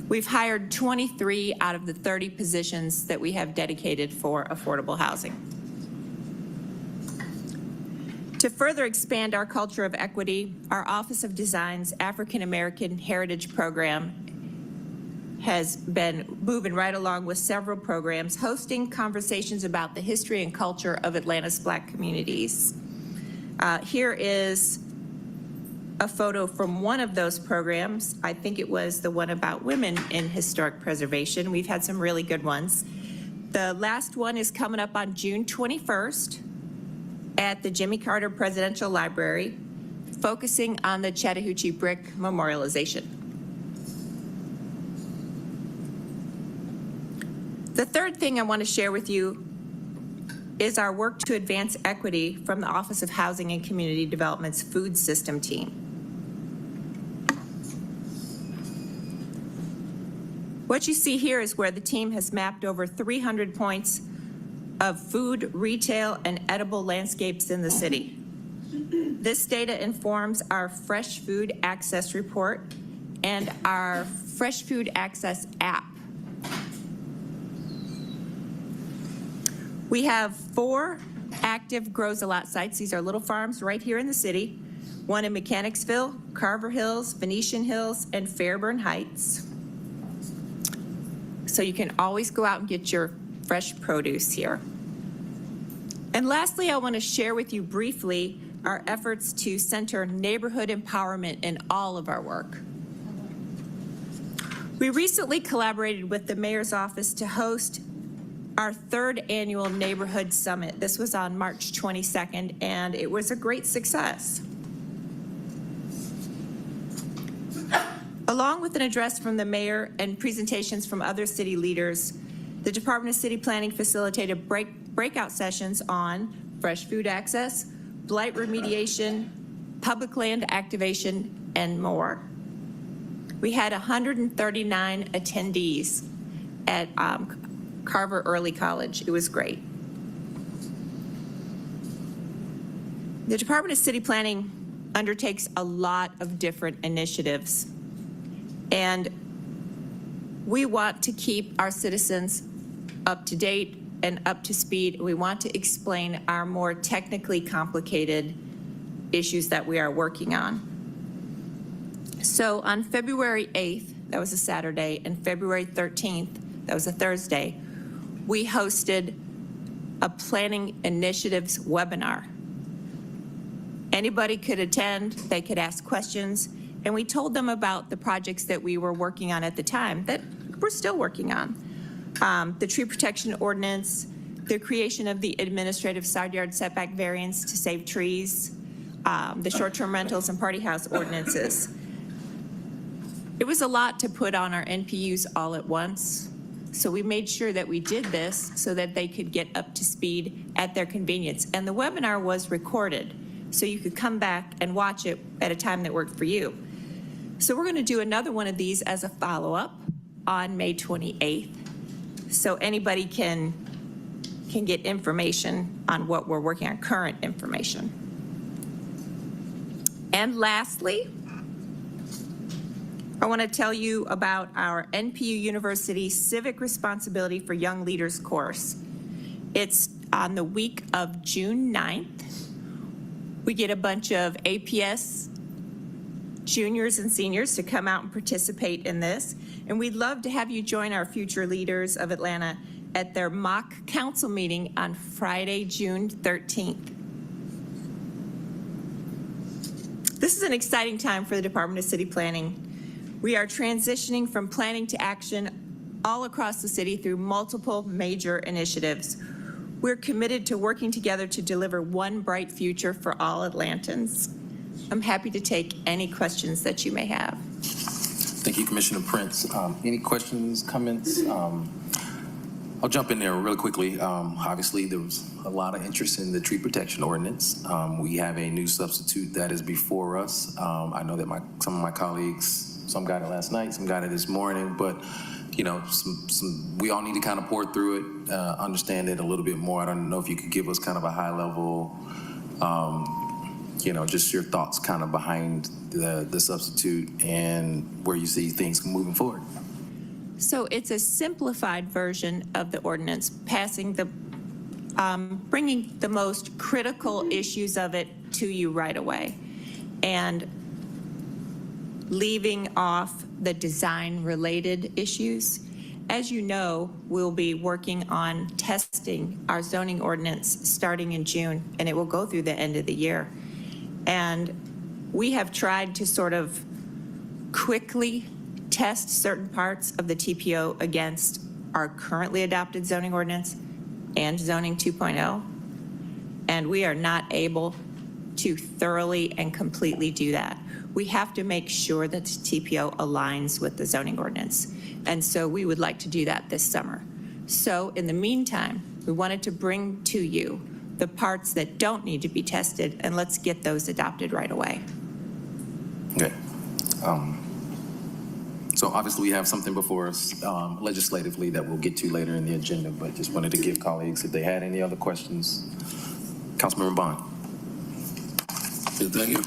We've hired 23 out of the 30 positions that we have dedicated for affordable housing. To further expand our culture of equity, our Office of Design's African American Heritage Program has been moving right along with several programs, hosting conversations about the history and culture of Atlanta's Black communities. Here is a photo from one of those programs. I think it was the one about women in historic preservation. We've had some really good ones. The last one is coming up on June 21st at the Jimmy Carter Presidential Library, focusing on the Chattahoochee brick memorialization. The third thing I want to share with you is our work to advance equity from the Office of Housing and Community Development's food system team. What you see here is where the team has mapped over 300 points of food, retail, and edible landscapes in the city. This data informs our Fresh Food Access Report and our Fresh Food Access app. We have 4 active Grows-A-Lot sites. These are little farms right here in the city. One in Mechanicsville, Carver Hills, Venetian Hills, and Fairburn Heights. So you can always go out and get your fresh produce here. And lastly, I want to share with you briefly our efforts to center neighborhood empowerment in all of our work. We recently collaborated with the Mayor's Office to host our 3rd annual Neighborhood Summit. This was on March 22nd, and it was a great success. Along with an address from the mayor and presentations from other city leaders, the Department of City Planning facilitated breakout sessions on fresh food access, blight remediation, public land activation, and more. We had 139 attendees at Carver Early College. It was great. The Department of City Planning undertakes a lot of different initiatives, and we want to keep our citizens up to date and up to speed. We want to explain our more technically complicated issues that we are working on. So on February 8th, that was a Saturday, and February 13th, that was a Thursday, we hosted a planning initiatives webinar. Anybody could attend, they could ask questions, and we told them about the projects that we were working on at the time that we're still working on. The tree protection ordinance, the creation of the administrative side yard setback variance to save trees, the short-term rentals and party house ordinances. It was a lot to put on our NPUs all at once, so we made sure that we did this so that they could get up to speed at their convenience. And the webinar was recorded, so you could come back and watch it at a time that worked for you. So we're going to do another one of these as a follow-up on May 28th, so anybody can get information on what we're working on, current information. And lastly, I want to tell you about our NPU University Civic Responsibility for Young Leaders course. It's on the week of June 9th. We get a bunch of APS juniors and seniors to come out and participate in this. And we'd love to have you join our future leaders of Atlanta at their mock council meeting on Friday, June 13th. This is an exciting time for the Department of City Planning. We are transitioning from planning to action all across the city through multiple major initiatives. We're committed to working together to deliver one bright future for all Atlantans. I'm happy to take any questions that you may have. Thank you, Commissioner Prince. Any questions, comments? I'll jump in there really quickly. Obviously, there was a lot of interest in the tree protection ordinance. We have a new substitute that is before us. I know that some of my colleagues, some got it last night, some got it this morning, but you know, we all need to kind of pour through it, understand it a little bit more. I don't know if you could give us kind of a high level, you know, just your thoughts kind of behind the substitute and where you see things moving forward. So it's a simplified version of the ordinance, passing the, bringing the most critical issues of it to you right away, and leaving off the design-related issues. As you know, we'll be working on testing our zoning ordinance starting in June, and it will go through the end of the year. And we have tried to sort of quickly test certain parts of the TPO against our currently adopted zoning ordinance and zoning 2.0, and we are not able to thoroughly and completely do that. We have to make sure that the TPO aligns with the zoning ordinance, and so we would like to do that this summer. So in the meantime, we wanted to bring to you the parts that don't need to be tested, and let's get those adopted right away. Okay. So obviously we have something before us legislatively that we'll get to later in the agenda, but just wanted to give colleagues, if they had any other questions. Councilmember Bond. Thank you.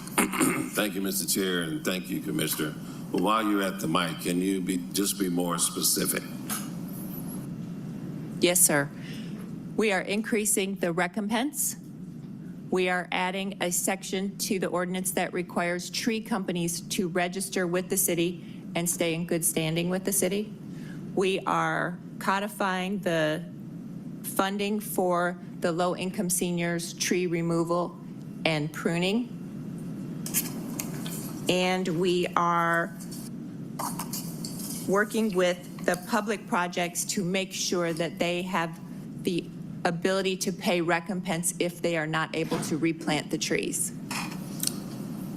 Thank you, Mr. Chair, and thank you, Commissioner. But while you're at the mic, can you just be more specific? Yes, sir. We are increasing the recompense. We are adding a section to the ordinance that requires tree companies to register with the city and stay in good standing with the city. We are codifying the funding for the low-income seniors tree removal and pruning. And we are working with the public projects to make sure that they have the ability to pay recompense if they are not able to replant the trees.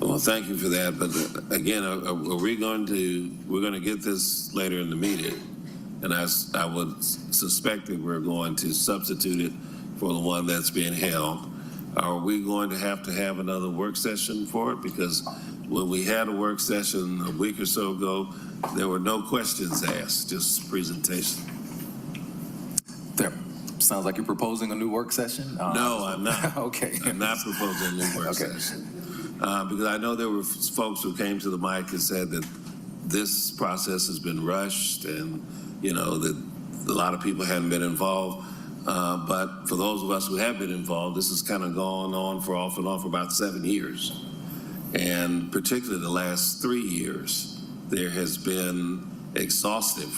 Well, thank you for that. But again, we're going to get this later in the meeting, and I would suspect that we're going to substitute it for the one that's being held. Are we going to have another work session for it? Because when we had a work session a week or so ago, there were no questions asked, just presentation. There. Sounds like you're proposing a new work session? No, I'm not. Okay. I'm not proposing a new work session. Because I know there were folks who came to the mic and said that this process has been rushed and, you know, that a lot of people hadn't been involved. But for those of us who have been involved, this has kind of gone on for off and on for about 7 years. And particularly the last 3 years, there has been exhaustive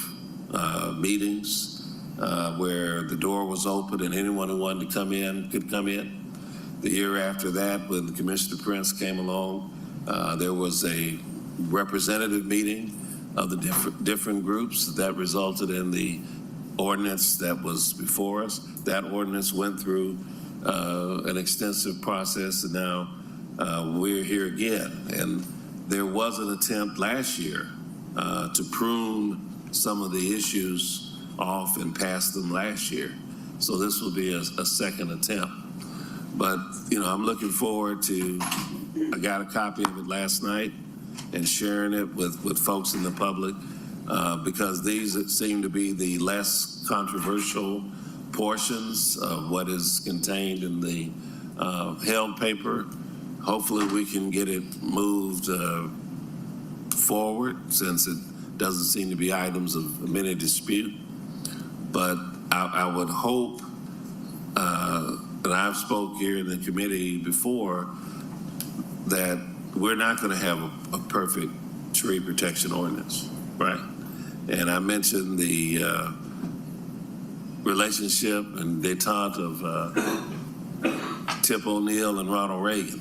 meetings where the door was open and anyone who wanted to come in could come in. The year after that, when Commissioner Prince came along, there was a representative meeting of the different groups that resulted in the ordinance that was before us. That ordinance went through an extensive process, and now we're here again. And there was an attempt last year to prune some of the issues off and pass them last year. So this will be a second attempt. But, you know, I'm looking forward to, I got a copy of it last night and sharing it with folks in the public because these seem to be the less controversial portions of what is contained in the held paper. Hopefully we can get it moved forward since it doesn't seem to be items of many dispute. But I would hope, and I've spoke here in the committee before, that we're not going to have a perfect tree protection ordinance, right? And I mentioned the relationship and detente of Tip O'Neill and Ronald Reagan.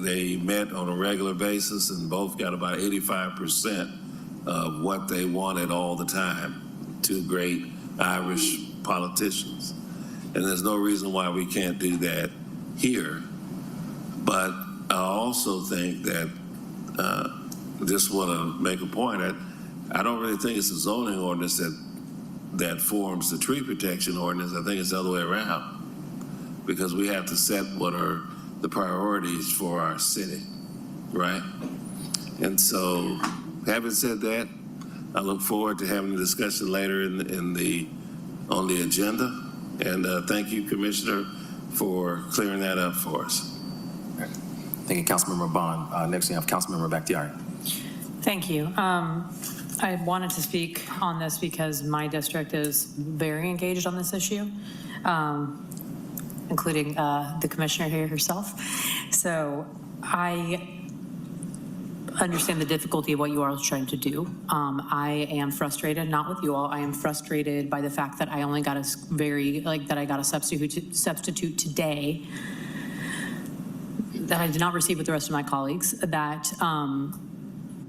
They met on a regular basis and both got about 85% of what they wanted all the time. Two great Irish politicians. and there's no reason why we can't do that here. But I also think that, just want to make a point, I don't really think it's a zoning ordinance that forms the tree protection ordinance. I think it's the other way around, because we have to set what are the priorities for our city, right? And so, having said that, I look forward to having a discussion later on the agenda. And thank you, Commissioner, for clearing that up for us. Thank you, Councilmember Bond. Next, we have Councilmember Bakhtiari. Thank you. I wanted to speak on this because my district is very engaged on this issue, including the commissioner here herself. So I understand the difficulty of what you are trying to do. I am frustrated, not with you all. I am frustrated by the fact that I only got a substitute today that I did not receive with the rest of my colleagues. That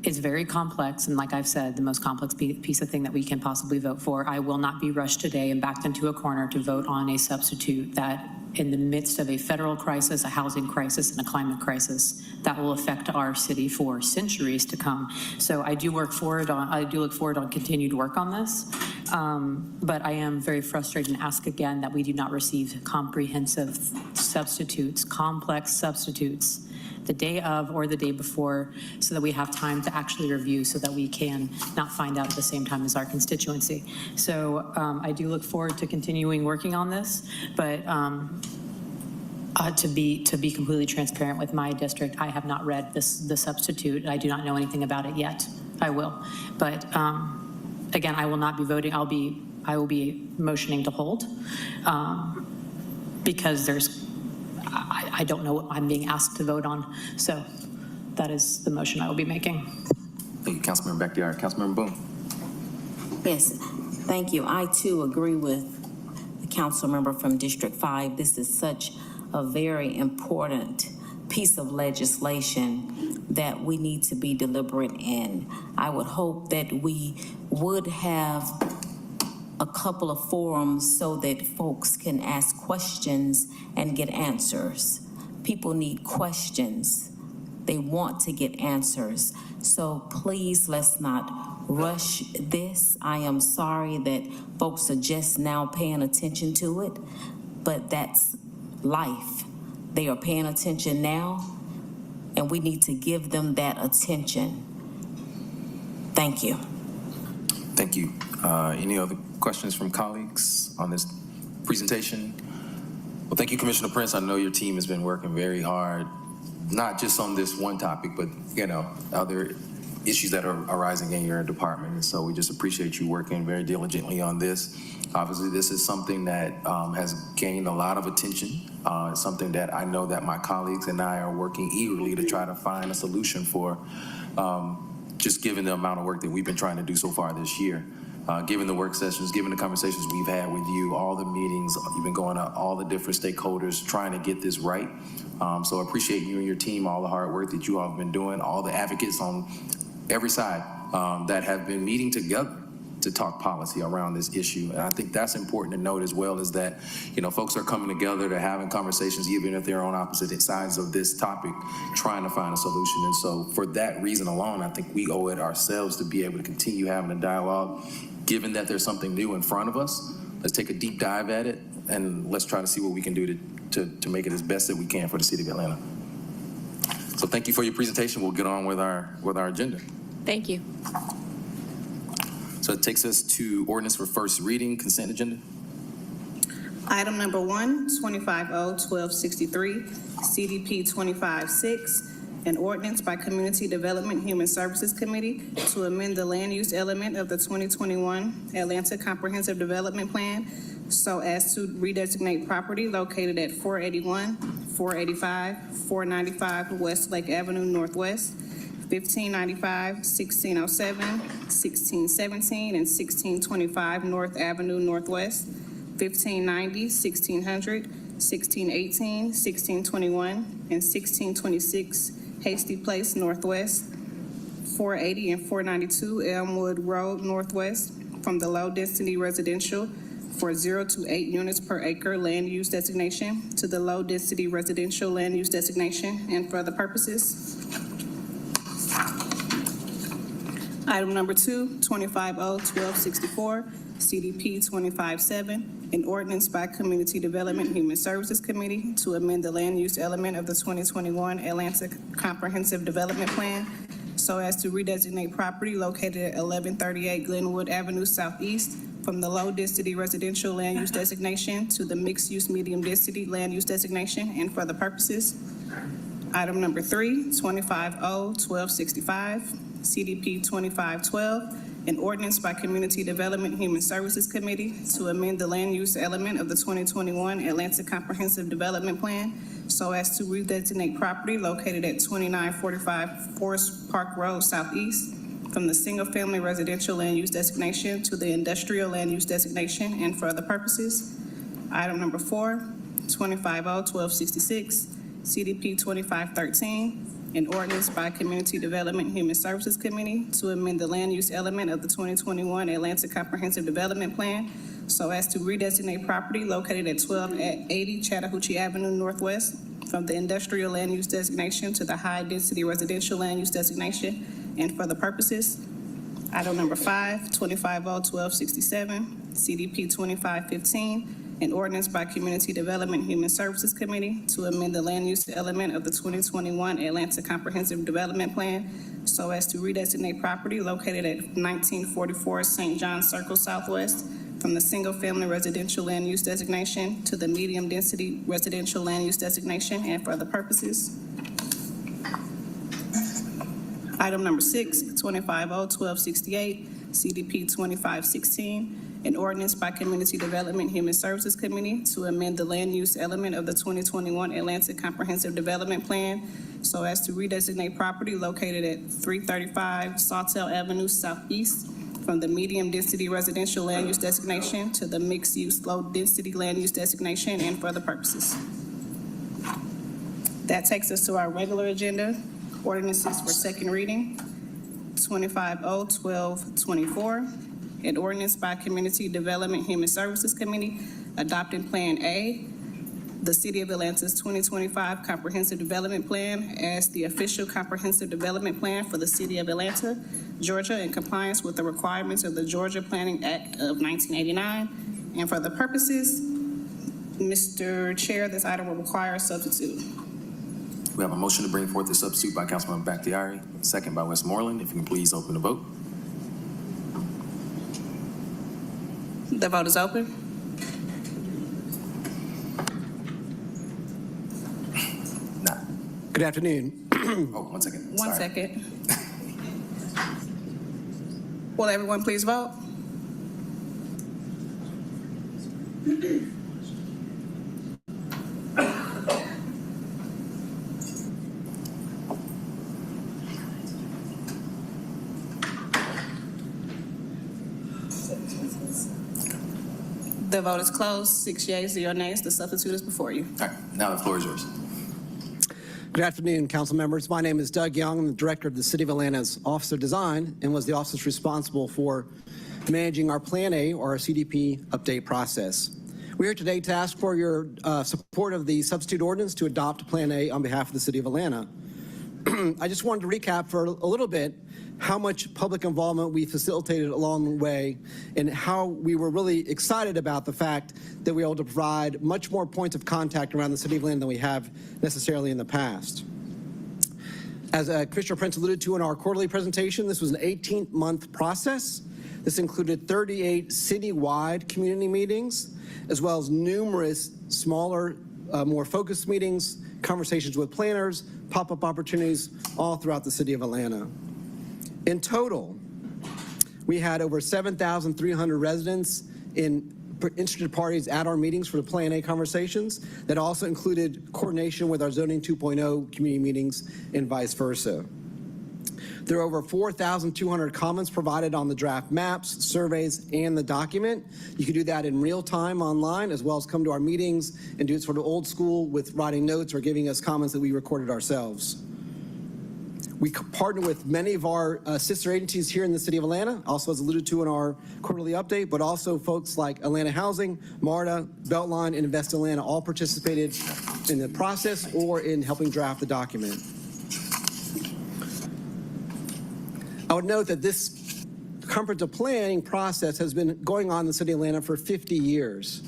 is very complex, and like I've said, the most complex piece of thing that we can possibly vote for. I will not be rushed today and backed into a corner to vote on a substitute that, in the midst of a federal crisis, a housing crisis, and a climate crisis that will affect our city for centuries to come. So I do look forward on continued work on this, but I am very frustrated and ask again that we do not receive comprehensive substitutes, complex substitutes, the day of or the day before, so that we have time to actually review, so that we can not find out at the same time as our constituency. So I do look forward to continuing working on this, but to be completely transparent with my district, I have not read the substitute. I do not know anything about it yet. I will, but again, I will not be voting. I will be motioning to hold because I don't know what I'm being asked to vote on. So that is the motion I will be making. Thank you, Councilmember Bakhtiari. Councilmember Boone. Yes, thank you. I too agree with the council member from District 5. This is such a very important piece of legislation that we need to be deliberate in. I would hope that we would have a couple of forums so that folks can ask questions and get answers. People need questions. They want to get answers. So please, let's not rush this. I am sorry that folks are just now paying attention to it, but that's life. They are paying attention now, and we need to give them that attention. Thank you. Thank you. Any other questions from colleagues on this presentation? Well, thank you, Commissioner Prince. I know your team has been working very hard, not just on this one topic, but other issues that are arising in your department. And so we just appreciate you working very diligently on this. Obviously, this is something that has gained a lot of attention. It's something that I know that my colleagues and I are working eagerly to try to find a solution for, just given the amount of work that we've been trying to do so far this year. Given the work sessions, given the conversations we've had with you, all the meetings, you've been going to all the different stakeholders trying to get this right. So I appreciate you and your team, all the hard work that you all have been doing, all the advocates on every side that have been meeting together to talk policy around this issue. And I think that's important to note as well, is that, folks are coming together to having conversations, even if they're on opposite sides of this topic, trying to find a solution. And so for that reason alone, I think we owe it ourselves to be able to continue having a dialogue. Given that there's something new in front of us, let's take a deep dive at it, and let's try to see what we can do to make it as best that we can for the city of Atlanta. So thank you for your presentation. We'll get on with our agenda. Thank you. So it takes us to ordinance for first reading, consent agenda. Item number 1, 250-1263, CDP 25-6, an ordinance by Community Development Human Services Committee to amend the land use element of the 2021 Atlanta Comprehensive Development Plan so as to redesignate property located at 481, 485, 495 Westlake Avenue Northwest, 1595, 1607, 1617, and 1625 North Avenue Northwest, 1590, 1600, 1618, 1621, and 1626 Hasty Place Northwest, 480 and 492 Elmwood Road Northwest, from the low-density residential for 0 to 8 units per acre land use designation to the low-density residential land use designation and for other purposes. Item number 2, 250-1264, CDP 25-7, an ordinance by Community Development Human Services Committee to amend the land use element of the 2021 Atlanta Comprehensive Development Plan so as to redesignate property located at 1138 Glenwood Avenue Southeast from the low-density residential land use designation to the mixed-use medium-density land use designation and for the purposes. Item number 3, 250-1265, CDP 2512, an ordinance by Community Development Human Services Committee to amend the land use element of the 2021 Atlanta Comprehensive Development Plan so as to redesignate property located at 2945 Forest Park Road Southeast from the single-family residential land use designation to the industrial land use designation and for other purposes. Item number 4, 250-1266, CDP 2513, an ordinance by Community Development Human Services Committee to amend the land use element of the 2021 Atlanta Comprehensive Development Plan so as to redesignate property located at 1280 Chattahoochee Avenue Northwest from the industrial land use designation to the high-density residential land use designation and for the purposes. Item number 5, 250-1267, CDP 2515, an ordinance by Community Development Human Services Committee to amend the land use element of the 2021 Atlanta Comprehensive Development Plan so as to redesignate property located at 1944 St. John Circle Southwest from the single-family residential land use designation to the medium-density residential land use designation and for other purposes. Item number 6, 250-1268, CDP 2516, an ordinance by Community Development Human Services Committee to amend the land use element of the 2021 Atlanta Comprehensive Development Plan so as to redesignate property located at 335 Sawtell Avenue Southeast from the medium-density residential land use designation to the mixed-use low-density land use designation and for other purposes. That takes us to our regular agenda, ordinances for second reading. 250-1224, an ordinance by Community Development Human Services Committee adopting Plan A, the City of Atlanta's 2025 Comprehensive Development Plan as the official comprehensive development plan for the City of Atlanta, Georgia, in compliance with the requirements of the Georgia Planning Act of 1989. And for the purposes, Mr. Chair, this item will require a substitute. We have a motion to bring forth the substitute by Councilman Bakhtiari, second by Westmoreland. If you can please open the vote. The vote is open. Good afternoon. Oh, 1 second. One second. Will everyone please vote? The vote is closed. 6 yeas, 0 nays. The substitute is before you. All right, now the floor is yours. Good afternoon, council members. My name is Doug Young. I'm the director of the City of Atlanta's Office of Design and was the office responsible for managing our Plan A, or our CDP update process. We're here today to ask for your support of the substitute ordinance to adopt Plan A on behalf of the City of Atlanta. I just wanted to recap for a little bit how much public involvement we facilitated along the way and how we were really excited about the fact that we were able to provide much more points of contact around the City of Atlanta than we have necessarily in the past. As Commissioner Prince alluded to in our quarterly presentation, this was an 18-month process. This included 38 citywide community meetings, as well as numerous smaller, more focused meetings, conversations with planners, pop-up opportunities all throughout the City of Atlanta. In total, we had over 7,300 residents in interested parties at our meetings for the Plan A conversations. That also included coordination with our Zoning 2.0 community meetings and vice versa. There are over 4,200 comments provided on the draft maps, surveys, and the document. You can do that in real time online, as well as come to our meetings and do it sort of old school with writing notes or giving us comments that we recorded ourselves. We partner with many of our sister agencies here in the city of Atlanta, also as alluded to in our quarterly update, but also folks like Atlanta Housing, MARTA, Beltline, and Invest Atlanta all participated in the process or in helping draft the document. I would note that this comprehensive planning process has been going on in the city of Atlanta for 50 years.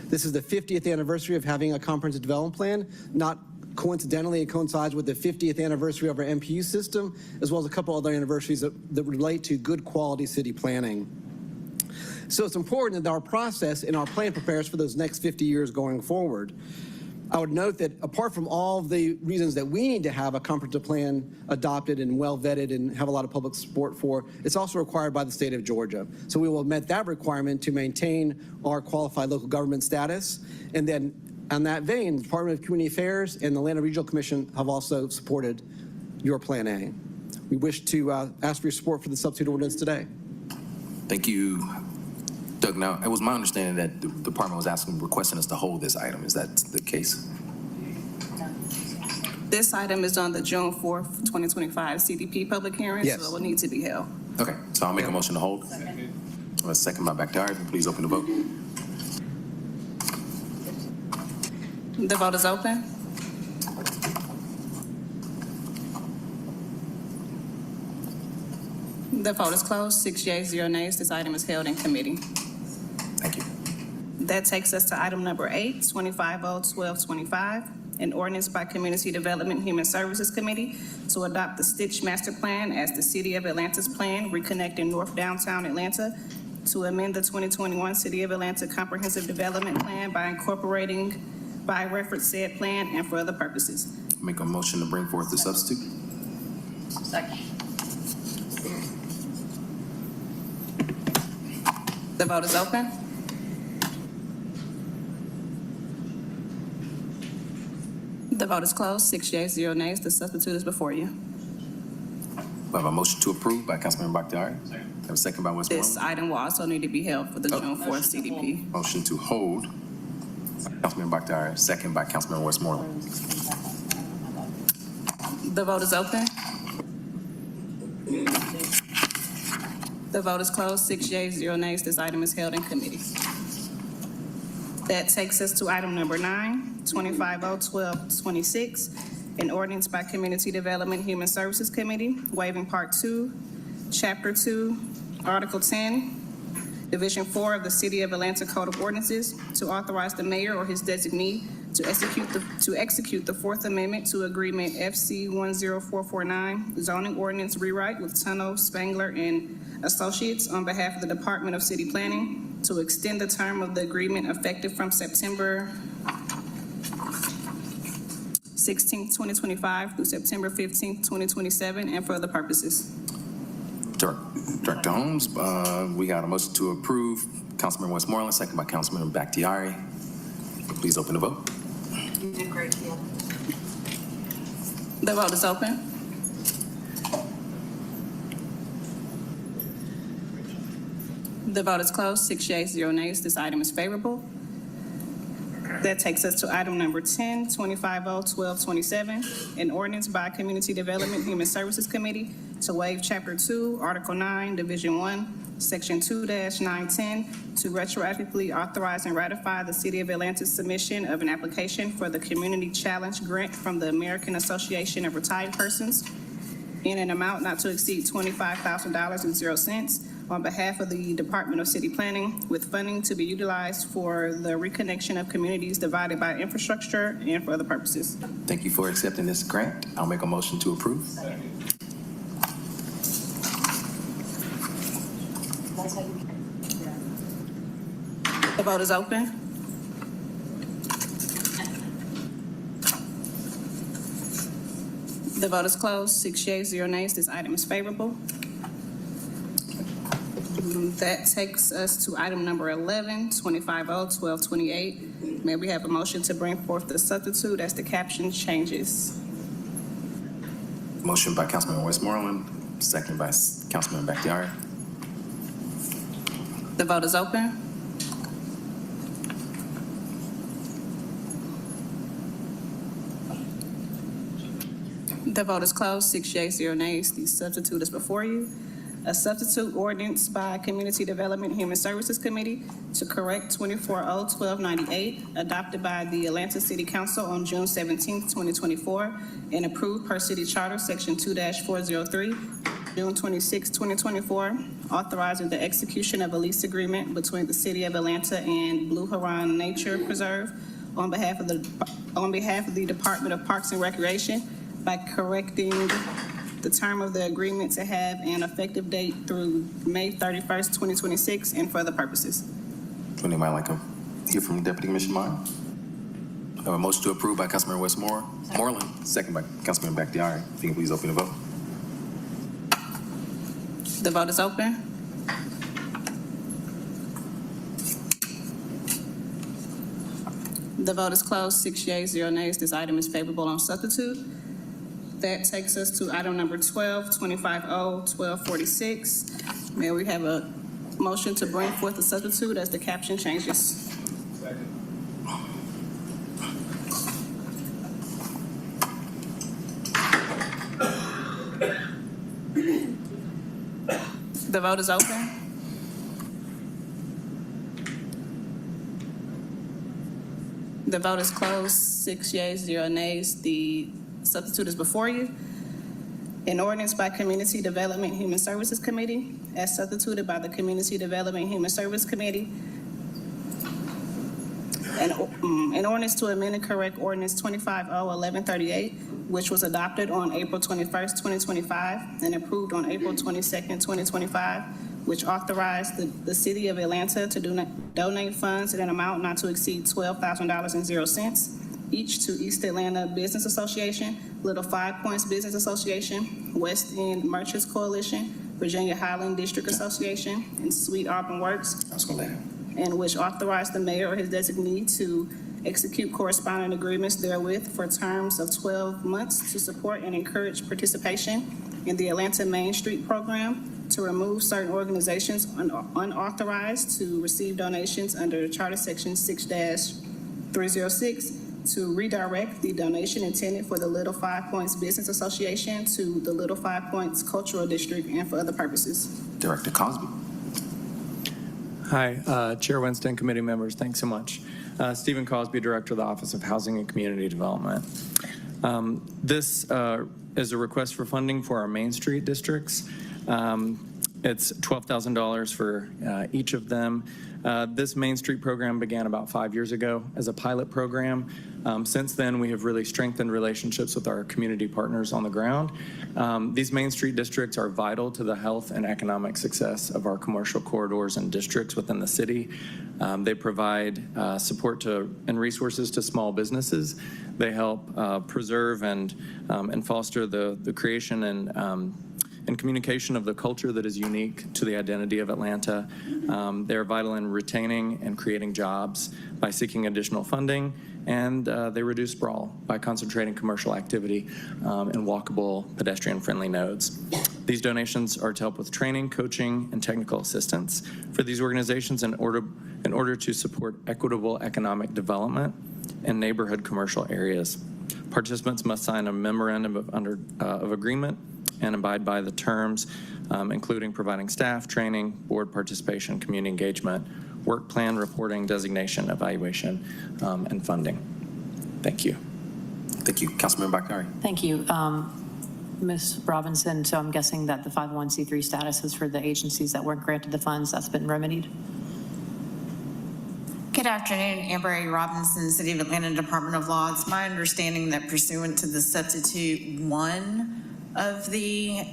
This is the 50th anniversary of having a comprehensive development plan. Not coincidentally, it coincides with the 50th anniversary of our MPU system, as well as a couple other anniversaries that relate to good quality city planning. So it's important that our process and our plan prepares for those next 50 years going forward. I would note that apart from all of the reasons that we need to have a comprehensive plan adopted and well vetted and have a lot of public support for, it's also required by the state of Georgia. So we will have met that requirement to maintain our qualified local government status. And then on that vein, the Department of Community Affairs and the Atlanta Regional Commission have also supported your Plan A. We wish to ask for your support for the substitute ordinance today. Thank you, Doug. Now, it was my understanding that the department was requesting us to hold this item. Is that the case? This item is on the June 4th, 2025 CDP public hearing, Yes. so it will need to be held. Okay, so I'll make a motion to hold. A second by Bakhtiari. Please open the vote. The vote is open. The vote is closed. 6 yeas, 0 nays. This item is held in committee. Thank you. That takes us to item number 8, 250-1225, an ordinance by Community Development Human Services Committee to adopt the Stitch Master Plan as the City of Atlanta's plan, reconnecting North Downtown Atlanta, to amend the 2021 City of Atlanta Comprehensive Development Plan by incorporating by reference said plan and for other purposes. Make a motion to bring forth the substitute. Second. The vote is open. The vote is closed. 6 yeas, 0 nays. The substitute is before you. We have a motion to approve by Councilmember Bakhtiari. Have a second by Westmoreland. This item will also need to be held for the June 4th CDP. Motion to hold by Councilmember Bakhtiari, second by Councilmember Westmoreland. The vote is open. The vote is closed. 6 yeas, 0 nays. This item is held in committee. That takes us to item number 9, 250-1226, an ordinance by Community Development Human Services Committee, waiving Part 2, Chapter 2, Article 10, Division 4 of the City of Atlanta Code of Ordinances to authorize the mayor or his designee to execute the Fourth Amendment to Agreement FC 10449 zoning ordinance rewrite with Tunnel, Spangler, and Associates on behalf of the Department of City Planning to extend the term of the agreement effective from September 16th, 2025 through September 15th, 2027, and for other purposes. Director Holmes, we got a motion to approve. Councilmember Westmoreland, second by Councilmember Bakhtiari. Please open the vote. You did great, Kim. The vote is open. The vote is closed. 6 yeas, 0 nays. This item is favorable. That takes us to item number 10, 250-1227, an ordinance by Community Development Human Services Committee to waive Chapter 2, Article 9, Division 1, Section 2-910, to retroactively authorize and ratify the City of Atlanta's submission of an application for the Community Challenge Grant from the American Association of Retired Persons in an amount not to exceed $25,000.00 on behalf of the Department of City Planning, with funding to be utilized for the reconnection of communities divided by infrastructure and for other purposes. Thank you for accepting this grant. I'll make a motion to approve. The vote is open. The vote is closed. 6 yeas, 0 nays. This item is favorable. That takes us to item number 11, 250-1228. May we have a motion to bring forth the substitute as the caption changes? Motion by Councilmember Westmoreland, second by Councilmember Bakhtiari. The vote is open. The vote is closed. 6 yeas, 0 nays. The substitute is before you. A substitute ordinance by Community Development and Human Services Committee to correct 24-0-1298, adopted by the Atlanta City Council on June 17, 2024, and approved per city charter, section 2-403, June 26, 2024, authorizing the execution of a lease agreement between the City of Atlanta and Blue Heron Nature Preserve on behalf of the Department of Parks and Recreation by correcting the term of the agreement to have an effective date through May 31st, 2026, and for other purposes. Would anybody like to hear from Deputy Commissioner Meyer? I have a motion to approve by Councilmember Westmoreland, second by Councilmember Bakhtiari. If you can please open the vote. The vote is open. The vote is closed. 6 yeas, 0 nays. This item is favorable on substitute. That takes us to item number 12, 25-0-1246. May we have a motion to bring forth the substitute as the caption changes? The vote is open. The vote is closed. 6 yeas, 0 nays. The substitute is before you. An ordinance by Community Development and Human Services Committee, as substituted by the Community Development and Human Service Committee. An ordinance to amend and correct ordinance 25-0-1138, which was adopted on April 21st, 2025, and approved on April 22nd, 2025, which authorized the City of Atlanta to donate funds in an amount not to exceed $12,000.00 each to East Atlanta Business Association, Little Five Points Business Association, West End Merchants Coalition, Virginia Highland District Association, and Sweet Auburn Works, and which authorized the mayor or his designee to execute corresponding agreements therewith for terms of 12 months to support and encourage participation in the Atlanta Main Street Program, to remove certain organizations unauthorized to receive donations under Charter Section 6-306, to redirect the donation intended for the Little Five Points Business Association to the Little Five Points Cultural District and for other purposes. Director Cosby. Hi, Chair Winston, committee members, thanks so much. Stephen Cosby, Director of the Office of Housing and Community Development. This is a request for funding for our Main Street districts. It's $12,000 for each of them. This Main Street program began about 5 years ago as a pilot program. Since then, we have really strengthened relationships with our community partners on the ground. These Main Street districts are vital to the health and economic success of our commercial corridors and districts within the city. They provide support to and resources to small businesses. They help preserve and foster the creation and communication of the culture that is unique to the identity of Atlanta. They're vital in retaining and creating jobs by seeking additional funding, and they reduce sprawl by concentrating commercial activity in walkable, pedestrian-friendly nodes. These donations are to help with training, coaching, and technical assistance for these organizations in order to support equitable economic development in neighborhood commercial areas. Participants must sign a memorandum of agreement and abide by the terms, including providing staff, training, board participation, community engagement, work plan, reporting, designation, evaluation, and funding. Thank you. Thank you. Councilmember Bakhtiari. Thank you. Ms. Robinson, so I'm guessing that the 501c3 status is for the agencies that weren't granted the funds, that's been remedied? Good afternoon, Amber A. Robinson, City of Atlanta Department of Law. It's my understanding that pursuant to the substitute one of the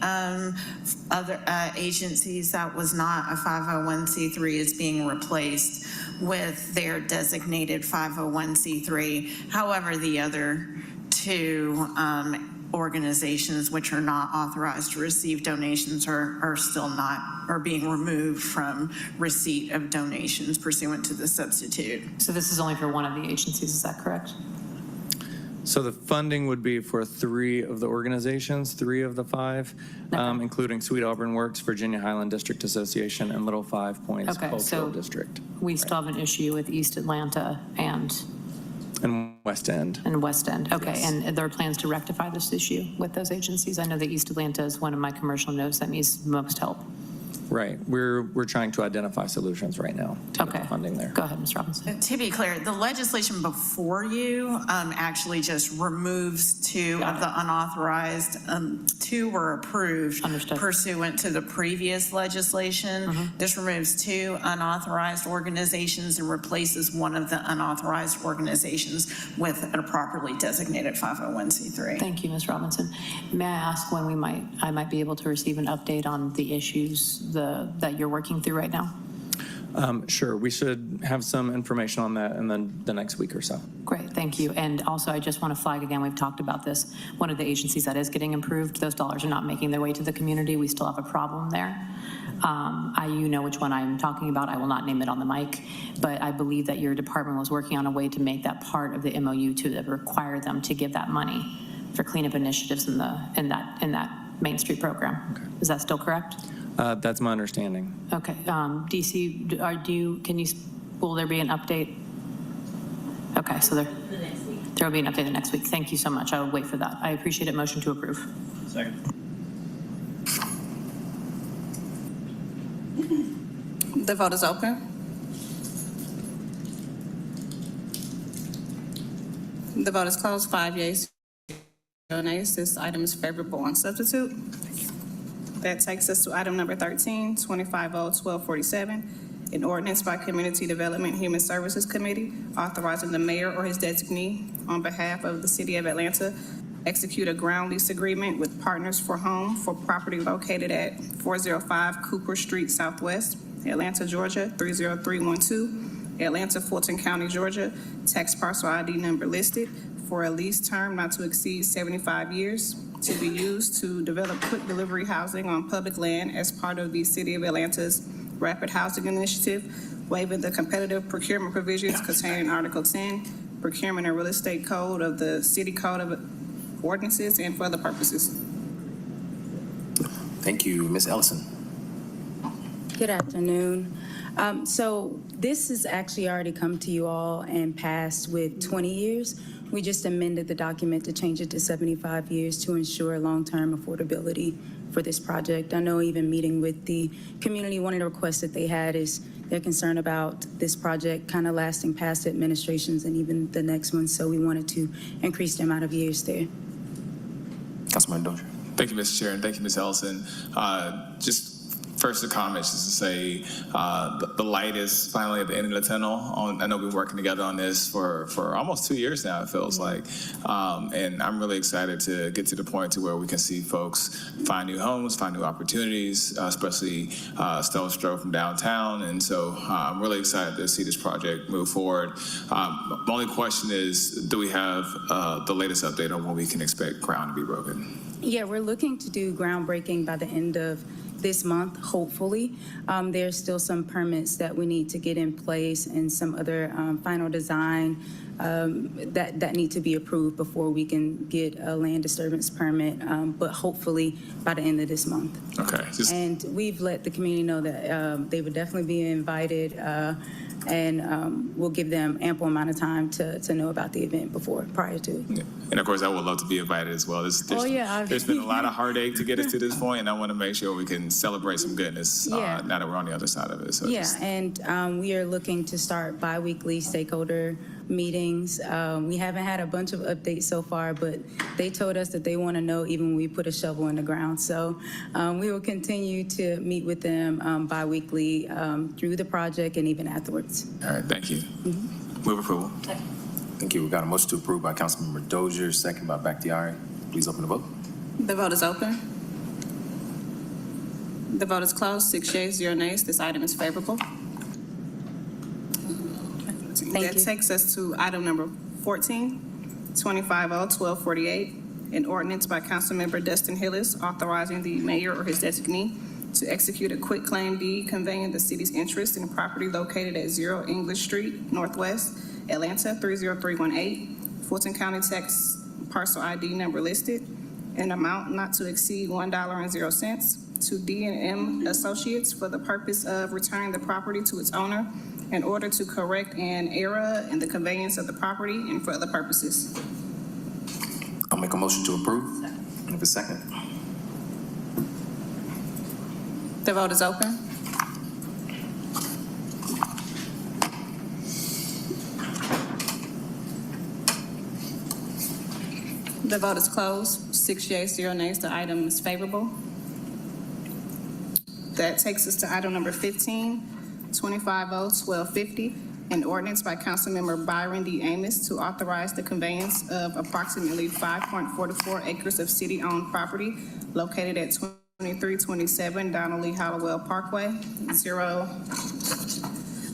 other agencies that was not a 501c3 is being replaced with their designated 501c3. However, the other two organizations which are not authorized to receive donations are still not, are being removed from receipt of donations pursuant to the substitute. So this is only for one of the agencies, is that correct? So the funding would be for 3 of the organizations, 3 of the 5, including Sweet Auburn Works, Virginia Highland District Association, and Little Five Points Cultural District. We still have an issue with East Atlanta and And West End. And West End, okay. And there are plans to rectify this issue with those agencies? I know that East Atlanta is one of my commercial nodes that needs most help. Right. We're trying to identify solutions right now to get the funding there. Go ahead, Ms. Robinson. To be clear, the legislation before you actually just removes two of the unauthorized. Two were approved pursuant to the previous legislation. This removes two unauthorized organizations and replaces one of the unauthorized organizations with a properly designated 501c3. Thank you, Ms. Robinson. May I ask when I might be able to receive an update on the issues that you're working through right now? Sure. We should have some information on that in the next week or so. Great, thank you. And also, I just want to flag again, we've talked about this, one of the agencies that is getting improved, those dollars are not making their way to the community. We still have a problem there. You know which one I'm talking about. I will not name it on the mic, but I believe that your department was working on a way to make that part of the MOU to require them to give that money for cleanup initiatives in that Main Street program. Okay. Is that still correct? That's my understanding. Okay, DC, will there be an update? Okay, so there will be an update the next week. Thank you so much. I will wait for that. I appreciate it. Motion to approve. Second. The vote is open. The vote is closed. 5 yeas, 0 nays. This item is favorable on substitute. That takes us to item number 13, 25-0-1247, an ordinance by Community Development Human Services Committee authorizing the mayor or his designee on behalf of the City of Atlanta execute a ground lease agreement with Partners for Home for property located at 405 Cooper Street Southwest, Atlanta, Georgia, 30312, Atlanta, Fulton County, Georgia, tax parcel ID number listed, for a lease term not to exceed 75 years, to be used to develop quick delivery housing on public land as part of the City of Atlanta's Rapid Housing Initiative, waiving the competitive procurement provisions contained in Article 10, Procurement and Real Estate Code of the City Code of Ordinances, and for other purposes. Thank you. Ms. Ellison. Good afternoon. So this has actually already come to you all and passed with 20 years. We just amended the document to change it to 75 years to ensure long-term affordability for this project. I know even meeting with the community, one of the requests that they had is they're concerned about this project kind of lasting past administrations and even the next one. So we wanted to increase the amount of years there. Councilman Dozier. Thank you, Mr. Chair, and thank you, Ms. Ellison. Just first, the comments is to say the light is finally at the end of the tunnel. I know we've been working together on this for almost 2 years now, it feels like. And I'm really excited to get to the point to where we can see folks find new homes, find new opportunities, especially stone's throw from downtown. And so I'm really excited to see this project move forward. My only question is, do we have the latest update on when we can expect ground to be broken? Yeah, we're looking to do groundbreaking by the end of this month, hopefully. There's still some permits that we need to get in place and some other final design that need to be approved before we can get a land disturbance permit, but hopefully by the end of this month. Okay. And we've let the community know that they would definitely be invited, and we'll give them ample amount of time to know about the event prior to it. Yeah. And of course, I would love to be invited as well. There's been a lot of heartache to get us to this point, and I want to make sure we can celebrate some goodness now that we're on the other side of it. So and we are looking to start bi-weekly stakeholder meetings. We haven't had a bunch of updates so far, but they told us that they want to know even when we put a shovel in the ground. So we will continue to meet with them bi-weekly through the project and even afterwards. All right, thank you. Move approval. Thank you. We got a motion to approve by Councilmember Dozier, second by Bakhtiari. Please open the vote. The vote is open. The vote is closed. 6 yeas, 0 nays. This item is favorable. That takes us to item number 14, 25-0-1248, an ordinance by Councilmember Dustin Hillis authorizing the mayor or his designee to execute a quitclaim deed conveying the city's interest in property located at 0 English Street, Northwest, Atlanta, 30318, Fulton County tax parcel ID number listed, an amount not to exceed $1.00 to D&M Associates for the purpose of returning the property to its owner in order to correct an error in the conveyance of the property and for other purposes. I'll make a motion to approve. Have a second. The vote is open. The vote is closed. 6 yeas, 0 nays. The item is favorable. That takes us to item number 15, 250-1250, an ordinance by Councilmember Byron D. Amos to authorize the conveyance of approximately 5.44 acres of city-owned property located at 2327 Donnelly Hallowell Parkway, 0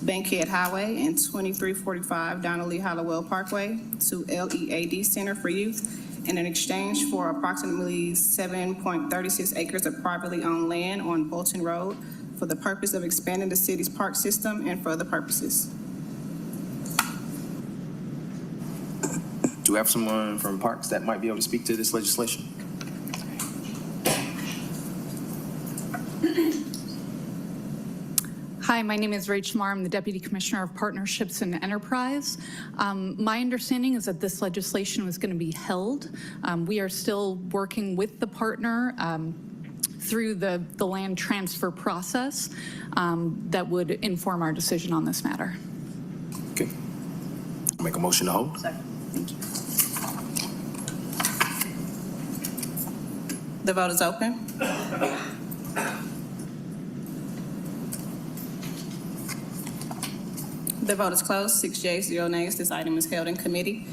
Bankhead Highway, and 2345 Donnelly Hallowell Parkway to LEAD Center for Youth in exchange for approximately 7.36 acres of privately owned land on Bolton Road for the purpose of expanding the city's park system and for other purposes. Do we have someone from Parks that might be able to speak to this legislation? Hi, my name is Rach Marr. I'm the Deputy Commissioner of Partnerships and Enterprise. My understanding is that this legislation was going to be held. We are still working with the partner through the land transfer process that would inform our decision on this matter. Okay. I'll make a motion to hold. Thank you. The vote is open. The vote is closed. 6 yeas, 0 nays. This item is held in committee.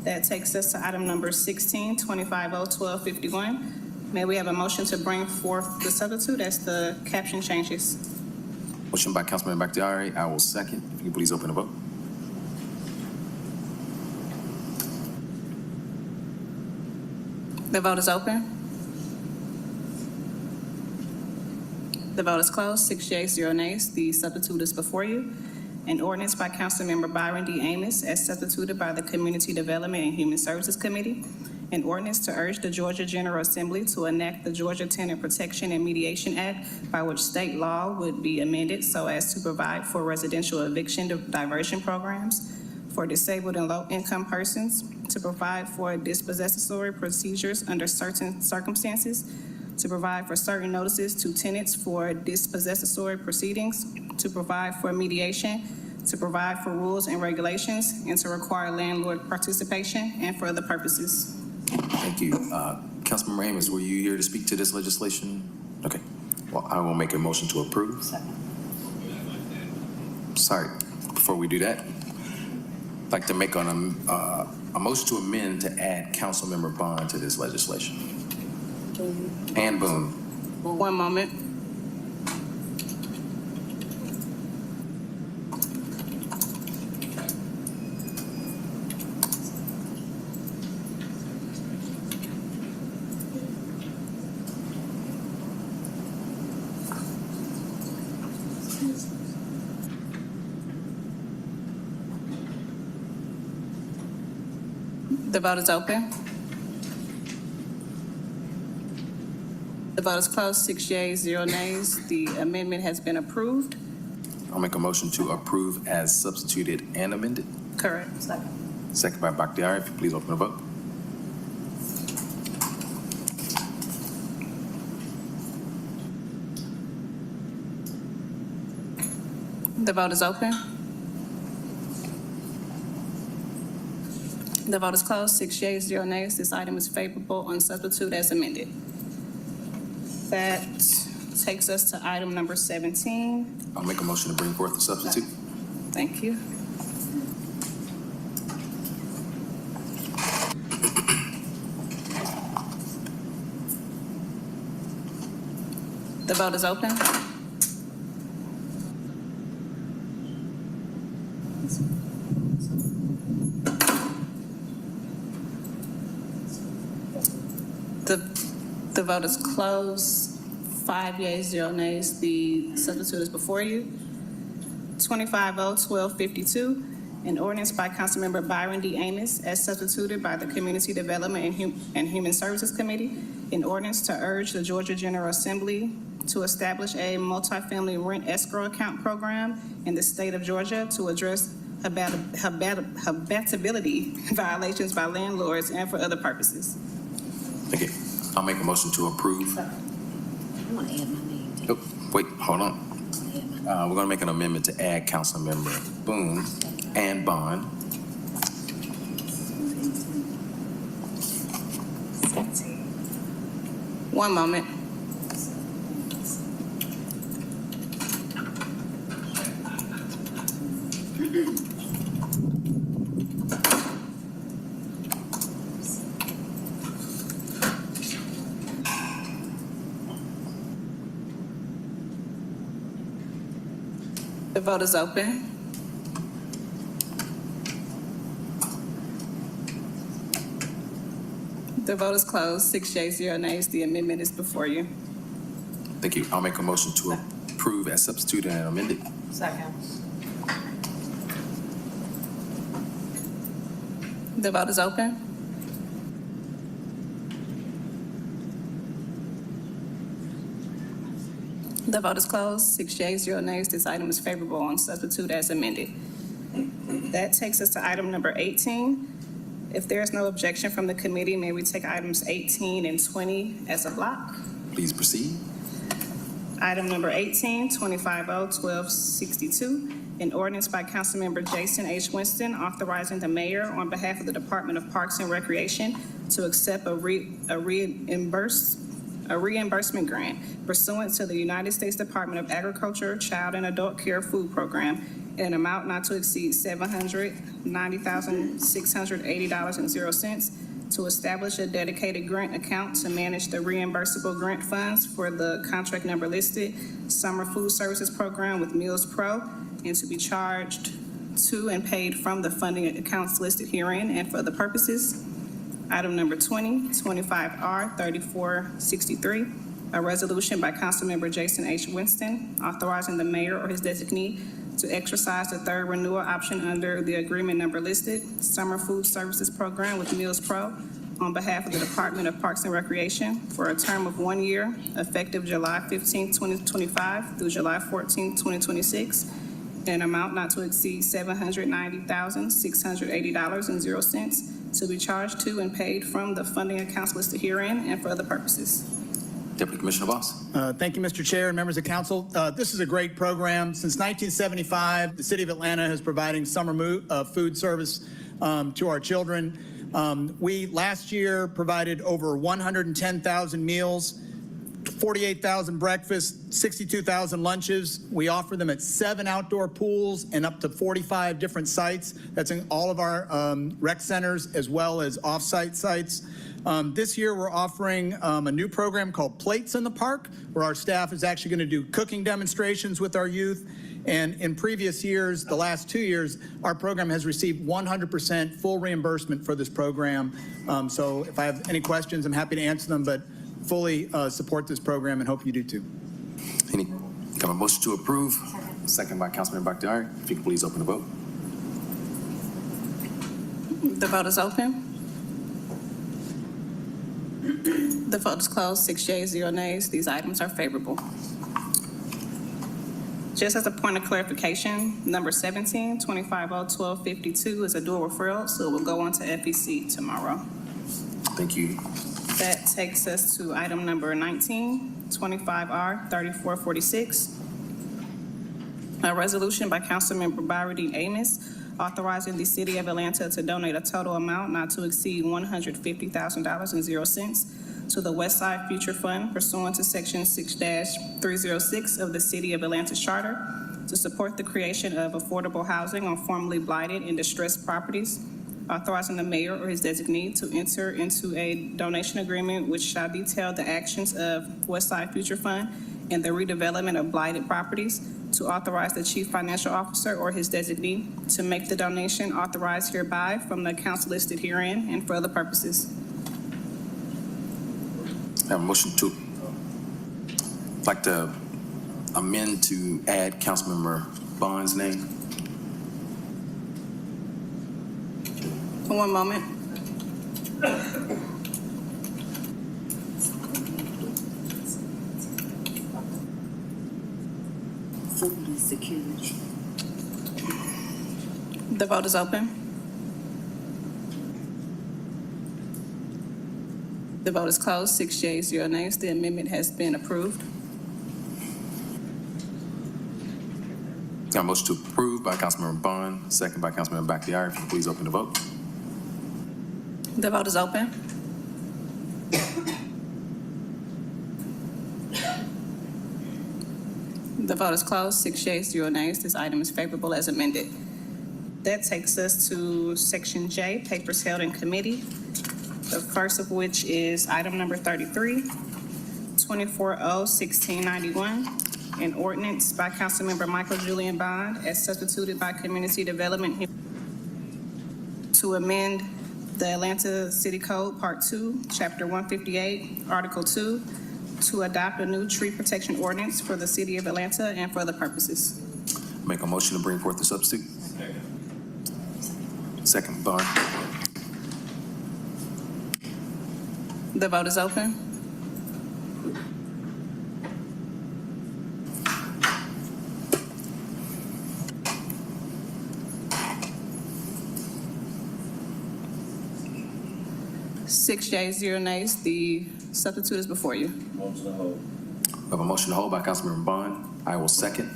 That takes us to item number 16, 250-1251. May we have a motion to bring forth the substitute as the caption changes? Motion by Councilman Bakhtiari. I will second. If you please open the vote. The vote is open. The vote is closed. 6 yeas, 0 nays. The substitute is before you. An ordinance by Councilmember Byron D. Amos as substituted by the Community Development and Human Services Committee. An ordinance to urge the Georgia General Assembly to enact the Georgia Tenant Protection and Mediation Act by which state law would be amended so as to provide for residential eviction diversion programs for disabled and low-income persons, to provide for dispossessory procedures under certain circumstances, to provide for certain notices to tenants for dispossessory proceedings, to provide for mediation, to provide for rules and regulations, and to require landlord participation, and for other purposes. Thank you. Councilmember Amos, were you here to speak to this legislation? Okay. Well, I will make a motion to approve. Sorry, before we do that, I'd like to make a motion to amend to add Councilmember Bond to this legislation. And Boone. 1 moment. The vote is open. The vote is closed. 6 yeas, 0 nays. The amendment has been approved. I'll make a motion to approve as substituted and amended. Correct. Second by Bakhtiari. If you please open the vote. The vote is open. The vote is closed. 6 yeas, 0 nays. This item is favorable on substitute as amended. That takes us to item number 17. I'll make a motion to bring forth the substitute. Thank you. The vote is open. The vote is closed. 5 yeas, 0 nays. The substitute is before you. 250-1252, an ordinance by Councilmember Byron D. Amos as substituted by the Community Development and Human Services Committee. An ordinance to urge the Georgia General Assembly to establish a multifamily rent escrow account program in the state of Georgia to address habitability violations by landlords and for other purposes. Thank you. I'll make a motion to approve. I want to add my name. Oh, wait, hold on. We're going to make an amendment to add Councilmember Boone and Bond. One moment. The vote is open. The vote is closed. 6 yeas, 0 nays. The amendment is before you. Thank you. I'll make a motion to approve as substituted and amended. Second. The vote is open. The vote is closed. 6 yeas, 0 nays. This item is favorable on substitute as amended. That takes us to item number 18. If there is no objection from the committee, may we take items 18 and 20 as a block? Please proceed. Item number 18, 250-1262, an ordinance by Councilmember Jason H. Winston authorizing the mayor on behalf of the Department of Parks and Recreation to accept a reimbursement grant pursuant to the United States Department of Agriculture Child and Adult Care Food Program in an amount not to exceed $790,680.00 to establish a dedicated grant account to manage the reimbursable grant funds for the contract number listed Summer Food Services Program with Meals Pro, and to be charged to and paid from the funding accounts listed herein and for other purposes. Item number 20, 25R3463, a resolution by Councilmember Jason H. Winston authorizing the mayor or his designee to exercise the third renewal option under the agreement number listed, Summer Food Services Program with Meals Pro, on behalf of the Department of Parks and Recreation for a term of 1 year, effective July 15, 2025 through July 14, 2026, an amount not to exceed $790,680.00 to be charged to and paid from the funding accounts listed herein and for other purposes. Deputy Commissioner Boss. Thank you, Mr. Chair and members of council. This is a great program. Since 1975, the city of Atlanta has providing summer food service to our children. We last year provided over 110,000 meals, 48,000 breakfasts, 62,000 lunches. We offer them at 7 outdoor pools and up to 45 different sites. That's in all of our rec centers as well as off-site sites. This year, we're offering a new program called Plates in the Park, where our staff is actually going to do cooking demonstrations with our youth. And in previous years, the last 2 years, our program has received 100% full reimbursement for this program. So if I have any questions, I'm happy to answer them, but fully support this program and hope you do too. Got a motion to approve, second by Councilmember Bakhtiari. If you could please open the vote. The vote is open. The vote is closed. 6 yeas, 0 nays. These items are favorable. Just as a point of clarification, number 17, 250-1252 is a dual referral, so it will go on to FEC tomorrow. Thank you. That takes us to item number 19, 25R3446, a resolution by Councilmember Byron Amos authorizing the city of Atlanta to donate a total amount not to exceed $150,000.00 to the West Side Future Fund pursuant to Section 6-306 of the City of Atlanta's Charter to support the creation of affordable housing on formerly blighted and distressed properties, authorizing the mayor or his designee to enter into a donation agreement which shall detail the actions of West Side Future Fund and the redevelopment of blighted properties, to authorize the chief financial officer or his designee to make the donation authorized hereby from the accounts listed herein and for other purposes. I have a motion to, I'd like to amend to add Councilmember Bond's name. One moment. The vote is open. The vote is closed. 6 yeas, 0 nays. The amendment has been approved. Got a motion to approve by Councilmember Bond, second by Councilmember Bakhtiari. If you please open the vote. The vote is open. The vote is closed. 6 yeas, 0 nays. This item is favorable as amended. That takes us to Section J, papers held in committee. The first of which is item number 33, 24-0-1691, an ordinance by Councilmember Michael Julian Bond as substituted by Community Development to amend the Atlanta City Code, Part 2, Chapter 158, Article 2, to adopt a new tree protection ordinance for the city of Atlanta and for other purposes. Make a motion to bring forth the substitute. Second, Bond. The vote is open. Six yeas, 0 nays. The substitute is before you. We have a motion to hold by Councilmember Bond. I will second.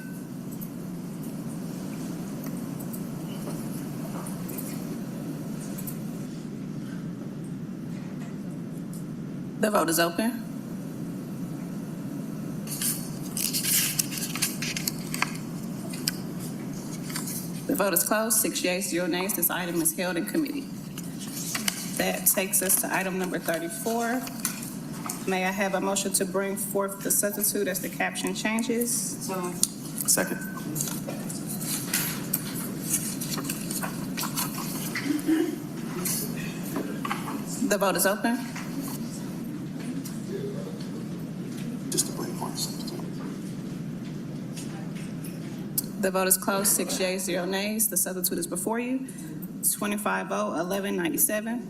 The vote is open. The vote is closed. 6 yeas, 0 nays. This item is held in committee. That takes us to item number 34. May I have a motion to bring forth the substitute as the caption changes? Second. The vote is open. Just to bring forth the substitute. The vote is closed. 6 yeas, 0 nays. The substitute is before you. 25-0-1197.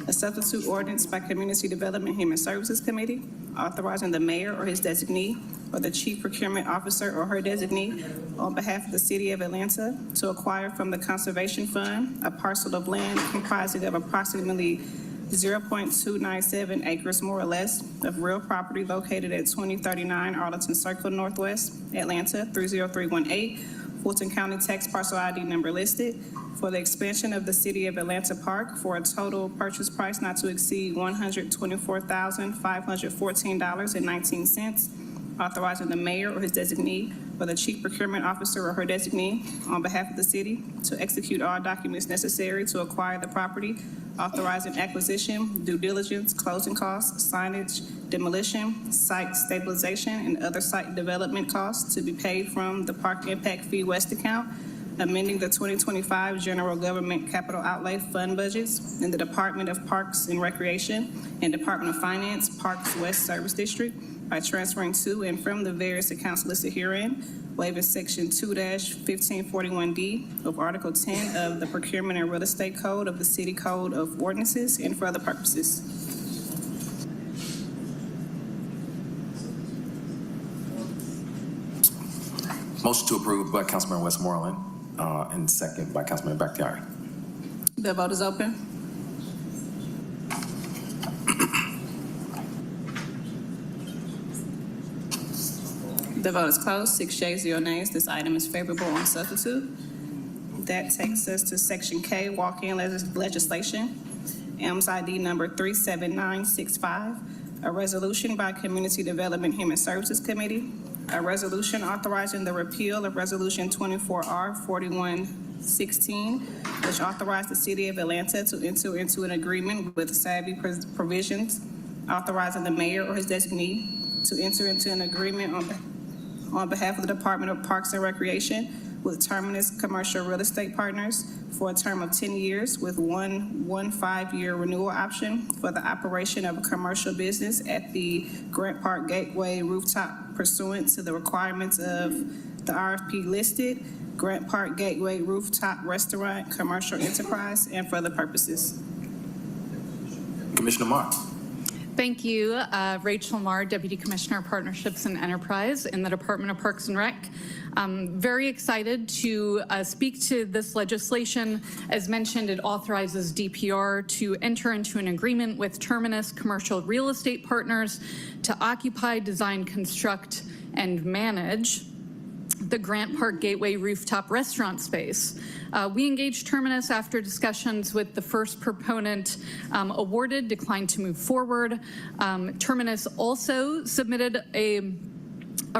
A substitute ordinance by Community Development Human Services Committee authorizing the mayor or his designee or the chief procurement officer or her designee on behalf of the city of Atlanta to acquire from the Conservation Fund a parcel of land comprising of approximately 0.297 acres more or less of real property located at 2039 Arlington Circle Northwest, Atlanta 30318, Fulton County Tax Parcel ID number listed, for the expansion of the City of Atlanta Park for a total purchase price not to exceed $124,514.19, authorizing the mayor or his designee or the chief procurement officer or her designee on behalf of the city to execute all documents necessary to acquire the property, authorizing acquisition, due diligence, closing costs, signage, demolition, site stabilization, and other site development costs to be paid from the Park Impact Fee West account, amending the 2025 General Government Capital Outlay Fund budgets in the Department of Parks and Recreation and Department of Finance Parks West Service District by transferring to and from the various accounts listed herein, waiving Section 2-1541D of Article 10 of the Procurement and Real Estate Code of the City Code of Ordinances and for other purposes. Motion to approve by Councilmember Westmoreland, and second by Councilmember Bakhtiari. The vote is open. The vote is closed. 6 yeas, 0 nays. This item is favorable on substitute. That takes us to Section K, walk-in legislation. AMS ID number 37965, a resolution by Community Development Human Services Committee, a resolution authorizing the repeal of Resolution 24R4116, which authorized the City of Atlanta to enter into an agreement with Savvy Provisions, authorizing the mayor or his designee to enter into an agreement on behalf of the Department of Parks and Recreation with Terminus Commercial Real Estate Partners for a term of 10 years with one 5-year renewal option for the operation of a commercial business at the Grant Park Gateway rooftop pursuant to the requirements of the RFP listed, Grant Park Gateway Rooftop Restaurant Commercial Enterprise, and for other purposes. Commissioner Marr. Thank you. Rachel Marr, Deputy Commissioner of Partnerships and Enterprise in the Department of Parks and Rec. Very excited to speak to this legislation. As mentioned, it authorizes DPR to enter into an agreement with Terminus Commercial Real Estate Partners to occupy, design, construct, and manage the Grant Park Gateway rooftop restaurant space. We engaged Terminus after discussions with the first proponent awarded, declined to move forward. Terminus also submitted a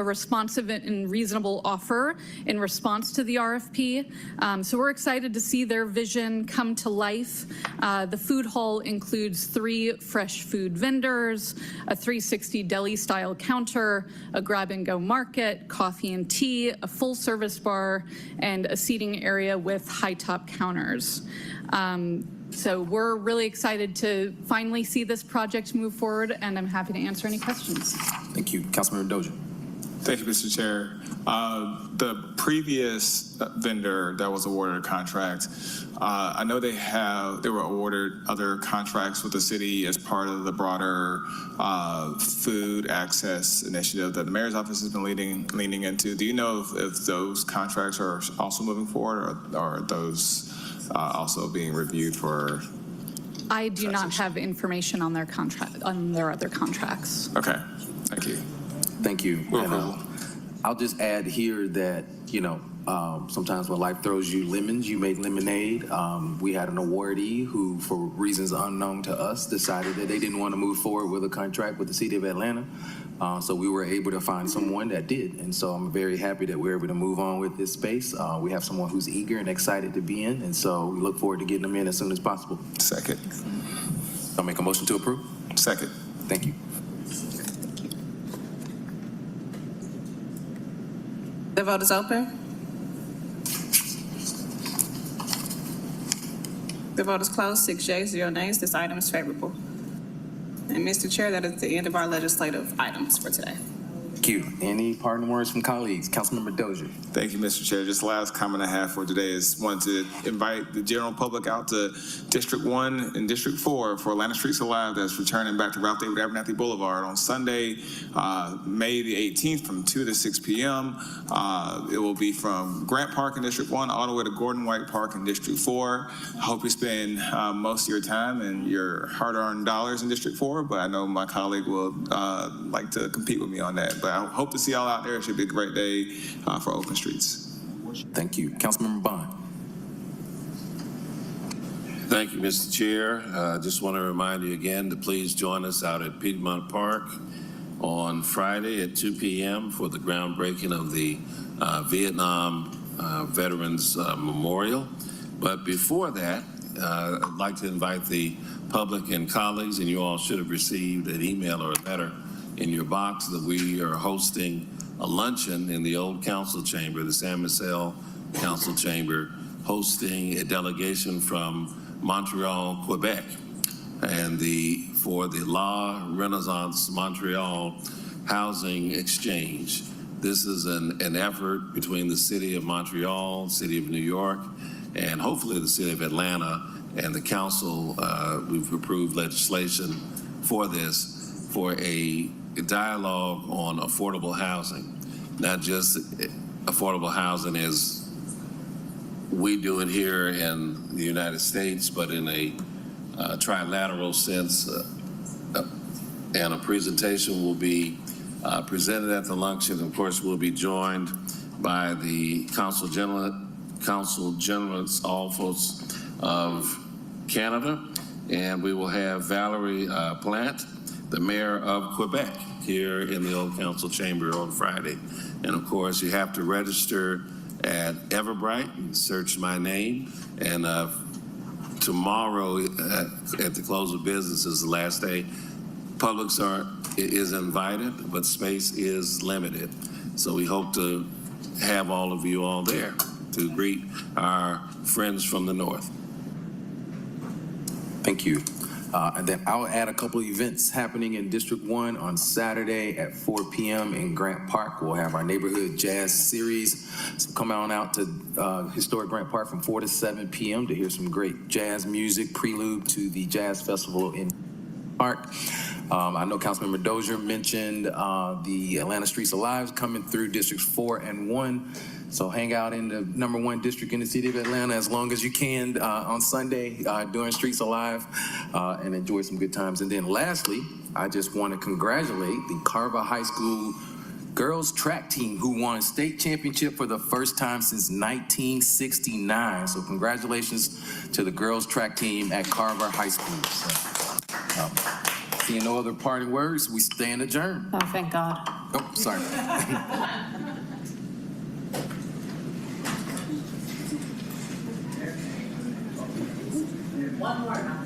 responsive and reasonable offer in response to the RFP. So we're excited to see their vision come to life. The food hall includes 3 fresh food vendors, a 360 deli style counter, a grab and go market, coffee and tea, a full service bar, and a seating area with high top counters. So we're really excited to finally see this project move forward, and I'm happy to answer any questions. Thank you. Councilmember Dozier. Thank you, Mr. Chair. The previous vendor that was awarded a contract, I know they were awarded other contracts with the city as part of the broader food access initiative that the mayor's office has been leaning into. Do you know if those contracts are also moving forward, or are those also being reviewed for? I do not have information on their contract, on their other contracts. Okay, thank you. Thank you. And, I'll just add here that, sometimes when life throws you lemons, you make lemonade. We had an awardee who, for reasons unknown to us, decided that they didn't want to move forward with a contract with the city of Atlanta. So we were able to find someone that did. And so I'm very happy that we're able to move on with this space. We have someone who's eager and excited to be in. And so we look forward to getting them in as soon as possible. Second. I'll make a motion to approve. Second. Thank you. The vote is open. The vote is closed. 6 yeas, 0 nays. This item is favorable. And Mr. Chair, that is the end of our legislative items for today. Thank you. Any parting words from colleagues? Councilmember Dozier. Thank you, Mr. Chair. Just the last comment I have for today is wanted to invite the general public out to District 1 and District 4 for Atlanta Streets Alive that's returning back to Ralph David Abernathy Boulevard on Sunday, May the 18th from 2 to 6 p.m. It will be from Grant Park in District 1 all the way to Gordon White Park in District 4. I hope you spend most of your time and your hard-earned dollars in District 4, but I know my colleague will like to compete with me on that. But I hope to see y'all out there. It should be a great day for open streets. Thank you. Councilmember Bond. Thank you, Mr. Chair. I just want to remind you again to please join us out at Piedmont Park on Friday at 2 p.m. for the groundbreaking of the Vietnam Veterans Memorial. But before that, I'd like to invite the public and colleagues, and you all should have received an email or a letter in your box that we are hosting a luncheon in the old council chamber, the San Marcel Council Chamber, hosting a delegation from Montreal, Quebec, and for the La Renaissance Montreal Housing Exchange. This is an effort between the city of Montreal, city of New York, and hopefully the city of Atlanta and the council. We've approved legislation for this, for a dialogue on affordable housing, not just affordable housing as we do it here in the United States, but in a trilateral sense. And a presentation will be presented at the luncheon. Of course, we'll be joined by the Consul General's Office of Canada, and we will have Valerie Plante, the mayor of Quebec, here in the old council chamber on Friday. And of course, you have to register at Everbright and search my name. And tomorrow at the close of business is the last day. Public is invited, but space is limited. So we hope to have all of you all there to greet our friends from the north. Thank you. And then I'll add a couple of events happening in District 1 on Saturday at 4 p.m. in Grant Park. We'll have our neighborhood jazz series. So come on out to historic Grant Park from 4 to 7 p.m. to hear some great jazz music, prelude to the Jazz Festival in Park. I know Councilmember Dozier mentioned the Atlanta Streets Alive coming through Districts 4 and 1. So hang out in the #1 district in the city of Atlanta as long as you can on Sunday during Streets Alive and enjoy some good times. And then lastly, I just want to congratulate the Carver High School girls track team who won a state championship for the first time since 1969. So congratulations to the girls track team at Carver High School. So, seeing no other parting words, we stand adjourned. Oh, thank God. Oh, sorry. One more.